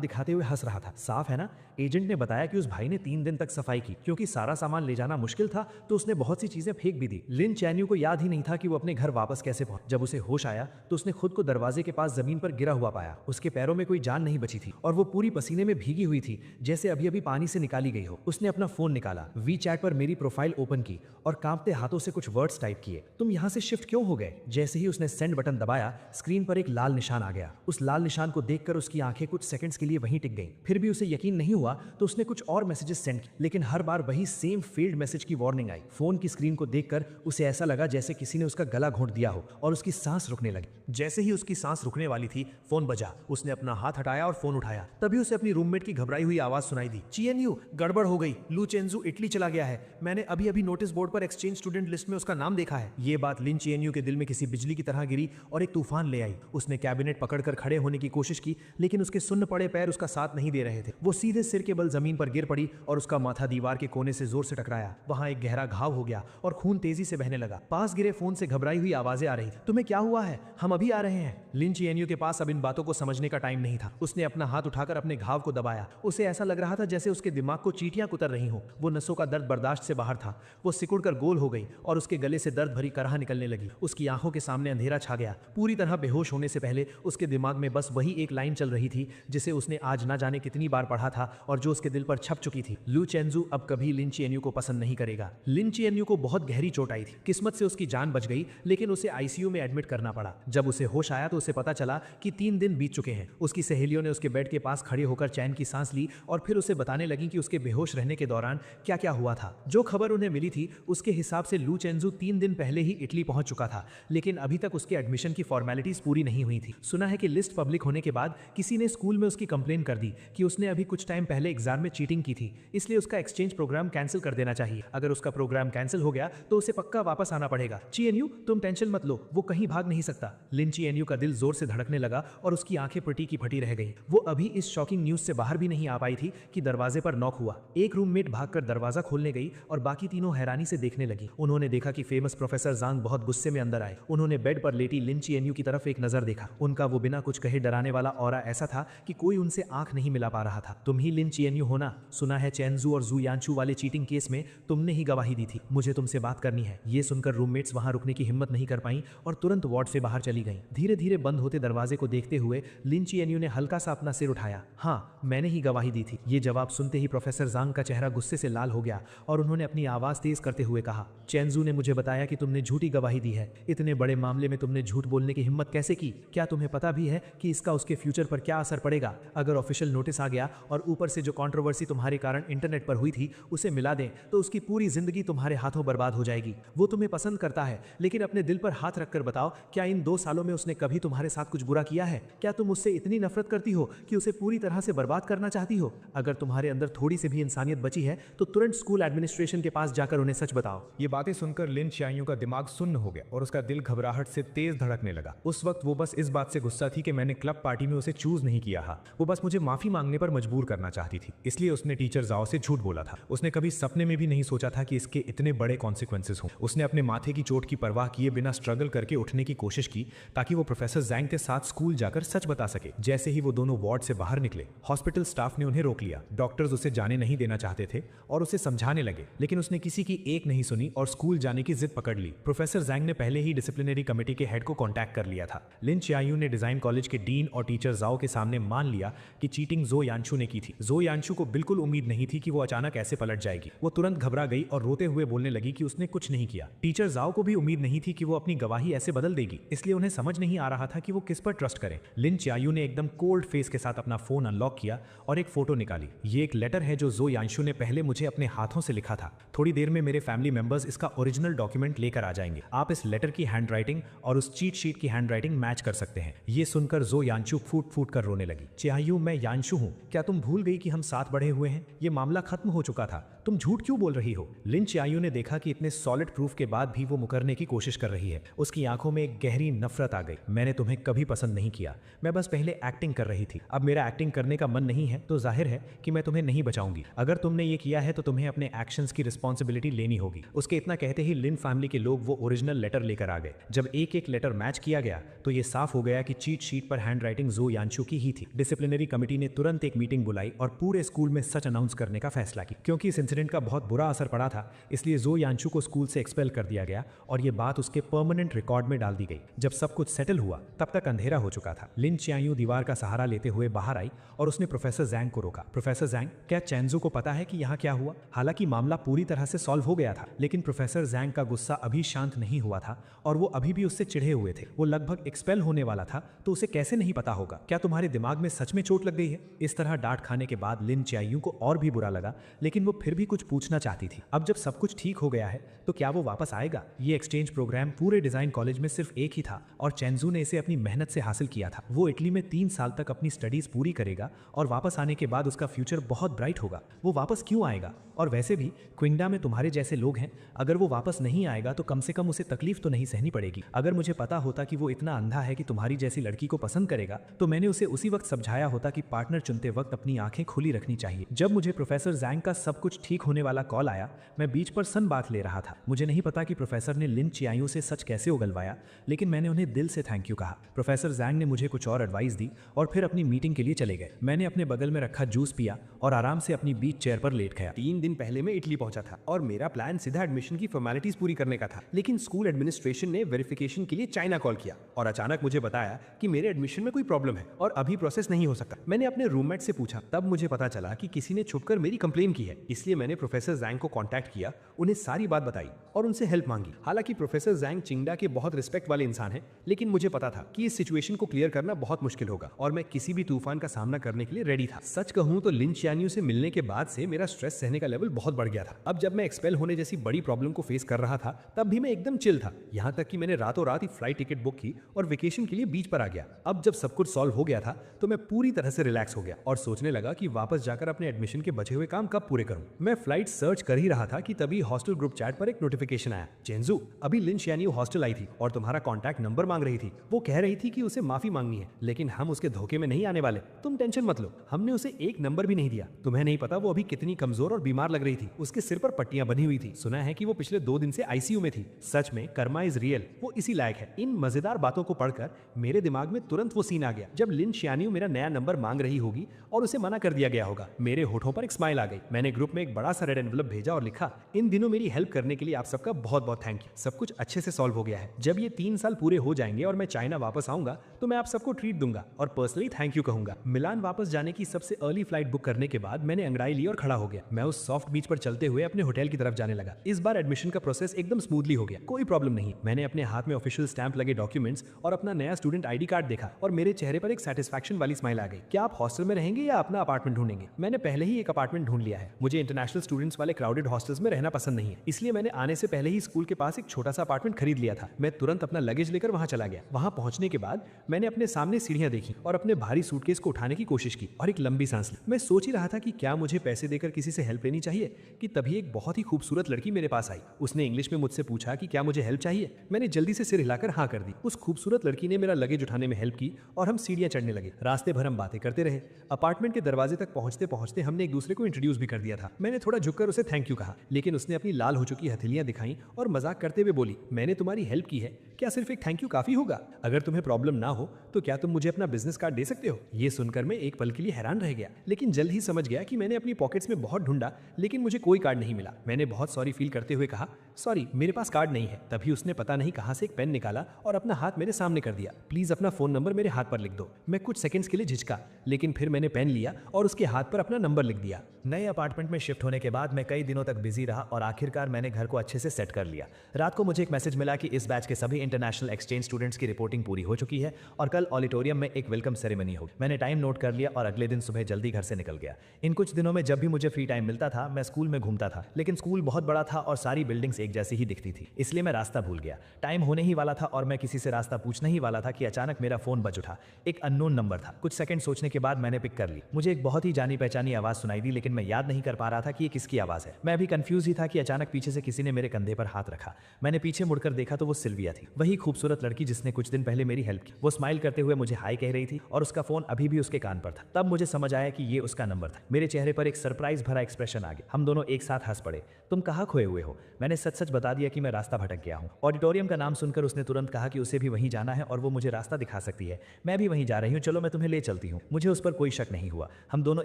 दिखाते हुए हंस रहा था। साफ है ना? एजेंट ने बताया कि उस भाई ने 3 दिन तक सफाई की क्योंकि सारा सामान ले जाना मुश्किल था तो उसने बहुत सी चीजें फेंक भी दी। लिन चैन यू को याद ही नहीं था कि वो अपने घर वापस कैसे पहुंचे। जब उसे होश आया तो उसने खुद को दरवाजे के पास जमीन पर गिरा हुआ पाया। उसके पैरों में कोई जान नहीं बची थी और वो पूरी पसीने में भीगी हुई थी जैसे अभी अभी पानी से निकाली गई हो। उसने अपना फोन निकाला, वी चैट पर मेरी प्रोफाइल ओपन की और कांपते हाथों से कुछ वर्ड्स टाइप किए। तुम यहाँ से शिफ्ट क्यों हो गए? जैसे ही उसने सेंड बटन दबाया स्क्रीन पर एक लाल निशान आ गया। उस लाल निशान को देखकर उसकी आंखें कुछ सेकंड्स के लिए वहीं टिक गईं। फिर भी उसे यकीन नहीं हुआ तो उसने कुछ और मैसेजेस सेंड किए, लेकिन हर बार वही सेम फेल्ड मैसेज की वार्निंग आई। फोन की स्क्रीन को देखकर उसे ऐसा लगा जैसे किसी ने उसका गला घोंट दिया हो और उसकी सांस रुकने लगी। जैसे ही उसकी सांस रुकने वाली थी फोन बजा। उसने अपना हाथ हटाया और फोन उठाया। तभी उसे अपनी रूममेट की घबराई हुई आवाज सुनाई दी। चीएन चिएनयू, गड़बड़ हो गई, लू चेंजू इटली चला गया है। मैंने अभी अभी नोटिस बोर्ड पर एक्सचेंज स्टूडेंट लिस्ट में उसका नाम देखा है। ये बात लिन चिएनयू के दिल में किसी बिजली की तरह गिरी और एक तूफान ले आई। उसने कैबिनेट पकड़कर खड़े होने की कोशिश की, लेकिन उसके सुन्न पड़े पैर उसका साथ नहीं दे रहे थे। वो सीधे सिर के बल जमीन पर गिर पड़ी और उसका माथा दीवार के कोने से जोर से टकराया। वहां एक गहरा घाव हो गया और खून तेजी से बहने लगा। पास गिरे फोन से घबराई हुई आवाजें आ रही थी। तुम्हें क्या हुआ है? हम अभी आ रहे हैं। लिन चिएनयू के पास अब इन बातों को समझने का टाइम नहीं था। उसने अपना हाथ उठाकर अपने घाव को दबाया। उसे ऐसा लग रहा था जैसे उसके दिमाग को चींटियां कुतर रही हो। वो नसों का दर्द बर्दाश्त से बाहर था। वो सिकुड़कर गोल हो गई और उसके गले से दर्द भरी कराह निकलने लगी। उसकी आंखों के सामने अंधेरा छा गया। पूरी तरह बेहोश होने से पहले उसके दिमाग में बस वही एक लाइन चल रही थी जिसे उसने आज ना जाने कितनी बार पढ़ा था और जो उसके दिल पर छप चुकी थी। लू चेंजू अब कभी लिन चिएनयू को पसंद नहीं करेगा। लिन चिएनयू को बहुत गहरी चोट आई थी। किस्मत से उसकी जान बच गई, लेकिन उसे आईसीयू में एडमिट करना पड़ा। जब उसे होश आया तो उसे पता चला कि 3 दिन बीत चुके हैं। उसकी सहेलियों ने उसके बेड के पास खड़े होकर चैन की सांस ली और फिर उसे बताने लगी कि उसके बेहोश रहने के दौरान क्या क्या हुआ था। जो खबर उन्हें मिली थी उसके हिसाब से लू चेंजू 3 दिन पहले ही इटली पहुंच चुका था, लेकिन अभी तक उसके एडमिशन की फॉर्मेलिटीज पूरी नहीं हुई थी। सुना है कि लिस्ट पब्लिक होने के बाद किसी ने स्कूल में उसकी कंप्लेन कर दी कि उसने अभी कुछ टाइम पहले एग्जाम में चीटिंग की थी, इसलिए उसका एक्सचेंज प्रोग्राम कैंसिल कर देना चाहिए। अगर उसका प्रोग्राम कैंसिल हो गया तो उसे पक्का वापस आना पड़ेगा। चिएनयू, तुम टेंशन मत लो, वो कहीं भाग नहीं सकता। लिन चिएनयू का दिल जोर से धड़कने लगा और उसकी आंखें फटी की फटी रह गई। वो अभी इस शॉकिंग न्यूज से बाहर भी नहीं आ पाई थी कि दरवाजे पर नॉक हुआ। एक रूममेट भागकर दरवाजा खोलने गई और बाकी तीनों हैरानी से देखने लगी। उन्होंने देखा कि फेमस प्रोफेसर जांग बहुत गुस्से में अंदर आए। उन्होंने बेड पर लेटी लिन चिएनयू की तरफ एक नजर देखा। उनका वो बिना कुछ कहे डराने वाला ऑरा ऐसा था कि कोई उनसे आंख नहीं मिला पा रहा था। तुम ही लिन चिएनयू हो ना? सुना है चेंजू और जू यानचू वाले चीटिंग केस में तुमने ही गवाही दी थी। मुझे तुमसे बात करनी है। ये सुनकर रूममेट्स वहां रुकने की हिम्मत नहीं कर पाई और तुरंत वार्ड से बाहर चली गईं। धीरे धीरे बंद होते दरवाजे को देखते हुए लिन चिएनयू ने हल्का सा अपना सिर उठाया। हाँ, मैंने ही गवाही दी थी। ये जवाब सुनते ही प्रोफेसर जांग का चेहरा गुस्से से लाल हो गया और उन्होंने अपनी आवाज तेज करते हुए कहा, चेंजू ने मुझे बताया कि तुमने झूठी गवाही दी है। इतने बड़े मामले में तुमने झूठ बोलने की हिम्मत कैसे की? क्या तुम्हें पता भी है कि इसका उसके फ्यूचर पर क्या असर पड़ेगा? अगर ऑफिशियल नोटिस आ गया और ऊपर से जो कंट्रोवर्सी तुम्हारे कारण इंटरनेट पर हुई थी उसे मिला दें तो उसकी पूरी जिंदगी तुम्हारे हाथों बर्बाद हो जाएगी। वो तुम्हें पसंद करता है, लेकिन अपने दिल पर हाथ रखकर बताओ, क्या इन 2 सालों में उसने कभी तुम्हारे साथ कुछ बुरा किया है? क्या तुम उससे इतनी नफरत करती हो कि उसे पूरी तरह से बर्बाद करना चाहती हो? अगर तुम्हारे अंदर थोड़ी सी भी इंसानियत बची है तो तुरंत स्कूल एडमिनिस्ट्रेशन के पास जाकर उन्हें सच बताओ। ये बातें सुनकर लिन चिएनयू का दिमाग सुन्न हो गया और उसका दिल घबराहट से तेज धड़कने लगा। उस वक्त वो बस इस बात से गुस्सा थी कि मैंने क्लब पार्टी में उसे चूज नहीं किया था। वो बस मुझे माफी मांगने पर मजबूर करना चाहती थी, इसलिए उसने टीचर जाओ से झूठ बोला था। उसने कभी सपने में भी नहीं सोचा था कि इसके इतने बड़े कॉन्सिक्वेंसेस हों। उसने अपने माथे की चोट की परवाह किए बिना स्ट्रगल करके उठने की कोशिश की ताकि वो प्रोफेसर जैंग के साथ स्कूल जाकर सच बता सके। जैसे ही वो दोनों वार्ड से बाहर निकले, हॉस्पिटल स्टाफ ने उन्हें रोक लिया। डॉक्टर्स उसे जाने नहीं देना चाहते थे और उसे समझाने लगे, लेकिन उसने किसी की एक नहीं सुनी और स्कूल जाने की जिद पकड़ ली। प्रोफेसर जैंग ने पहले ही डिसिप्लिनरी कमेटी के हेड को कांटेक्ट कर लिया था। लिन चिएनयू ने डिजाइन कॉलेज के डीन और टीचर जाओ के सामने मान लिया कि चीटिंग जो यानचू ने की थी। जो यानचू को बिल्कुल उम्मीद नहीं थी कि वो अचानक ऐसे पलट जाएगी। वो तुरंत घबरा गई और रोते हुए बोलने लगी कि उसने कुछ नहीं किया। टीचर जाओ को भी उम्मीद नहीं थी कि वो अपनी गवाही ऐसे बदल देगी, इसलिए उन्हें समझ नहीं आ रहा था कि वो किस पर ट्रस्ट करें। लिन चिएनयू ने एकदम कोल्ड फेस के साथ अपना फोन अनलॉक किया और एक फोटो निकाली। ये एक लेटर है जो यानचू ने पहले मुझे अपने हाथों से लिखा था। थोड़ी देर में मेरे फैमिली मेंबर्स इसका ओरिजिनल डॉक्यूमेंट लेकर आ जाएंगे। आप इस लेटर की हैंडराइटिंग और उस चीट शीट की हैंडराइटिंग मैच कर सकते हैं। ये सुनकर जो यानचू फूट फूट कर रोने लगी। चिएनयू, मैं यानचू हूँ। क्या तुम भूल गई कि हम साथ बढ़े हुए हैं? ये मामला खत्म हो चुका था। तुम झूठ क्यों बोल रही हो? लिन चिएनयू ने देखा कि इतने सॉलिड प्रूफ के बाद भी वो मुकरने की कोशिश कर रही है। उसकी आंखों में एक गहरी नफरत आ गई। मैंने तुम्हें कभी पसंद नहीं किया। मैं बस पहले एक्टिंग कर रही थी। अब मेरा एक्टिंग करने का मन नहीं है तो जाहिर है कि मैं तुम्हें नहीं बचाऊंगी। अगर तुमने ये किया है तो तुम्हें अपने एक्शंस की रिस्पॉन्सिबिलिटी लेनी होगी। उसके इतना कहते ही लिन फैमिली के लोग वो ओरिजिनल लेटर लेकर आ गए। जब एक एक लेटर मैच किया गया तो ये साफ हो गया कि चीट शीट पर हैंडराइटिंग जो यानचू की ही थी। डिसिप्लिनरी कमेटी ने तुरंत एक मीटिंग बुलाई और पूरे स्कूल में सच अनाउंस करने का फैसला किया। क्योंकि इस इंसिडेंट का बहुत बुरा असर पड़ा था, इसलिए जो यानचू को स्कूल से एक्सपेल कर दिया गया और ये बात उसके परमानेंट रिकॉर्ड में डाल दी गई। जब सब कुछ सेटल हुआ तब तक अंधेरा हो चुका था। लिन चिएनयू दीवार का सहारा लेते हुए बाहर आई और उसने प्रोफेसर जैंग को रोका। प्रोफेसर जैंग, क्या चेंजू को पता है कि यहाँ क्या हुआ? हालांकि मामला पूरी तरह से सॉल्व हो गया था, लेकिन प्रोफेसर जैंग का गुस्सा अभी शांत नहीं हुआ था और वो अभी भी उससे चिढ़े हुए थे। वो लगभग एक्सपेल होने वाला था, तो उसे कैसे नहीं पता होगा? क्या तुम्हारे दिमाग में सच में चोट लग गई है? इस तरह डांट खाने के बाद लिन चिएनयू को और भी बुरा लगा, लेकिन वो फिर भी भी कुछ पूछना चाहती थी। अब जब सब कुछ ठीक हो गया है तो क्या वो वापस आएगा? ये एक्सचेंज प्रोग्राम पूरे डिजाइन कॉलेज में सिर्फ एक ही था और चेंजू ने इसे अपनी मेहनत से हासिल किया था। वो इटली में 3 साल तक अपनी स्टडीज पूरी करेगा और वापस आने के बाद उसका फ्यूचर बहुत ब्राइट होगा। वो वापस क्यों आएगा? और वैसे भी क्विंगडा में तुम्हारे जैसे लोग हैं, अगर वो वापस नहीं आएगा तो कम से कम उसे तकलीफ तो नहीं सहनी पड़ेगी। अगर मुझे पता होता कि वो इतना अंधा है कि तुम्हारी जैसी लड़की को पसंद करेगा तो मैंने उसे उसी वक्त समझाया होता कि पार्टनर चुनते वक्त अपनी आंखें खुली रखनी चाहिए। जब मुझे प्रोफेसर जैंग का सब कुछ ठीक होने वाला कॉल आया, मैं बीच पर सन बाथ ले रहा था। मुझे नहीं पता कि प्रोफेसर ने लिन चियायू से सच कैसे उगलवाया, लेकिन मैंने उन्हें दिल से थैंक यू कहा। प्रोफेसर जैंग ने मुझे कुछ और एडवाइस दी और फिर अपनी मीटिंग के लिए चले गए। मैंने अपने बगल में रखा जूस पिया और आराम से अपनी बीच चेयर पर लेट गया। 3 दिन पहले मैं इटली पहुंचा था और मेरा प्लान सीधा एडमिशन की फॉर्मेलिटीज पूरी करने का था, लेकिन स्कूल एडमिनिस्ट्रेशन ने वेरिफिकेशन के लिए चाइना कॉल किया और अचानक मुझे बताया कि मेरे एडमिशन में कोई प्रॉब्लम है और अभी प्रोसेस नहीं हो सकता। मैंने अपने रूममेट से पूछा, तब मुझे पता चला कि किसी ने छुपकर मेरी कंप्लेन की है। इसलिए मैंने प्रोफेसर जैंग को कांटेक्ट किया, उन्हें सारी बात बताई और उनसे हेल्प मांगी। हालांकि प्रोफेसर जैंग चिंगडा के बहुत रिस्पेक्ट वाले इंसान हैं, लेकिन मुझे पता था कि इस सिचुएशन को क्लियर करना बहुत मुश्किल होगा और मैं किसी भी तूफान का सामना करने के लिए रेडी था। सच कहूं तो लिन चियान्यू से मिलने के बाद से मेरा स्ट्रेस सहने का लेवल बहुत बढ़ गया था। अब जब मैं एक्सपेल होने जैसी बड़ी प्रॉब्लम को फेस कर रहा था तब भी मैं एकदम चिल था, यहाँ तक कि मैंने रातों रात ही फ्लाइट टिकट बुक की और वेकेशन के लिए बीच पर आ गया। अब जब सब कुछ सॉल्व हो गया था तो मैं पूरी तरह से रिलैक्स हो गया और सोचने लगा कि वापस जाकर अपने एडमिशन के बचे हुए काम कब पूरे करूं। मैं फ्लाइट सर्च कर ही रहा था कि तभी हॉस्टल ग्रुप चैट पर एक नोटिफिकेशन आया, चेंजू अभी लिन चियान्यू हॉस्टल आई थी और तुम्हारा कॉन्टैक्ट नंबर मांग रही थी। वो कह रही थी कि उसे माफी मांगनी है, लेकिन हम उसके धोखे में नहीं आने वाले, तुम टेंशन मत लो। हमने उसे एक नंबर भी नहीं दिया। तुम्हें नहीं पता वो अभी कितनी कमजोर और बीमार लग रही थी। उसके सिर पर पट्टियां बनी हुई थी। सुना है कि वो पिछले 2 दिन से आईसीयू में थी। सच में कर्मा इज रियल, वो इसी लायक है। इन मजेदार बातों को पढ़कर मेरे दिमाग में तुरंत वो सीन आ गया जब लिन चियान्यू मेरा नया नंबर मांग रही होगी और उसे मना कर दिया गया होगा। मेरे होठों पर एक स्माइल आ गई। मैंने ग्रुप में एक बड़ा सा रेड एनवलप भेजा और लिखा, इन दिनों मेरी हेल्प करने के लिए आप सबका बहुत बहुत थैंक यू। सब कुछ अच्छे से सॉल्व हो गया है। जब ये 3 साल पूरे हो जाएंगे और मैं चाइना वापस आऊंगा तो मैं आप सबको ट्रीट दूंगा और पर्सनली थैंक यू कहूंगा। मिलान वापस जाने की सबसे अर्ली फ्लाइट बुक करने के बाद मैंने अंगड़ाई ली और खड़ा हो गया। मैं उस सॉफ्ट बीच पर चलते हुए अपने होटल की तरफ जाने लगा। इस बार एडमिशन का प्रोसेस एकदम स्मूथली हो गया, कोई प्रॉब्लम नहीं। मैंने अपने हाथ में ऑफिशियल स्टैंप लगे डॉक्यूमेंट्स और अपना नया स्टूडेंट आईडी कार्ड देखा और मेरे चेहरे पर एक सेटिस्फैक्शन वाली स्माइल आ गई। क्या आप हॉस्टल में रहेंगे या अपना अपार्टमेंट ढूंढेंगे? मैंने पहले ही एक अपार्टमेंट ढूंढ लिया है। मुझे इंटरनेशनल स्टूडेंट्स वाले क्राउडेड हॉस्टल्स में रहना पसंद नहीं है, इसलिए मैंने आने से पहले ही स्कूल के पास एक छोटा सा अपार्टमेंट खरीद लिया था। मैं तुरंत अपना लगेज लेकर वहां चला गया। वहां पहुंचने के बाद मैंने अपने सामने सीढ़ियां देखी और अपने भारी सूटकेस को उठाने की कोशिश की और एक लंबी सांस ली। मैं सोच ही रहा था कि क्या मुझे पैसे देकर किसी से हेल्प लेनी चाहिए कि तभी एक बहुत ही खूबसूरत लड़की मेरे पास आई। उसने इंग्लिश में मुझसे पूछा कि क्या मुझे हेल्प चाहिए। मैंने जल्दी से सिर हिलाकर हाँ कर दी। उस खूबसूरत लड़की ने मेरा लगेज उठाने में हेल्प की और हम सीढ़ियां चढ़ने लगे। रास्ते भर हम बातें करते रहे। अपार्टमेंट के दरवाजे तक पहुंचते पहुंचते हमने एक दूसरे को इंट्रोड्यूस भी कर दिया था। मैंने थोड़ा झुककर उसे थैंक यू कहा, लेकिन उसने अपनी लाल हो चुकी हथेलियां दिखाई और मजाक करते हुए बोली, मैंने तुम्हारी हेल्प की है, क्या सिर्फ एक थैंक यू काफी होगा? अगर तुम्हें प्रॉब्लम ना हो तो क्या तुम मुझे अपना बिजनेस कार्ड दे सकते हो? ये सुनकर मैं एक पल के लिए हैरान रह गया, लेकिन जल्द ही समझ गया कि मैंने अपनी पॉकेट्स में बहुत ढूंढा लेकिन मुझे कोई कार्ड नहीं मिला। मैंने बहुत सॉरी फील करते हुए कहा, सॉरी मेरे पास कार्ड नहीं है। तभी उसने पता नहीं कहां से एक पेन निकाला और अपना हाथ मेरे सामने कर दिया। प्लीज अपना फोन नंबर मेरे हाथ पर लिख दो। मैं कुछ सेकंड्स के लिए झिझका, लेकिन फिर मैंने पेन लिया और उसके हाथ पर अपना नंबर लिख दिया। नए अपार्टमेंट में शिफ्ट होने के बाद मैं कई दिनों तक बिजी रहा और आखिरकार मैंने घर को अच्छे से सेट कर लिया। रात को मुझे एक मैसेज मिला कि इस बैच के सभी इंटरनेशनल एक्सचेंज स्टूडेंट्स की रिपोर्टिंग पूरी हो चुकी है और कल ऑडिटोरियम में एक वेलकम सेरेमनी होगी। मैंने टाइम नोट कर लिया और अगले दिन सुबह जल्दी घर से निकल गया। इन कुछ दिनों में जब भी मुझे फ्री टाइम मिलता था मैं स्कूल में घूमता था, लेकिन स्कूल बहुत बड़ा था और सारी बिल्डिंग्स एक जैसी ही दिखती थी, इसलिए मैं रास्ता भूल गया। टाइम होने ही वाला था और मैं किसी से रास्ता पूछने ही वाला था कि अचानक मेरा फोन बज उठा। एक अननोन नंबर था। कुछ सेकंड सोचने के बाद मैंने पिक कर ली। मुझे एक बहुत ही जानी पहचानी आवाज सुनाई दी, लेकिन मैं याद नहीं कर पा रहा था कि ये किसकी आवाज है। मैं अभी कंफ्यूज ही था कि अचानक पीछे से किसी ने मेरे कंधे पर हाथ रखा। मैंने पीछे मुड़कर देखा तो वो सिल्विया थी, वही खूबसूरत लड़की जिसने कुछ दिन पहले मेरी हेल्प की। वो स्माइल करते हुए मुझे हाय कह रही थी और उसका फोन अभी भी उसके कान पर था। तब मुझे समझ आया कि ये उसका नंबर था। मेरे चेहरे पर एक सरप्राइज भरा एक्सप्रेशन आ गया। हम दोनों एक साथ हंस पड़े। तुम कहाँ खोए हुए हो? मैंने सच सच बता दिया कि मैं रास्ता भटक गया हूँ। ऑडिटोरियम का नाम सुनकर उसने तुरंत कहा कि उसे भी वहीं जाना है और वो मुझे रास्ता दिखा सकती है। मैं भी वहीं जा रही हूँ, चलो मैं तुम्हें ले चलती हूँ। मुझे उस पर कोई शक नहीं हुआ। हम दोनों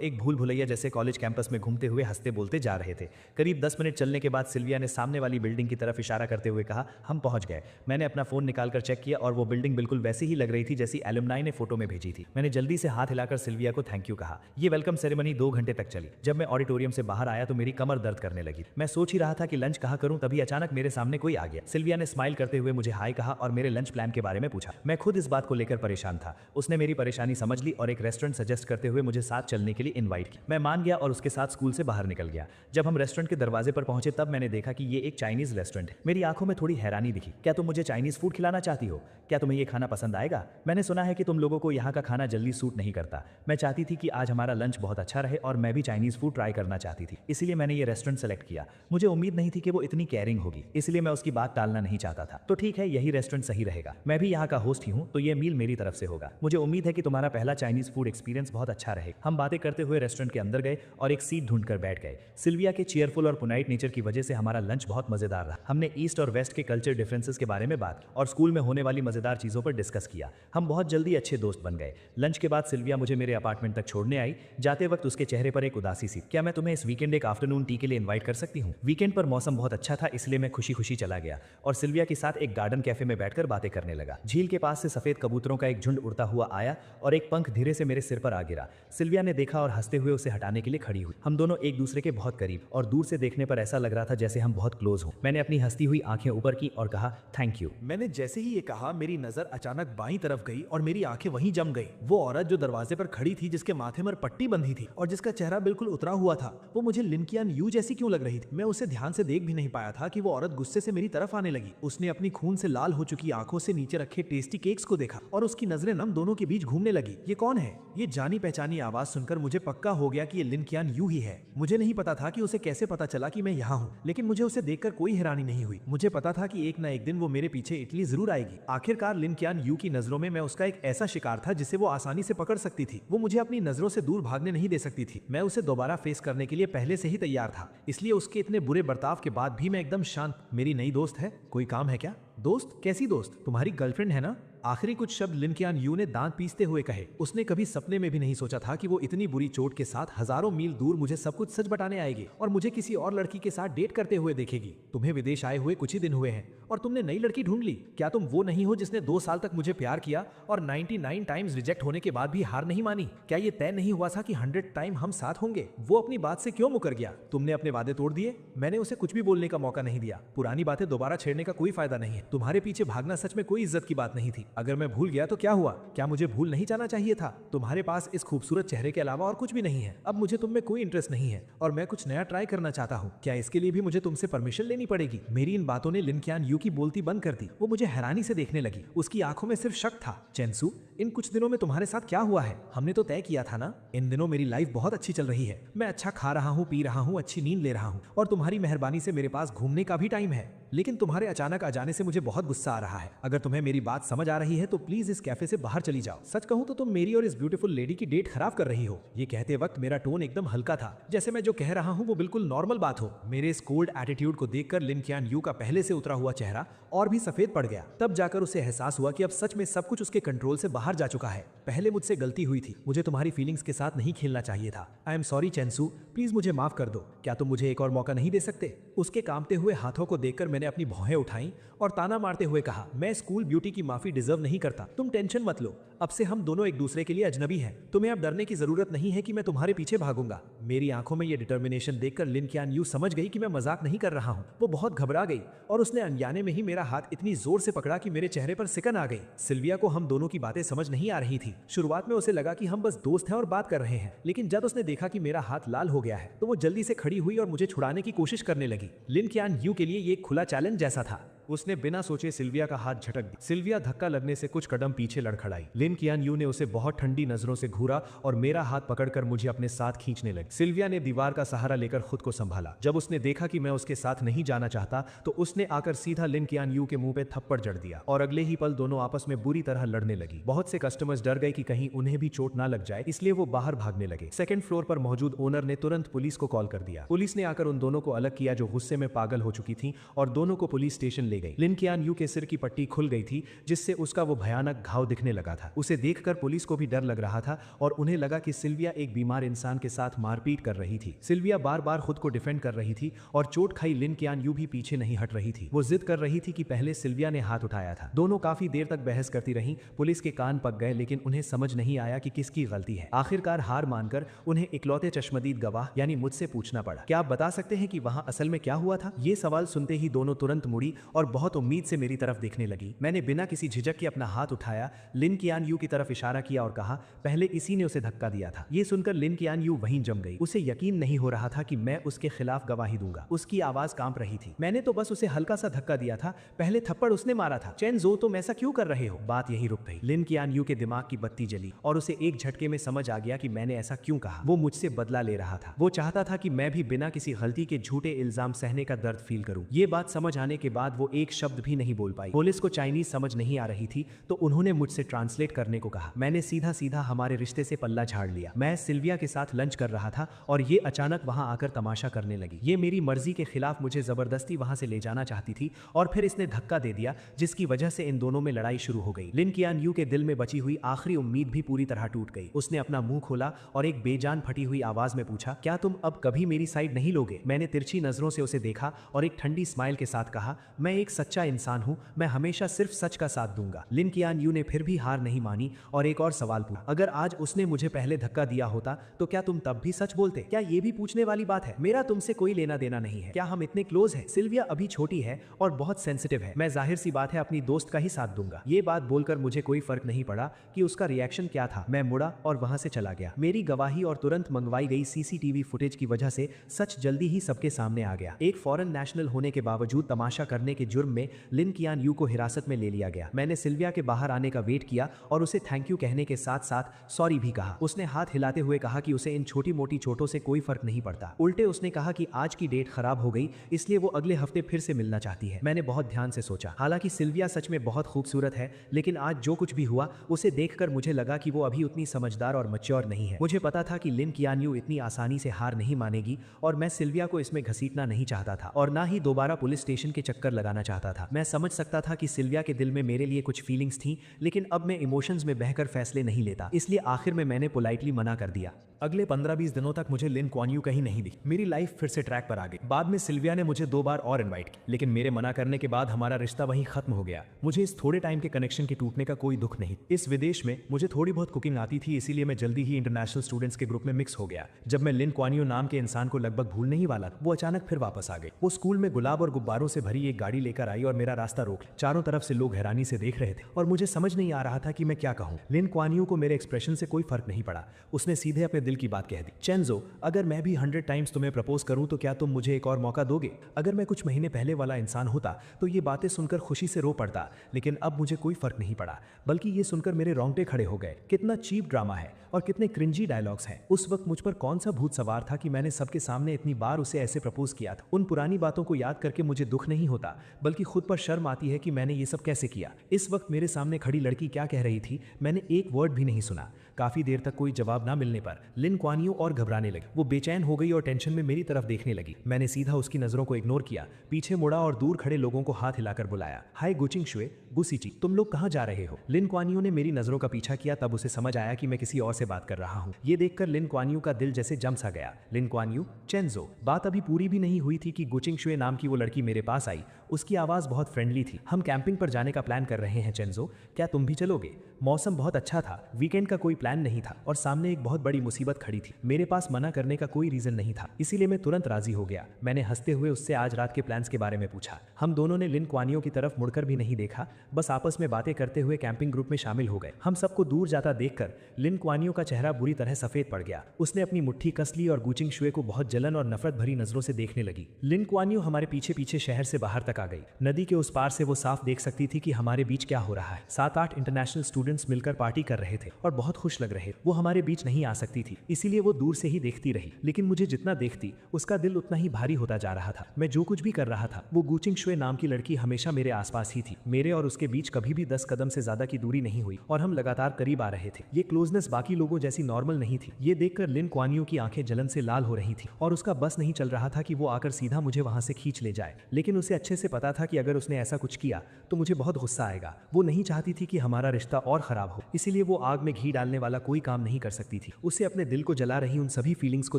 एक भूल भुलैया जैसे कॉलेज कैंपस में घूमते हुए हंसते बोलते जा रहे थे। करीब 10 मिनट चलने के बाद सिल्विया ने सामने वाली बिल्डिंग की तरफ इशारा करते हुए कहा, हम पहुंच गए। मैंने अपना अपना फोन निकालकर चेक किया और वो बिल्डिंग बिल्कुल वैसी ही लग रही थी जैसी एलुमनाई ने फोटो में भेजी थी। मैंने जल्दी से हाथ हिलाकर सिल्विया को थैंक यू कहा। ये वेलकम सेरेमनी 2 घंटे तक चली। जब मैं ऑडिटोरियम से बाहर आया तो मेरी कमर दर्द करने लगी। मैं सोच ही रहा था कि लंच कहाँ करूं, तभी अचानक मेरे सामने कोई आ गया। सिल्विया ने स्माइल करते हुए मुझे हाय कहा और मेरे लंच प्लान के बारे में पूछा। मैं खुद इस बात को लेकर परेशान था। उसने मेरी परेशानी समझ ली और एक रेस्टोरेंट सजेस्ट करते हुए मुझे साथ चलने के लिए इन्वाइट किया। मैं मान गया और उसके साथ स्कूल से बाहर निकल गया। जब हम रेस्टोरेंट के दरवाजे पर पहुंचे तब मैंने देखा कि ये एक चाइनीज रेस्टोरेंट है। मेरी आंखों में थोड़ी हैरानी दिखी। क्या तुम मुझे चाइनीज फूड खिलाना चाहती हो? क्या तुम्हें ये खाना पसंद आएगा? मैंने सुना है कि तुम लोगों को यहाँ का खाना जल्दी सूट नहीं करता। मैं चाहती थी कि आज हमारा लंच बहुत अच्छा रहे और मैं भी चाइनीज फूड ट्राई करना चाहती थी, इसलिए मैंने ये रेस्टोरेंट सेलेक्ट किया। मुझे उम्मीद नहीं थी कि वो इतनी केयरिंग होगी, इसलिए मैं उसकी बात टालना नहीं चाहता था। तो ठीक है, यही रेस्टोरेंट सही रहेगा। मैं भी यहाँ का होस्ट ही हूँ, तो ये मील मेरी तरफ से होगा। मुझे उम्मीद है कि तुम्हारा पहला चाइनीज फूड एक्सपीरियंस बहुत अच्छा रहे। हम बातें करते हुए रेस्टोरेंट के अंदर गए और एक सीट ढूंढकर बैठ गए। सिल्विया के चेयरफुल और पुनाइट नेचर की वजह से हमारा लंच बहुत मजेदार रहा। हमने ईस्ट और वेस्ट के कल्चर डिफरेंसेस के बारे में बात और स्कूल में होने वाली मजेदार चीजों पर डिस्कस किया। हम बहुत जल्दी अच्छे दोस्त बन गए। लंच के बाद सिल्विया मुझे मेरे अपार्टमेंट तक छोड़ने आई। जाते वक्त उसके चेहरे पर एक उदासी सी। क्या मैं तुम्हें इस वीकेंड एक आफ्टरनून टी के लिए इन्वाइट कर सकती हूँ? वीकेंड पर मौसम बहुत अच्छा था, इसलिए मैं खुशी खुशी चला गया और सिल्विया के साथ एक गार्डन कैफे में बैठकर बातें करने लगा। झील के पास से सफेद कबूतरों का एक झुंड उड़ता हुआ आया और एक पंख धीरे से मेरे सिर पर आ गिरा। सिल्विया ने देखा और हंसते हुए उसे हटाने के लिए खड़ी हुई। हम दोनों एक दूसरे के बहुत करीब और दूर से देखने पर ऐसा लग रहा था जैसे हम बहुत क्लोज हों। मैंने अपनी हंसती हुई आंखें ऊपर की और कहा थैंक यू। मैंने जैसे ही ये कहा मेरी नजर अचानक बाईं तरफ गई और मेरी आंखें वहीं जम गई। वो औरत जो दरवाजे पर खड़ी थी, जिसके माथे पर पट्टी बंधी थी और जिसका चेहरा बिल्कुल उतरा हुआ था, वो मुझे लिन कियान यू जैसी क्यों लग रही थी? मैं उसे ध्यान से देख भी नहीं पाया था कि वो औरत गुस्से से मेरी तरफ आने लगी। उसने अपनी खून से लाल हो चुकी आंखों से नीचे रखे टेस्टी केक्स को देखा और उसकी नजरें नम दोनों के बीच घूमने लगी। ये कौन है? ये जानी पहचानी आवाज सुनकर मुझे पक्का हो गया कि ये लिन कियान यू ही है। मुझे नहीं पता था कि उसे कैसे पता चला कि मैं यहाँ हूँ, लेकिन मुझे उसे देखकर कोई हैरानी नहीं हुई। मुझे पता था कि एक न एक दिन वो मेरे पीछे इटली जरूर आएगी। आखिरकार लिन कियान यू की नजरों में मैं उसका एक ऐसा शिकार था जिसे वो आसानी से पकड़ सकती थी। वो मुझे अपनी नजरों से दूर भागने नहीं दे सकती थी। मैं उसे दोबारा फेस करने के लिए पहले से ही तैयार था, इसलिए उसके इतने बुरे बर्ताव के बाद भी मैं एकदम शांत। मेरी नई दोस्त है, कोई काम है क्या? दोस्त? कैसी दोस्त? तुम्हारी गर्लफ्रेंड है ना? आखिरी कुछ शब्द लिन कियान यू ने दांत पीसते हुए कहे। उसने कभी सपने में भी नहीं सोचा था कि वो इतनी बुरी चोट के साथ हजारों मील दूर मुझे सब कुछ सच बताने आएगी और मुझे किसी और लड़की के साथ डेट करते हुए देखेगी। तुम्हें विदेश आए हुए कुछ ही दिन हुए हैं और तुमने नई लड़की ढूंढ ली। क्या तुम वो नहीं हो जिसने 2 साल तक मुझे प्यार किया और 99 टाइम्स रिजेक्ट होने के बाद भी हार नहीं मानी? क्या ये तय नहीं हुआ था कि 100 टाइम हम साथ होंगे? वो अपनी बात से क्यों मुकर गया? तुमने अपने वादे तोड़ दिए। मैंने उसे कुछ भी बोलने का मौका नहीं दिया। पुरानी बातें दोबारा छेड़ने का कोई फायदा नहीं है। तुम्हारे पीछे भागना सच में कोई इज्जत की बात नहीं थी। अगर मैं भूल गया तो क्या हुआ? क्या मुझे भूल नहीं जाना चाहिए था? तुम्हारे पास इस खूबसूरत चेहरे के अलावा और कुछ भी नहीं है। अब मुझे तुम में कोई इंटरेस्ट नहीं है और मैं कुछ नया ट्राई करना चाहता हूँ। क्या इसके लिए भी मुझे तुमसे परमिशन लेनी पड़ेगी? मेरी इन बातों ने लिन कियान यू की बोलती बंद कर दी। वो मुझे हैरानी से देखने लगी। उसकी आंखों में सिर्फ शक था। चेंसू, इन कुछ दिनों में तुम्हारे साथ क्या हुआ है? हमने तो तय किया था ना। इन दिनों मेरी लाइफ बहुत अच्छी चल रही है। मैं अच्छा खा रहा हूँ, पी रहा हूँ, अच्छी नींद ले रहा हूँ और तुम्हारी मेहरबानी से मेरे पास घूमने का भी टाइम है। लेकिन तुम्हारे अचानक आ जाने से मुझे बहुत गुस्सा आ रहा है। अगर तुम्हें मेरी बात समझ आ रही है तो प्लीज इस कैफे से बाहर चली जाओ। सच कहूं तो तुम मेरी और इस ब्यूटीफुल लेडी की डेट खराब कर रही हो। ये कहते वक्त मेरा टोन एकदम हल्का था, जैसे मैं जो कह रहा हूँ वो बिल्कुल नॉर्मल बात हो। मेरे इस कोल्ड एटीट्यूड को देखकर लिन कियान यू का पहले से उतरा हुआ चेहरा और भी सफेद पड़ गया। तब जाकर उसे एहसास हुआ कि अब सच में सब कुछ उसके कंट्रोल से बाहर जा चुका है। पहले मुझसे गलती हुई थी। मुझे तुम्हारी फीलिंग्स के साथ नहीं खेलना चाहिए था। आई एम सॉरी चेंसू, प्लीज मुझे माफ कर दो। क्या तुम मुझे एक और मौका नहीं दे सकते? उसके कांपते हुए हाथों को देखकर मैंने अपनी भौहें उठाई और ताना मारते हुए कहा, मैं स्कूल ब्यूटी की माफी डिजर्व नहीं करता। तुम टेंशन मत लो, अब से हम दोनों एक दूसरे के लिए अजनबी हैं। तुम्हें अब डरने की जरूरत नहीं है कि मैं तुम्हारे पीछे भागूंगा। मेरी आंखों में ये डिटर्मिनेशन देखकर लिन कियान यू समझ गई कि मैं मजाक नहीं कर रहा हूँ। वो बहुत घबरा गई और उसने अनजाने में ही मेरा हाथ इतनी जोर से पकड़ा कि मेरे चेहरे पर सिकन आ गई। सिल्विया को हम दोनों की बातें समझ नहीं आ रही थी। शुरुआत में उसे लगा कि हम बस दोस्त हैं और बात कर रहे हैं, लेकिन जब उसने देखा कि मेरा हाथ लाल हो गया है तो वो जल्दी से खड़ी हुई और मुझे छुड़ाने की कोशिश करने लगी। लिन कियान यू के लिए ये एक खुला चैलेंज जैसा था। उसने बिना सोचे सिल्विया का हाथ झटक दिया। सिल्विया धक्का लगने से कुछ कदम पीछे लड़खड़ाई। लिन कियान यू ने उसे बहुत ठंडी नजरों से घूरा और मेरा हाथ पकड़कर मुझे अपने साथ खींचने लगी। सिल्विया ने दीवार का सहारा लेकर खुद को संभाला। जब उसने देखा कि मैं उसके साथ नहीं जाना चाहता तो उसने आकर सीधा लिन कियान यू के मुंह पे थप्पड़ जड़ दिया और अगले ही पल दोनों आपस में बुरी तरह लड़ने लगी। बहुत से कस्टमर्स डर गए कि कहीं उन्हें भी चोट ना लग जाए, इसलिए वो बाहर भागने लगे। सेकंड फ्लोर पर मौजूद ओनर ने तुरंत पुलिस को कॉल कर दिया। पुलिस ने आकर उन दोनों को अलग किया जो गुस्से में पागल हो चुकी थी और दोनों को पुलिस स्टेशन ले ले गई। लिन कियान यू के सिर की पट्टी खुल गई थी, जिससे उसका वो भयानक घाव दिखने लगा था। उसे देखकर पुलिस को भी डर लग रहा था और उन्हें लगा कि सिल्विया एक बीमार इंसान के साथ मारपीट कर रही थी। सिल्विया बार बार खुद को डिफेंड कर रही थी और चोट खाई लिन कियान यू भी पीछे नहीं हट रही थी। वो जिद कर रही थी कि पहले सिल्विया ने हाथ उठाया था। दोनों काफी देर तक बहस करती रहीं। पुलिस के कान पक गए, लेकिन उन्हें समझ नहीं आया कि किसकी गलती है। आखिरकार हार मानकर उन्हें इकलौते चश्मदीद गवाह यानी मुझसे पूछना पड़ा, क्या आप बता सकते हैं कि वहां असल में क्या हुआ था? ये सवाल सुनते ही दोनों तुरंत मुड़ी और बहुत उम्मीद से मेरी तरफ देखने लगी। मैंने बिना किसी झिझक के अपना हाथ उठाया, लिन कियान यू की तरफ इशारा किया और कहा, पहले इसी ने उसे धक्का दिया था। ये सुनकर लिन कियान यू वहीं जम गई। उसे यकीन नहीं हो रहा था कि मैं उसके खिलाफ गवाही दूंगा। उसकी आवाज कांप रही थी। मैंने तो बस उसे हल्का सा धक्का दिया था, पहले थप्पड़ उसने मारा था। चेन जो, तुम ऐसा क्यों कर रहे हो? बात यही रुक गई। लिन कियान यू के दिमाग की बत्ती जली और उसे एक झटके में समझ आ गया कि मैंने ऐसा क्यों कहा। वो मुझसे बदला ले रहा था। वो चाहता था कि मैं भी बिना किसी गलती के झूठे इल्जाम सहने का दर्द फील करूं। ये बात समझ आने के बाद वो एक शब्द भी नहीं बोल पाई। पुलिस को चाइनीज समझ नहीं आ रही थी, तो उन्होंने मुझसे ट्रांसलेट करने को कहा। मैंने सीधा सीधा हमारे रिश्ते से पल्ला झाड़ लिया। मैं सिल्विया के साथ लंच कर रहा था और ये अचानक वहां आकर तमाशा करने लगी। ये मेरी मर्जी के खिलाफ मुझे जबरदस्ती वहां से ले जाना चाहती थी और फिर इसने धक्का दे दिया, जिसकी वजह से इन दोनों में लड़ाई शुरू हो गई। लिन कियान यू के दिल में बची हुई आखिरी उम्मीद भी पूरी तरह टूट गई। उसने अपना मुंह खोला और एक बेजान फटी हुई आवाज में पूछा, क्या तुम अब कभी मेरी साइड नहीं लोगे? मैंने तिरछी नजरों से उसे देखा और एक ठंडी स्माइल के साथ कहा, मैं एक सच्चा इंसान हूं, मैं हमेशा सिर्फ सच का साथ दूंगा। लिन कियान यू ने फिर भी हार नहीं मानी और एक और सवाल पूछा, अगर आज उसने मुझे पहले धक्का दिया होता तो क्या तुम तब भी सच बोलते? क्या ये भी पूछने वाली बात है? मेरा तुमसे कोई लेना देना नहीं है। क्या हम इतने क्लोज हैं? सिल्विया अभी छोटी है और बहुत सेंसिटिव है। मैं जाहिर सी बात है अपनी दोस्त का ही साथ दूंगा। ये बात बोलकर मुझे कोई फर्क नहीं पड़ा कि उसका रिएक्शन क्या था। मैं मुड़ा और वहां से चला गया। मेरी गवाही और तुरंत मंगवाई गई सीसीटीवी फुटेज की वजह से सच जल्दी ही सबके सामने आ गया। एक फॉरेन नेशनल होने के बावजूद तमाशा करने के जुर्म में लिन कियान यू को हिरासत में ले लिया गया। मैंने सिल्विया के बाहर आने का वेट किया और उसे थैंक यू कहने के साथ साथ सॉरी भी कहा। उसने हाथ हिलाते हुए कहा कि उसे इन छोटी मोटी चोटों से कोई फर्क नहीं पड़ता। उल्टे उसने कहा कि आज की डेट खराब हो गई, इसलिए वो अगले हफ्ते फिर से मिलना चाहती है। मैंने बहुत ध्यान से सोचा। हालांकि सिल्विया सच में बहुत खूबसूरत है, लेकिन आज जो कुछ भी हुआ उसे देखकर मुझे लगा कि वो अभी उतनी समझदार और मैच्योर नहीं है। मुझे पता था कि लिन कियान यू इतनी आसानी से हार नहीं मानेगी और मैं सिल्विया को इसमें घसीटना नहीं चाहता था और ना ही दोबारा पुलिस स्टेशन के चक्कर लगाना चाहता था। मैं समझ सकता था कि सिल्विया के दिल में मेरे लिए कुछ फीलिंग्स थी, लेकिन अब मैं इमोशंस में बहकर फैसले नहीं लेता, इसलिए आखिर में मैंने पोलाइटली मना कर दिया। अगले 15-20 दिनों तक मुझे लिन क्वान यू कहीं नहीं दिखी। मेरी लाइफ फिर से ट्रैक पर आ गई। बाद में सिल्विया ने मुझे 2 बार और इनवाइट की, लेकिन मेरे मना करने के बाद हमारा रिश्ता वहीं खत्म हो गया। मुझे इस थोड़े टाइम के कनेक्शन के टूटने का कोई दुख नहीं। इस विदेश में मुझे थोड़ी बहुत कुकिंग आती थी, इसीलिए मैं जल्दी ही इंटरनेशनल स्टूडेंट्स के ग्रुप में मिक्स हो गया। जब मैं लिन क्वान यू नाम के इंसान को लगभग भूलने ही वाला था, वो अचानक फिर वापस आ गई। वो स्कूल में गुलाब और गुब्बारों से भरी एक गाड़ी लेकर आई और मेरा रास्ता रोक लिया। चारों तरफ से लोग हैरानी से देख रहे थे और मुझे समझ नहीं आ रहा था कि मैं क्या कहूँ। लिन क्वान यू को मेरे एक्सप्रेशन से कोई फर्क नहीं पड़ा। उसने सीधे अपने दिल की बात कह दी, चेंजो, अगर मैं भी 100 टाइम्स तुम्हें प्रपोज करूं तो क्या तुम मुझे एक और मौका दोगे? अगर मैं कुछ महीने पहले वाला इंसान होता तो ये बातें सुनकर खुशी से रो पड़ता, लेकिन अब मुझे कोई फर्क नहीं पड़ा, बल्कि ये सुनकर मेरे रोंगटे खड़े हो गए। कितना चीप ड्रामा है और कितने क्रिंजी डायलॉग्स हैं। उस वक्त मुझ पर कौन सा भूत सवार था कि मैंने सबके सामने इतनी बार उसे ऐसे प्रपोज किया था। उन पुरानी बातों को याद करके मुझे दुख नहीं होता, बल्कि खुद पर शर्म आती है कि मैंने ये सब कैसे किया। इस वक्त मेरे सामने खड़ी लड़की क्या कह रही थी, मैंने एक वर्ड भी नहीं सुना। काफी देर तक कोई जवाब ना मिलने पर लिन क्वान यू और घबराने लगी। वो बेचैन हो गई और टेंशन में मेरी तरफ देखने लगी। मैंने सीधा उसकी नजरों को इग्नोर किया, पीछे मुड़ा और दूर खड़े लोगों को हाथ हिलाकर बुलाया, हाय गुचिंग शुए, गुसीची, तुम लोग कहाँ जा रहे हो? लिन क्वान यू ने मेरी नजरों का पीछा किया, तब उसे समझ आया कि मैं किसी और से बात कर रहा हूँ। ये देखकर लिन क्वान यू का दिल जैसे जम सा गया। लिन क्वान यू, चेंजो। बात अभी पूरी भी नहीं हुई थी कि गुचिंग शुए नाम की वो लड़की मेरे पास आई। उसकी आवाज बहुत फ्रेंडली थी। हम कैंपिंग पर जाने का प्लान कर रहे हैं चेंजो, क्या तुम भी चलोगे? मौसम बहुत अच्छा था, वीकेंड का कोई प्लान नहीं था और सामने एक बहुत बड़ी मुसीबत खड़ी थी। मेरे पास मना करने का कोई रीजन नहीं था, इसीलिए मैं तुरंत राजी हो गया। मैंने हंसते हुए उससे आज रात के प्लान्स के बारे में पूछा। हम दोनों ने लिन क्वान यू की तरफ मुड़कर भी नहीं देखा, बस आपस में बातें करते हुए कैंपिंग ग्रुप में शामिल हो गए। हम सबको दूर जाता देखकर लिन क्वान यू का चेहरा बुरी तरह सफेद पड़ गया। उसने अपनी मुट्ठी कस ली और गुचिंग शुए को बहुत जलन और नफरत भरी नजरों से देखने लगी। लिन क्वान यू हमारे पीछे पीछे शहर से बाहर तक आ गई। नदी के उस पार से वो साफ देख सकती थी कि हमारे बीच क्या हो रहा है। 7-8 इंटरनेशनल स्टूडेंट स्टूडेंट्स मिलकर पार्टी कर रहे थे और बहुत खुश लग रहे थे। वो हमारे बीच नहीं आ सकती थी, इसीलिए वो दूर से ही देखती रही, लेकिन मुझे जितना देखती उसका दिल उतना ही भारी होता जा रहा था। मैं जो कुछ भी कर रहा था, वो गुचिंग शुए नाम की लड़की हमेशा मेरे आसपास ही थी। मेरे और उसके बीच कभी भी 10 कदम से ज्यादा की दूरी नहीं हुई और हम लगातार करीब आ रहे थे। ये क्लोजनेस बाकी लोगों जैसी नॉर्मल नहीं थी। ये देखकर लिन कुआन यू की आंखें जलन से लाल हो रही थी और उसका बस नहीं चल रहा था कि वो आकर सीधा मुझे वहां से खींच ले जाए, लेकिन उसे अच्छे से पता था कि अगर उसने ऐसा कुछ किया तो मुझे बहुत गुस्सा आएगा। वो नहीं चाहती थी कि हमारा रिश्ता और खराब हो, इसीलिए वो आग में घी डालने वाला कोई काम नहीं कर सकती थी। उसे अपने दिल को जला रही उन सभी फीलिंग्स को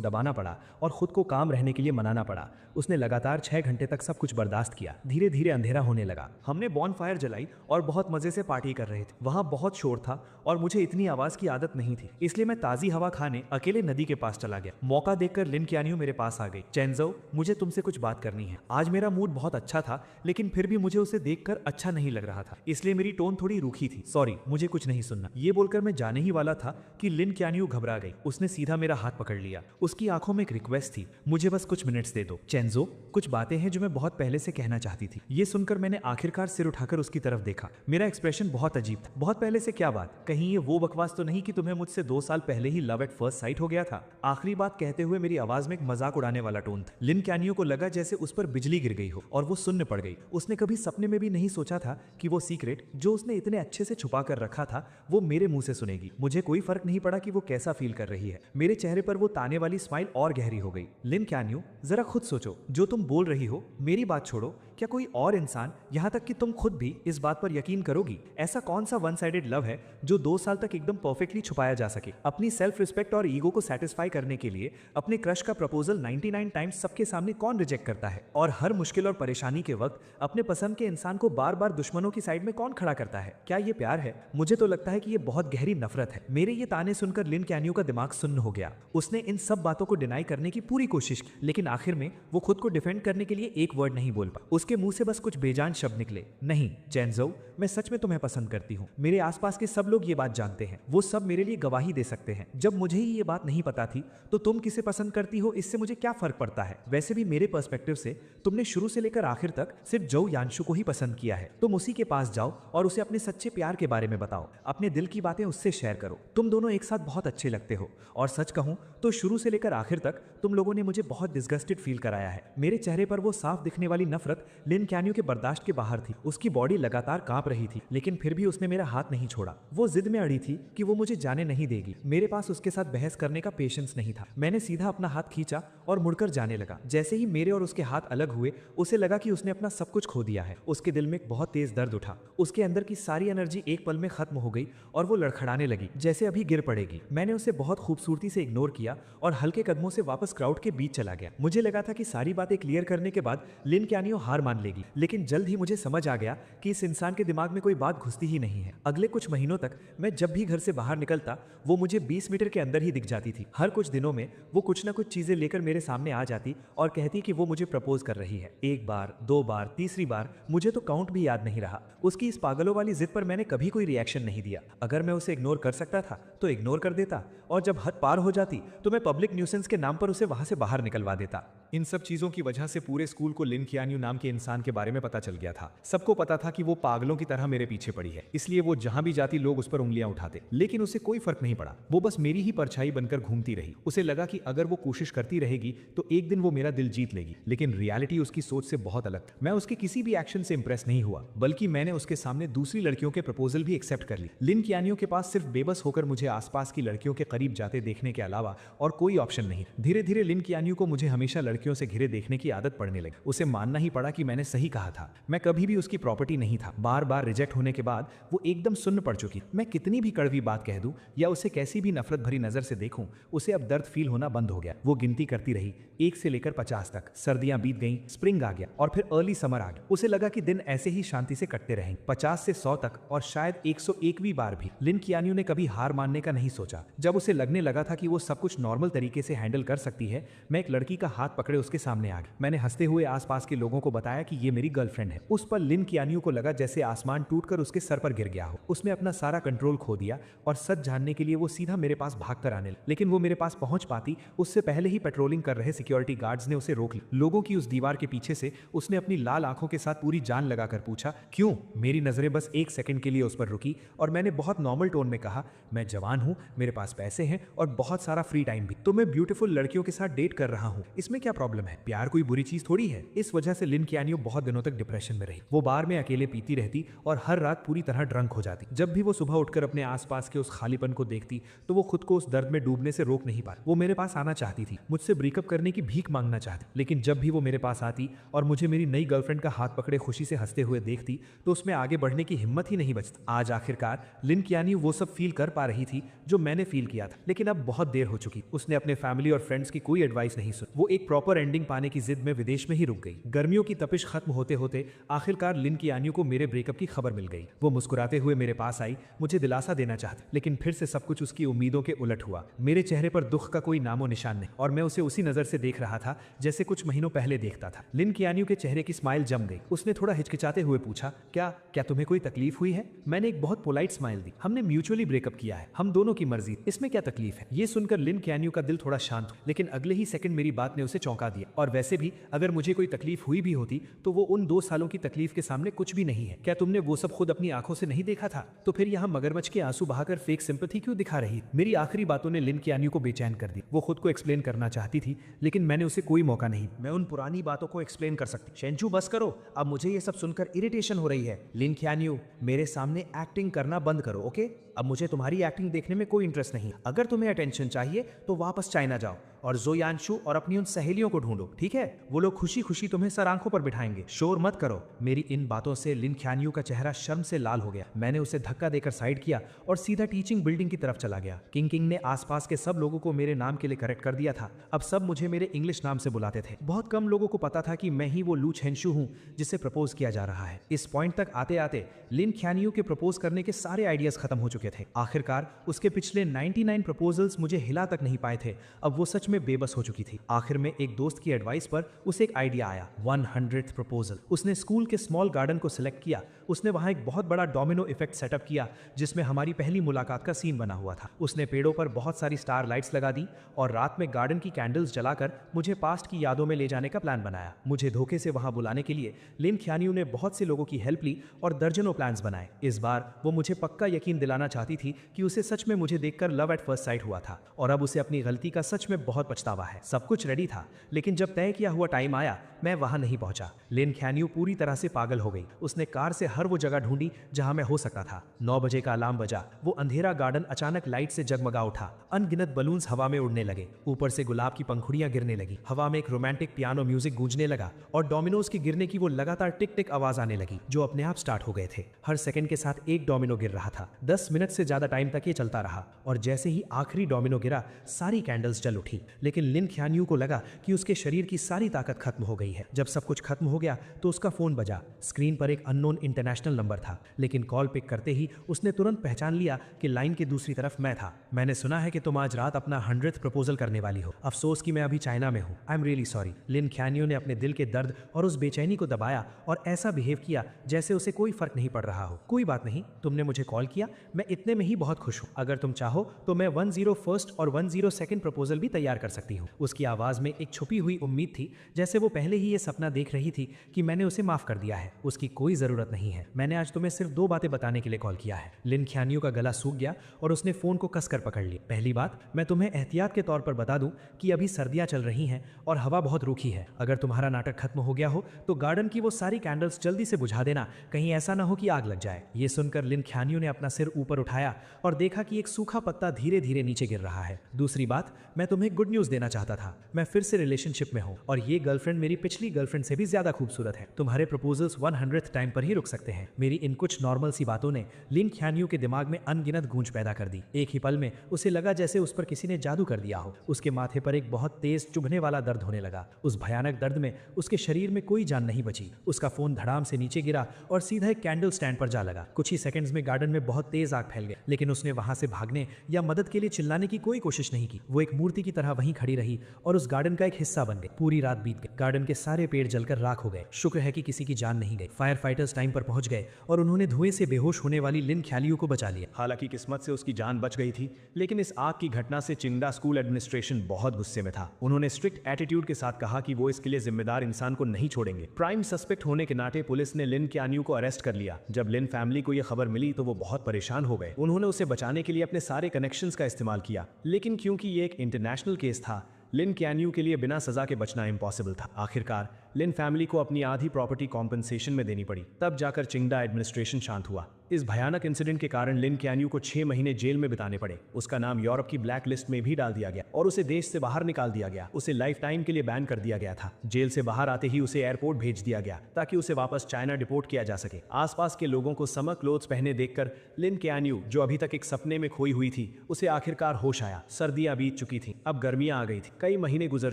दबाना पड़ा और खुद को काम रहने के लिए मनाना पड़ा। उसने लगातार 6 घंटे तक सब कुछ बर्दाश्त किया। धीरे धीरे अंधेरा होने लगा। हमने बॉनफायर जलाई और बहुत मजे से पार्टी कर रहे थे। वहां बहुत शोर था और मुझे इतनी आवाज की आदत नहीं थी, इसलिए मैं ताजी हवा खाने अकेले नदी के पास चला गया। मौका देखकर लिन क्यानियो मेरे पास आ गई। चेंजो, मुझे तुमसे कुछ बात करनी है। आज मेरा मूड बहुत अच्छा था, लेकिन फिर भी मुझे उसे देखकर अच्छा नहीं लग रहा था, इसलिए मेरी टोन थोड़ी रूखी थी। सॉरी, मुझे कुछ नहीं सुनना। ये बोलकर मैं जाने ही वाला था कि लिन क्यानियो घबरा गई। उसने सीधा मेरा हाथ पकड़ लिया। उसकी आंखों में एक रिक्वेस्ट थी, मुझे बस कुछ मिनट्स दे दो। चेंजो, कुछ बातें हैं जो मैं बहुत पहले से कहना चाहती थी। ये सुनकर मैंने आखिरकार सिर उठाकर उसकी तरफ देखा। मेरा एक्सप्रेशन बहुत अजीब था। बहुत पहले से क्या बात? कहीं ये वो बकवास तो नहीं कि तुम्हें मुझसे 2 साल पहले ही लव एट फर्स्ट साइट हो गया था? आखिरी बात कहते हुए मेरी आवाज में एक मजाक उड़ाने वाला टोन था। लिन क्यानियो को लगा जैसे उस पर बिजली गिर गई हो और वो सुन्न पड़ गई। उसने कभी सपने में भी नहीं सोचा था कि वो सीक्रेट जो उसने इतने अच्छे से छुपा कर रखा था वो मेरे मुंह से सुनेगी। मुझे कोई फर्क नहीं पड़ा कि वो कैसा फील कर रही है। मेरे चेहरे पर वो ताने वाली स्माइल और गहरी हो गई। लिन क्यानियो, जरा खुद सोचो, जो तुम बोल रही हो, मेरी बात छोड़ो, क्या कोई और इंसान, यहाँ तक कि तुम खुद भी इस बात पर यकीन करोगी? ऐसा कौन सा वन साइडेड लव है जो 2 साल तक एकदम परफेक्टली छुपाया जा सके? अपनी सेल्फ रिस्पेक्ट और ईगो को सेटिस्फाई करने के लिए अपने क्रश का प्रपोजल 99 टाइम्स सबके सामने कौन रिजेक्ट करता है? और हर मुश्किल और परेशानी के वक्त अपने पसंद के इंसान को बार बार दुश्मनों की साइड में कौन खड़ा करता है? क्या ये प्यार है? मुझे तो लगता है कि ये बहुत गहरी नफरत है। मेरे ये ताने सुनकर लिन क्यानियो का दिमाग सुन्न हो गया। उसने इन सब बातों को डिनाई करने की पूरी कोशिश की, लेकिन आखिर में वो खुद को डिफेंड करने के लिए एक वर्ड नहीं बोल पाया। उसके मुंह से बस कुछ बेजान शब्द निकले, नहीं चेंजो, मैं सच में तुम्हें पसंद करती हूँ। मेरे आसपास के सब लोग ये बात जानते हैं, वो सब मेरे लिए गवाही दे सकते हैं। जब मुझे ही ये बात नहीं पता थी तो तुम किसे पसंद करती हो इससे मुझे क्या फर्क पड़ता है? वैसे भी मेरे पर्सपेक्टिव से तुमने शुरू से लेकर आखिर तक सिर्फ जो यानशु को ही पसंद किया है। तुम उसी के पास जाओ और उसे अपने सच्चे प्यार के बारे में बताओ, अपने दिल की बातें उससे शेयर करो। तुम दोनों एक साथ बहुत अच्छे लगते हो और सच कहूं तो शुरू से लेकर आखिर तक तुम लोगों ने मुझे बहुत डिस्गस्टेड फील कराया है। मेरे चेहरे पर वो साफ दिखने वाली नफरत लिन क्यानियो के बर्दाश्त के बाहर थी। उसकी बॉडी लगातार कांप रही थी, लेकिन फिर भी उसने मेरा हाथ नहीं छोड़ा। वो जिद में अड़ी थी कि वो मुझे जाने नहीं देगी। मेरे पास उसके साथ बहस करने का पेशेंस नहीं था। मैंने सीधा अपना हाथ खींचा और मुड़कर जाने लगा। जैसे ही मेरे और उसके हाथ अलग हुए, उसे लगा कि उसने अपना सब कुछ खो दिया है। उसके दिल में एक बहुत तेज दर्द उठा। उसके अंदर की सारी एनर्जी एक पल में खत्म हो गई और वो लड़खड़ाने लगी जैसे अभी गिर पड़ेगी। मैंने उसे बहुत खूबसूरती से इग्नोर किया और हल्के कदमों से वापस क्राउड के बीच चला गया। मुझे लगा था कि सारी बातें क्लियर करने के बाद लिन क्यानियो हार मान लेगी, लेकिन जल्द ही मुझे समझ आ गया कि इस इंसान के दिमाग में कोई बात घुसती ही नहीं है। अगले कुछ महीनों तक मैं जब भी घर से बाहर निकलता वो मुझे 20 मीटर के अंदर ही दिख जाती थी। हर कुछ दिनों में वो कुछ ना कुछ चीजें लेकर मेरे सामने आ जाती और कहती कि वो मुझे प्रपोज कर रही है। 1 बार, 2 बार, तीसरी बार, मुझे तो काउंट भी याद नहीं रहा। उसकी इस पागलों वाली जिद पर मैंने कभी कोई रिएक्शन नहीं दिया। अगर मैं उसे इग्नोर कर सकता था तो इग्नोर कर देता, और जब हद पार हो जाती तो मैं पब्लिक न्यूसेंस के नाम पर उसे वहां से बाहर निकलवा देता। इन सब चीजों की वजह से पूरे स्कूल को लिन क्यानियो नाम के इंसान के बारे में पता चल गया था। सबको पता था कि वो पागलों की तरह मेरे पीछे पड़ी है, इसलिए वो जहां भी जाती लोग उस पर उंगलियां उठाते, लेकिन उसे कोई फर्क नहीं पड़ा। वो बस मेरी ही परछाई बनकर घूमती रही। उसे लगा कि अगर वो कोशिश करती रहेगी तो एक दिन वो मेरा दिल जीत लेगी, लेकिन रियलिटी उसकी सोच से बहुत अलग था। मैं उसके किसी भी एक्शन से इंप्रेस नहीं हुआ, बल्कि मैंने उसके सामने दूसरी लड़कियों के प्रपोजल भी एक्सेप्ट कर ली। लिन क्यानियो के पास सिर्फ बेबस होकर मुझे आसपास की लड़कियों के करीब जाते देखने के अलावा और कोई ऑप्शन नहीं। धीरे धीरे लिन क्यानियो को मुझे हमेशा लड़कियों से घिरे देखने की आदत पड़ने लगी। उसे मानना ही पड़ा कि मैंने सही कहा था। मैं कभी भी उसकी प्रॉपर्टी नहीं था। बार बार रिजेक्ट होने के बाद वो एकदम सुन्न पड़ चुकी। मैं कितनी भी कड़वी बात कह दूं या उसे कैसी भी नफरत भरी नजर से देखूं, उसे अब दर्द फील होना बंद हो गया। वो गिनती करती रही 1 से लेकर 50 तक। सर्दियां बीत गईं, स्प्रिंग आ गया और फिर अर्ली समर आ गया। उसे लगा कि दिन ऐसे ही शांति से कटते रहेंगे, 50 से 100 तक और शायद 101वीं बार भी। लिन क्यानियो ने कभी हार मानने का नहीं सोचा। जब उसे लगने लगा था कि वो सब कुछ नॉर्मल तरीके से हैंडल कर सकती है, मैं एक लड़की का हाथ पकड़े उसके सामने आ गया। मैंने हंसते हुए आसपास के लोगों को बताया कि ये मेरी गर्लफ्रेंड है। उस पर लिन क्यानियो को लगा जैसे आसमान टूटकर उसके सर पर गिर गया हो। उसने अपना सारा कंट्रोल खो दिया और सच जानने के लिए वो सीधा मेरे पास भागकर आने लगी। लेकिन वो मेरे पास पहुंच पाती उससे पहले ही पेट्रोलिंग कर रहे सिक्योरिटी गार्ड्स ने उसे रोक लिया। लोगों की उस दीवार के पीछे से उसने अपनी लाल आंखों के साथ पूरी जान लगाकर पूछा, क्यों? मेरी नजरें बस 1 सेकंड के लिए उस पर रुकी और मैंने बहुत नॉर्मल टोन में कहा, मैं जवान हूँ, मेरे पास पैसे हैं और बहुत सारा फ्री टाइम भी, तो मैं ब्यूटीफुल लड़कियों के साथ डेट कर रहा हूँ, इसमें क्या प्रॉब्लम है? प्यार कोई बुरी चीज थोड़ी है। इस वजह से लिन कियानियो बहुत दिनों तक डिप्रेशन में रही। वो बार में अकेले पीती रहती और हर रात पूरी तरह ड्रंक हो जाती। जब भी वो सुबह उठकर अपने आसपास के उस खालीपन को देखती तो वो खुद को उस दर्द में डूबने से रोक नहीं पाती। वो मेरे पास आना चाहती थी, मुझसे ब्रेकअप करने की भीख मांगना चाहती, लेकिन जब भी वो मेरे पास आती और मुझे मेरी नई गर्लफ्रेंड का हाथ पकड़े खुशी से हंसते हुए देखती तो उसमें आगे बढ़ने की हिम्मत ही नहीं बचती। आज आखिरकार लिन कियानियो वो सब फील कर पा रही थी जो मैंने फील किया था, लेकिन अब बहुत देर हो चुकी। उसने अपने फैमिली और फ्रेंड्स की कोई एडवाइस नहीं सुनी। वो एक प्रॉपर एंडिंग पाने की जिद में विदेश में ही रुक गई। गर्मियों की तपिश खत्म होते होते आखिरकार लिन कियानियो को मेरे ब्रेकअप की खबर मिल गई। वो मुस्कुराते हुए मेरे पास आई, मुझे दिलासा देना चाहती, लेकिन फिर से सब कुछ उसकी उम्मीदों के उलट हुआ। मेरे चेहरे पर दुख का कोई नामो निशान नहीं और मैं उसे उसी नजर से देख रहा था जैसे कुछ महीनों पहले देखता था। लिन कियानियो के चेहरे की स्माइल जम गई। उसने थोड़ा हिचकिचाते हुए पूछा, क्या तुम्हें कोई तकलीफ हुई है? मैंने एक बहुत पोलाइट स्माइल दी। हमने म्यूचुअली ब्रेकअप किया है, हम दोनों की मर्जी, इसमें क्या तकलीफ है? ये सुनकर लिन कियानियो का दिल थोड़ा शांत हुआ, लेकिन अगले ही सेकंड मेरी बात ने उसे चौंका दिया। और वैसे भी अगर मुझे कोई तकलीफ हुई भी होती तो वो उन 2 सालों की तकलीफ के सामने कुछ भी नहीं है। क्या तुमने वो सब खुद अपनी आंखों से नहीं देखा था? तो फिर यहाँ मगरमच्छ के आंसू बहाकर फेक सिंपैथी क्यों दिखा रही? मेरी आखिरी बातों ने लिन कियानियो को बेचैन कर दी। वो खुद को एक्सप्लेन करना चाहती थी, लेकिन मैंने उसे कोई मौका नहीं। मैं उन पुरानी बातों को एक्सप्लेन कर सकती। शेंचू बस करो, अब मुझे ये सब सुनकर इरिटेशन हो रही है। लिन कियानियो, मेरे सामने एक्टिंग करना बंद करो, ओके? अब मुझे तुम्हारी एक्टिंग देखने में कोई इंटरेस्ट नहीं। अगर तुम्हें अटेंशन चाहिए तो वापस चाइना जाओ और जोयांशु और अपनी उन सहेलियों को ढूंढो, ठीक है? वो लोग खुशी खुशी तुम्हें सर आंखों पर बिठाएंगे। शोर मत करो। मेरी इन बातों से लिन कियानियो का चेहरा शर्म से लाल हो गया। मैंने उसे धक्का देकर साइड किया और सीधा टीचिंग बिल्डिंग की तरफ चला गया। किंग ने आसपास के सब लोगों को मेरे नाम के लिए करेक्ट कर दिया था। अब सब मुझे मेरे इंग्लिश नाम से बुलाते थे। बहुत कम लोगों को पता था कि मैं ही वो लू चेंशु हूँ जिसे प्रपोज किया जा रहा है। इस पॉइंट तक आते आते लिन कियानियो के प्रपोज करने के सारे आइडियाज खत्म हो चुके थे। आखिरकार उसके पिछले 99 प्रपोजल्स मुझे हिला तक नहीं पाए थे। अब वो सच में बेबस हो चुकी थी। आखिर में एक दोस्त की एडवाइस पर उसे एक आइडिया आया, 100th प्रपोजल। उसने स्कूल के स्मॉल गार्डन को सिलेक्ट किया। उसने वहां एक बहुत बड़ा डोमिनो इफेक्ट सेटअप किया जिसमें हमारी पहली मुलाकात का सीन बना हुआ था। उसने पेड़ों पर बहुत सारी स्टार लाइट्स लगा दी और रात में गार्डन की कैंडल्स जलाकर मुझे पास्ट की यादों में ले जाने का प्लान बनाया। मुझे धोखे से वहां बुलाने के लिए लिन कियानियो ने बहुत से लोगों की हेल्प ली और दर्जनों प्लान्स बनाए। इस बार वो मुझे पक्का यकीन दिलाना चाहती थी कि उसे सच में मुझे देखकर लव एट फर्स्ट साइट हुआ था और अब उसे अपनी गलती का सच में बहुत पछतावा है। सब कुछ रेडी था, लेकिन जब तय किया हुआ टाइम आया मैं वहां नहीं पहुंचा। लिन कियानियो पूरी तरह से पागल हो गई। उसने कार से हर वो जगह ढूंढी जहां मैं हो सकता था। 9 बजे का अलार्म बजा। वो अंधेरा गार्डन अचानक लाइट से जगमगा उठा। अनगिनत बलून्स हवा में उड़ने लगे। ऊपर से गुलाब की पंखुड़ियां गिरने लगी। हवा में एक रोमांटिक पियानो म्यूजिक गूंजने लगा और डोमिनोज के गिरने की वो लगातार टिक टिक आवाज आने लगी जो अपने आप स्टार्ट हो गए थे। हर सेकंड के साथ एक डोमिनो गिर रहा था। 10 मिनट से ज्यादा टाइम तक ये चलता रहा और जैसे ही आखिरी डोमिनो गिरा सारी कैंडल्स जल उठी। लेकिन लिन कियानियो को लगा कि उसके शरीर की सारी ताकत खत्म हो गई है। जब सब कुछ खत्म हो गया तो उसका फोन बजा। स्क्रीन पर एक अननोन इंटरनेशनल नंबर था, लेकिन कॉल पिक करते ही उसने तुरंत पहचान लिया कि लाइन के दूसरी तरफ मैं था। मैंने सुना है कि तुम आज रात अपना 100th प्रपोजल करने वाली हो। अफसोस कि मैं अभी चाइना में हूँ। I am really sorry. लिन कियानियो ने अपने दिल के दर्द और उस बेचैनी को दबाया और ऐसा बिहेव किया जैसे उसे कोई फर्क नहीं पड़ रहा हो। कोई बात नहीं, तुमने मुझे कॉल किया, मैं इतने में ही बहुत खुश हूँ। अगर तुम चाहो तो मैं 101st और 102nd प्रपोजल भी तैयार कर सकती हूँ। उसकी आवाज में एक छुपी हुई उम्मीद थी, जैसे वो पहले ही ये सपना देख रही थी कि मैंने उसे माफ कर दिया है। उसकी कोई जरूरत नहीं है। मैंने आज तुम्हें सिर्फ 2 बातें बताने के लिए कॉल किया है। लिन कियानियो का गला सूख गया और उसने फोन को कसकर पकड़ लिया। पहली बात, मैं तुम्हें एहतियात के तौर पर बता दूं कि अभी सर्दियां चल रही हैं और हवा बहुत रूखी है। अगर तुम्हारा नाटक खत्म हो गया हो तो गार्डन की वो सारी कैंडल्स जल्दी से बुझा देना, कहीं ऐसा ना हो कि आग लग जाए। ये सुनकर लिन कियानियो ने अपना सिर ऊपर उठाया और देखा कि एक सूखा पत्ता धीरे धीरे नीचे गिर रहा है। दूसरी बात, मैं तुम्हें गुड न्यूज देना चाहता था। मैं फिर से रिलेशनशिप में हूँ और ये गर्लफ्रेंड मेरी पिछली गर्लफ्रेंड से भी ज्यादा खूबसूरत है। तुम्हारे प्रपोजल्स 100th टाइम पर ही रुक सकते हैं। मेरी इन कुछ नॉर्मल सी बातों ने लिन कियानियो के दिमाग में अनगिनत गूंज पैदा कर दी। एक ही पल में उसे लगा जैसे उस पर किसी ने जादू कर दिया हो। उसके माथे पर एक बहुत तेज चुभने वाला दर्द होने लगा। उस भयानक दर्द में उसके शरीर में कोई जान नहीं बची। उसका फोन धड़ाम से नीचे गिरा और सीधा एक कैंडल स्टैंड पर जा लगा। कुछ ही सेकंड्स में गार्डन में बहुत तेज आग फैल गई, लेकिन उसने वहां से भागने या मदद के लिए चिल्लाने की कोई कोशिश नहीं की। वो एक मूर्ति की तरह वहीं खड़ी रही और उस गार्डन का एक हिस्सा बन गई। पूरी रात बीत गई, गार्डन के सारे पेड़ जलकर राख हो गए। शुक्र है कि किसी की जान नहीं गई। फायर फाइटर्स टाइम पर पहुंच गए और उन्होंने धुएं से बेहोश होने वाली लिन ख्यालियो को बचा लिया। हालांकि किस्मत से उसकी जान बच गई थी, लेकिन इस आग की घटना से चिंगडा स्कूल एडमिनिस्ट्रेशन बहुत गुस्से में था। उन्होंने स्ट्रिक्ट एटीट्यूड के साथ कहा कि वो इसके लिए जिम्मेदार इंसान को नहीं छोड़ेंगे। प्राइम सस्पेक्ट होने के नाते पुलिस ने लिन क्यान्यू को अरेस्ट कर लिया। जब लिन फैमिली को यह खबर मिली तो वो बहुत परेशान हो गए। उन्होंने उसे बचाने के लिए अपने सारे कनेक्शंस का इस्तेमाल किया, लेकिन क्योंकि ये एक इंटरनेशनल केस था, लिन क्यान्यू के लिए बिना सजा के बचना इम्पॉसिबल था। आखिरकार लिन फैमिली को अपनी आधी प्रॉपर्टी कॉम्पनसेशन में देनी पड़ी। तब जाकर चिंगडा एडमिनिस्ट्रेशन शांत हुआ। इस भयानक इंसिडेंट के कारण लिन क्यान्यू को 6 महीने जेल में बिताने पड़े। उसका नाम यूरोप की ब्लैक लिस्ट में भी डाल दिया गया और उसे देश से बाहर निकाल दिया गया। उसे लाइफ टाइम के लिए बैन कर दिया गया था। जेल से बाहर आते ही उसे एयरपोर्ट भेज दिया गया ताकि उसे वापस चाइना डिपोर्ट किया जा सके। आसपास के लोगों को समर क्लोथ्स पहने देखकर लिन क्यान्यू, जो अभी तक एक सपने में खोई हुई थी, उसे आखिरकार होश आया। सर्दियां बीत चुकी थी, अब गर्मियां आ गई थी। कई महीने गुजर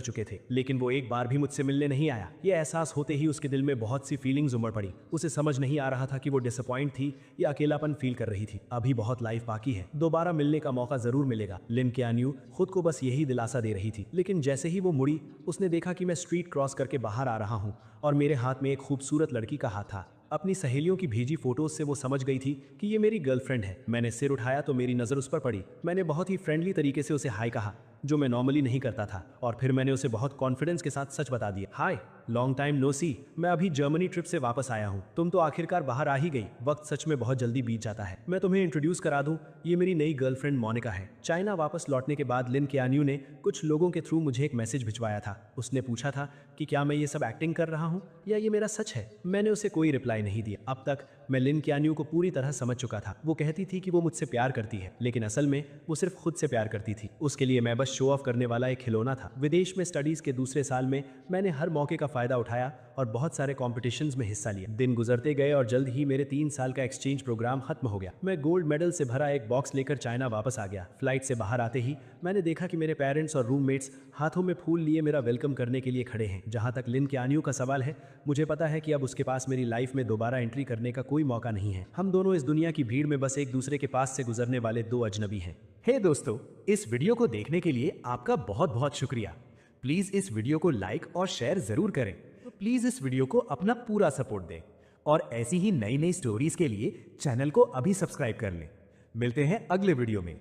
चुके थे, लेकिन वो एक बार भी मुझसे मिलने नहीं आया। ये एहसास होते ही उसके दिल में बहुत सी फीलिंग्स उमड़ पड़ी। उसे समझ नहीं आ रहा था कि वो डिसअपॉइंट थी या अकेलापन फील कर रही थी। अभी बहुत लाइफ बाकी है, दोबारा मिलने का मौका जरूर मिलेगा। लिन क्यान्यू खुद को बस यही दिलासा दे रही थी। लेकिन जैसे ही वो मुड़ी, उसने देखा कि मैं स्ट्रीट क्रॉस करके बाहर आ रहा हूँ और मेरे हाथ में एक खूबसूरत लड़की का हाथ था। अपनी सहेलियों की भेजी फोटोज से वो समझ गई थी कि ये मेरी गर्लफ्रेंड है। मैंने सिर उठाया तो मेरी नजर उस पर पड़ी। मैंने बहुत ही फ्रेंडली तरीके से उसे हाय कहा, जो मैं नॉर्मली नहीं करता था, और फिर मैंने उसे बहुत कॉन्फिडेंस के साथ सच बता दिया। हाय, लॉन्ग टाइम नो सी, मैं अभी जर्मनी ट्रिप से वापस आया हूँ। तुम तो आखिरकार बाहर आ ही गई। वक्त सच में बहुत जल्दी बीत जाता है। मैं तुम्हें इंट्रोड्यूस करा दूं, ये मेरी नई गर्लफ्रेंड मोनिका है। चाइना वापस लौटने के बाद लिन क्यान्यू ने कुछ लोगों के थ्रू मुझे एक मैसेज भिजवाया था। उसने पूछा था कि क्या मैं ये सब एक्टिंग कर रहा हूँ या ये मेरा सच है। मैंने उसे कोई रिप्लाई नहीं दिया। अब तक मैं लिन क्यान्यू को पूरी तरह समझ चुका था। वो कहती थी कि वो मुझसे प्यार करती है, लेकिन असल में वो सिर्फ खुद से प्यार करती थी। उसके लिए मैं बस शो ऑफ करने वाला एक खिलौना था। विदेश में स्टडीज के दूसरे साल में मैंने हर मौके का फायदा उठाया और बहुत सारे कॉम्पिटिशन्स में हिस्सा लिया। दिन गुजरते गए और जल्द ही मेरे 3 साल का एक्सचेंज प्रोग्राम खत्म हो गया। मैं गोल्ड मेडल से भरा एक बॉक्स लेकर चाइना वापस आ गया। फ्लाइट से बाहर आते ही मैंने देखा कि मेरे पेरेंट्स और रूममेट्स हाथों में फूल लिए मेरा वेलकम करने के लिए खड़े हैं। जहां तक लिन क्यान्यू का सवाल है, मुझे पता है कि अब उसके पास मेरी लाइफ में दोबारा एंट्री करने का कोई मौका नहीं है। हम दोनों इस दुनिया की भीड़ में बस एक दूसरे के पास से गुजरने वाले 2 अजनबी हैं। हे दोस्तों, इस वीडियो को देखने के लिए आपका बहुत बहुत शुक्रिया। प्लीज इस वीडियो को लाइक और शेयर जरूर करें। तो प्लीज इस वीडियो को अपना पूरा सपोर्ट दें और ऐसी ही नई नई स्टोरीज के लिए चैनल को अभी सब्सक्राइब कर लें। मिलते हैं अगले वीडियो में।